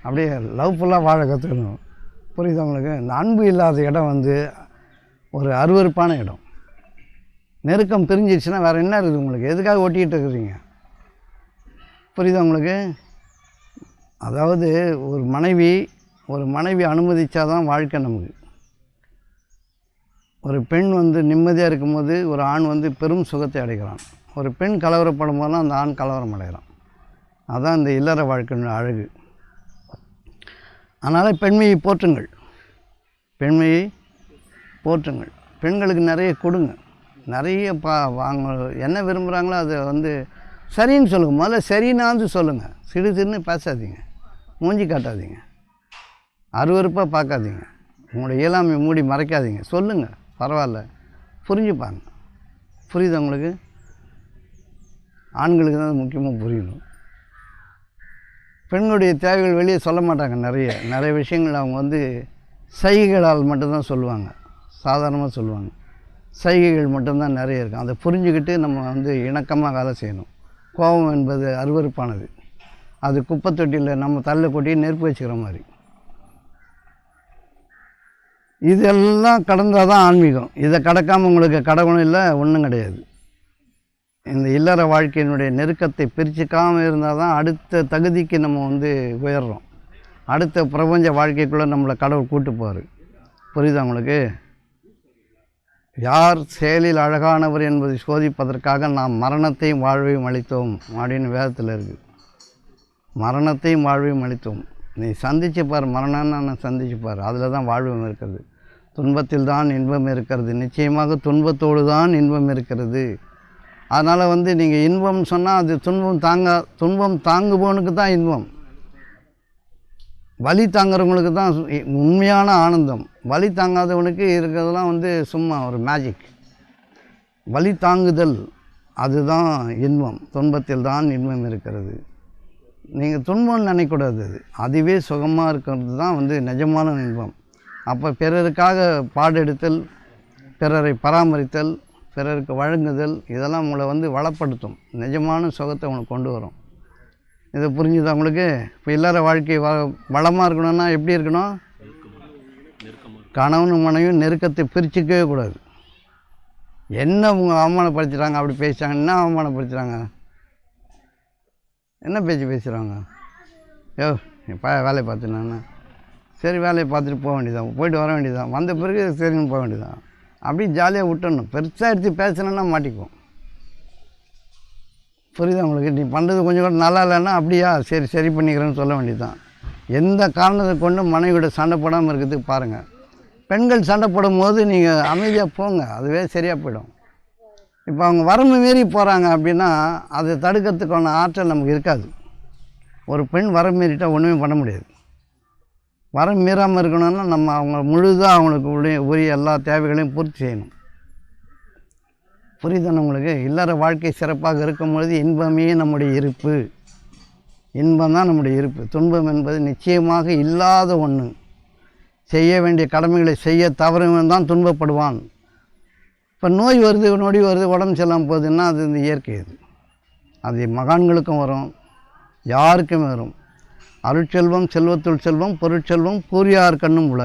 அப்படியே லவ்ஃபுல்லாக வாழ கற்றுக்கணும். புரியுதா உங்களுக்கு? இந்த அன்பு இல்லாத இடம் வந்து ஒரு அருவருப்பான இடம். நெருக்கம் பிரிஞ்சிடுச்சுன்னா வேறு என்ன இருக்குது உங்களுக்கு? எதுக்காக ஓட்டிகிட்டு இருக்கிறீங்க? புரியுதா உங்களுக்கு? அதாவது ஒரு மனைவி அனுமதித்தா தான் வாழ்க்கை நமக்கு. ஒரு பெண் வந்து நிம்மதியாக இருக்கும்போது ஒரு ஆண் வந்து பெரும் சுகத்தை அடைகிறான். ஒரு பெண் கலவரப்படும் போதெல்லாம் அந்த ஆண் கலவரம் அடைகிறான். அதுதான் இந்த இல்லற வாழ்க்கையின் அழகு. அதனால் பெண்மையை போற்றுங்கள். பெண்களுக்கு நிறைய கொடுங்க, நிறைய வாங்க. என்ன விரும்புகிறாங்களோ அதை வந்து சரின்னு சொல்லுங்கள். முதல்ல சரின்னாவது சொல்லுங்கள். சிறுன்னு பேசாதீங்க, மூஞ்சி காட்டாதீங்க, அருவருப்பாக பார்க்காதீங்க, உங்களுடைய இயலாமை மூடி மறைக்காதீங்க. சொல்லுங்கள், பரவாயில்ல, புரிஞ்சுப்பாங்க. புரியுது உங்களுக்கு? ஆண்களுக்கு தான் அது முக்கியமாக புரியணும். பெண்களுடைய தேவைகள் வெளியே சொல்ல மாட்டாங்க. நிறைய விஷயங்கள் அவங்க வந்து சைகைகளால் மட்டும்தான் சொல்லுவாங்க, சாதாரணமாக சொல்லுவாங்க. சைகைகள் மட்டும்தான் நிறைய இருக்கும். அதை புரிஞ்சுக்கிட்டு நம்ம வந்து இணக்கமாக வேலை செய்யணும். கோபம் என்பது அருவருப்பானது. அது குப்பை தொட்டியில் நம்ம தள்ள கொட்டி நெருப்பு வச்சுக்கிற மாதிரி. இதெல்லாம் கடந்தால் தான் ஆன்மீகம். இதை கடக்காமல் உங்களுக்கு கடவுளும் இல்லை, ஒன்றும் கிடையாது. இந்த இல்லற வாழ்க்கையினுடைய நெருக்கத்தை பிரிச்சுக்காமல் இருந்தால் தான் அடுத்த தகுதிக்கு நம்ம வந்து உயர்றோம். அடுத்த பிரபஞ்ச வாழ்க்கைக்குள்ளே நம்மளை கடவுள் கூட்டு போவார். புரியுதா உங்களுக்கு? யார் செயலில் அழகானவர் என்பதை சோதிப்பதற்காக நாம் மரணத்தையும் வாழ்வையும் அளித்தோம் அப்படின்னு வேதத்தில் இருக்குது. மரணத்தையும் வாழ்வையும் அளித்தோம். நீ சந்திச்சு பார், மரணம்னா நான் சந்திச்சு பார், அதில் தான் வாழ்வும் இருக்கிறது. துன்பத்தில் தான் இன்பம் இருக்கிறது. நிச்சயமாக துன்பத்தோடு தான் இன்பம் இருக்கிறது. அதனால் வந்து நீங்கள் இன்பம் சொன்னால் அது துன்பம் தாங்குபவனுக்கு தான் இன்பம். வலி தாங்குறவங்களுக்கு தான் உண்மையான ஆனந்தம். வலி தாங்காதவனுக்கு இருக்கிறதெல்லாம் வந்து சும்மா ஒரு மேஜிக். வலி தாங்குதல் அதுதான் இன்பம். துன்பத்தில் தான் இன்பம் இருக்கிறது. நீங்கள் துன்பம்னு நினைக்கக்கூடாது. அதுவே சுகமாக இருக்கிறது தான் வந்து நிஜமான இன்பம். அப்போ பிறருக்காக பாடெடுத்தல், பிறரை பராமரித்தல், பிறருக்கு வழங்குதல், இதெல்லாம் உங்களை வந்து வளப்படுத்தும். நிஜமான சுகத்தை உங்களுக்கு கொண்டு வரும். இதை புரிஞ்சுதா உங்களுக்கு? இப்போ இல்லற வாழ்க்கை வளமாக இருக்கணும்னா எப்படி இருக்கணும்? கணவனும் மனைவியும் நெருக்கத்தை பிரிச்சுக்கவே கூடாது. என்ன அவங்க அவமானப்படுத்துகிறாங்க, அப்படி பேசுகிறாங்க, என்ன அவமானப்படுத்துகிறாங்க, என்ன பேச்சு பேசுகிறாங்க? வேலையை பார்த்துனாண்ணா, சரி வேலையை பார்த்துட்டு போக வேண்டியதான், போயிட்டு வர வேண்டியதான், வந்த பிறகு சரின்னு போக வேண்டியதான். அப்படி ஜாலியாக விட்டுடணும். பெருசாக எடுத்து பேசணுன்னா மாட்டிக்குவோம். புரியுதா உங்களுக்கு? நீ பண்ணுறது கொஞ்சம் கூட நல்லா இல்லைன்னா அப்படியா சரி பண்ணிக்கிறேன்னு சொல்ல வேண்டியதுதான். எந்த காரணத்தை கொண்டு மனைவியோட சண்டை போடாமல் இருக்கிறதுக்கு பாருங்கள். பெண்கள் சண்டை போடும் போது நீங்கள் அமைதியாக போங்க, அதுவே சரியாக போயிடும். இப்போ அவங்க வரம்பு மீறி போகிறாங்க அப்படின்னா அதை தடுக்கிறதுக்கான ஆற்றல் நமக்கு இருக்காது. ஒரு பெண் வரம்பு மீறிட்டால் ஒன்றுமே பண்ண முடியாது. வரம்பு மீறாமல் இருக்கணும்னா நம்ம அவங்க முழுதாக அவங்களுக்கு உரிய எல்லா தேவைகளையும் பூர்த்தி செய்யணும். புரியுதுன்னு உங்களுக்கு? இல்லற வாழ்க்கை சிறப்பாக இருக்கும்பொழுது இன்பமே நம்முடைய இருப்பு. இன்பம் தான் நம்முடைய இருப்பு. துன்பம் என்பது நிச்சயமாக இல்லாத ஒன்று. செய்ய வேண்டிய கடமைகளை செய்ய தவறுவன் தான் துன்பப்படுவான். இப்போ நோய் வருது, நொடி வருது, உடம்பு செல்லாமல் போகுதுன்னா அது இந்த இயற்கை. அது மகான்களுக்கும் வரும், யாருக்குமே வரும். அருட்செல்வம் செல்வத்துள் செல்வம், பொருட்செல்வம் கூறியார் கண்ணும் உள.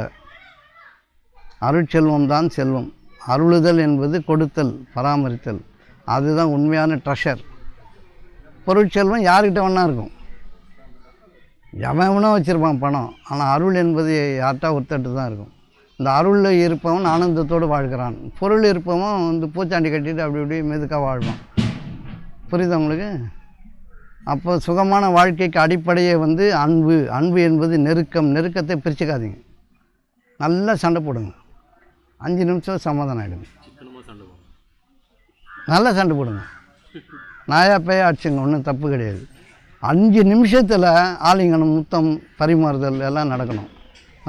அருட்செல்வம் தான் செல்வம். அருளுதல் என்பது கொடுத்தல், பராமரித்தல், அதுதான் உண்மையான ட்ரெஷர். பொருட்செல்வம் யார்கிட்ட வேணா இருக்கும், எவனோ வச்சுருப்பான் பணம். ஆனால் அருள் என்பது யார்கிட்ட ஒருத்தட்டு தான் இருக்கும். இந்த அருளில் இருப்பவன் ஆனந்தத்தோடு வாழ்கிறான். பொருள் இருப்பவன் வந்து பூச்சாண்டி கட்டிட்டு அப்படி இப்படி மெதுக்காக வாழ்வான். புரியுதா உங்களுக்கு? அப்போ சுகமான வாழ்க்கைக்கு அடிப்படையே வந்து அன்பு. அன்பு என்பது நெருக்கத்தை பிரிச்சுக்காதீங்க. நல்லா சண்டை போடுங்க, 5 நிமிஷம் சமாதானம் ஆகிடுங்க. நல்லா சண்டை போடுங்க, நாயா பேயா அடிச்சுங்க, ஒன்றும் தப்பு கிடையாது. 5 நிமிஷத்தில் ஆலிங்கனம், முத்தம், பரிமாறுதல் எல்லாம் நடக்கணும்.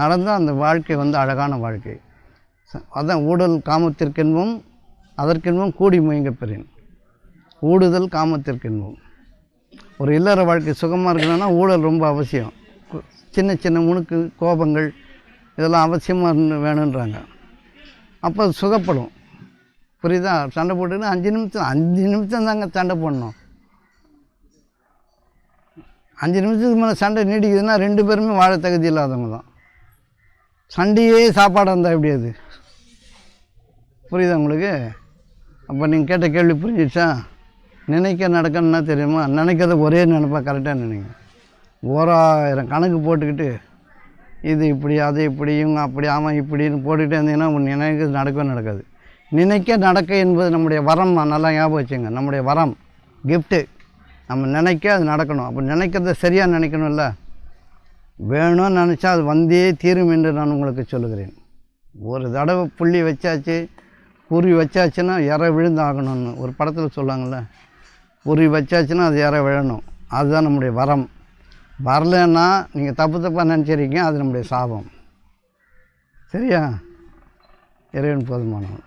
நடந்தால் அந்த வாழ்க்கை வந்து அழகான வாழ்க்கை. அதான் ஊடல் காமத்திற்கென்பும் அதற்கென்பும் கூடி முயங்க பெறேன். ஊடுதல் காமத்திற்கென்பும். ஒரு இல்லற வாழ்க்கை சுகமாக இருக்கணும்னா ஊழல் ரொம்ப அவசியம். சின்ன சின்ன முணுக்கு, கோபங்கள் இதெல்லாம் அவசியமாக வேணுன்றாங்க. அப்போ சுகப்படும். புரியுதா? சண்டை போட்டுன்னு 5 நிமிஷம் தாங்க சண்டை போடணும். 5 நிமிஷத்துக்கு மேலே சண்டை நீடிக்குதுன்னா 2 பேருமே வாழ தகுதி இல்லாதவங்க தான். சண்டையே சாப்பாடாக இருந்தால் எப்படி அது? புரியுதா உங்களுக்கு? அப்போ நீங்கள் கேட்ட கேள்வி புரிஞ்சிடுச்சா? நினைக்க நடக்கணுன்னா தெரியுமா? நினைக்கிறத ஒரே நினைப்பா கரெக்டாக நினைங்க. 1000 கணக்கு போட்டுக்கிட்டு இது இப்படி, அது இப்படி, இவங்க அப்படி, ஆமாம் இப்படின்னு போட்டுக்கிட்டே இருந்தீங்கன்னா நினைக்கிறது நடக்கவே நடக்காது. நினைக்க நடக்க என்பது நம்முடைய வரம். நல்லா ஞாபகம் வச்சுங்க, நம்முடைய வரம், கிஃப்ட்டு. நம்ம நினைக்க அது நடக்கணும். அப்போ நினைக்கிறத சரியாக நினைக்கணும்ல. வேணும்னு நினச்சா அது வந்தே தீரும் என்று நான் உங்களுக்கு சொல்லுகிறேன். ஒரு தடவை புள்ளி வச்சாச்சு, குறி வச்சாச்சுன்னா இற விழுந்தாகணும்னு ஒரு படத்தில் சொல்லுவாங்கள்ல. குறி வச்சாச்சுன்னா அது இற விழணும். அதுதான் நம்முடைய வரம். வரலைன்னா நீங்கள் தப்பாக நினச்சிருக்கீங்க, அது நம்முடைய சாபம். சரியா? இறைவன் போதுமானவன்.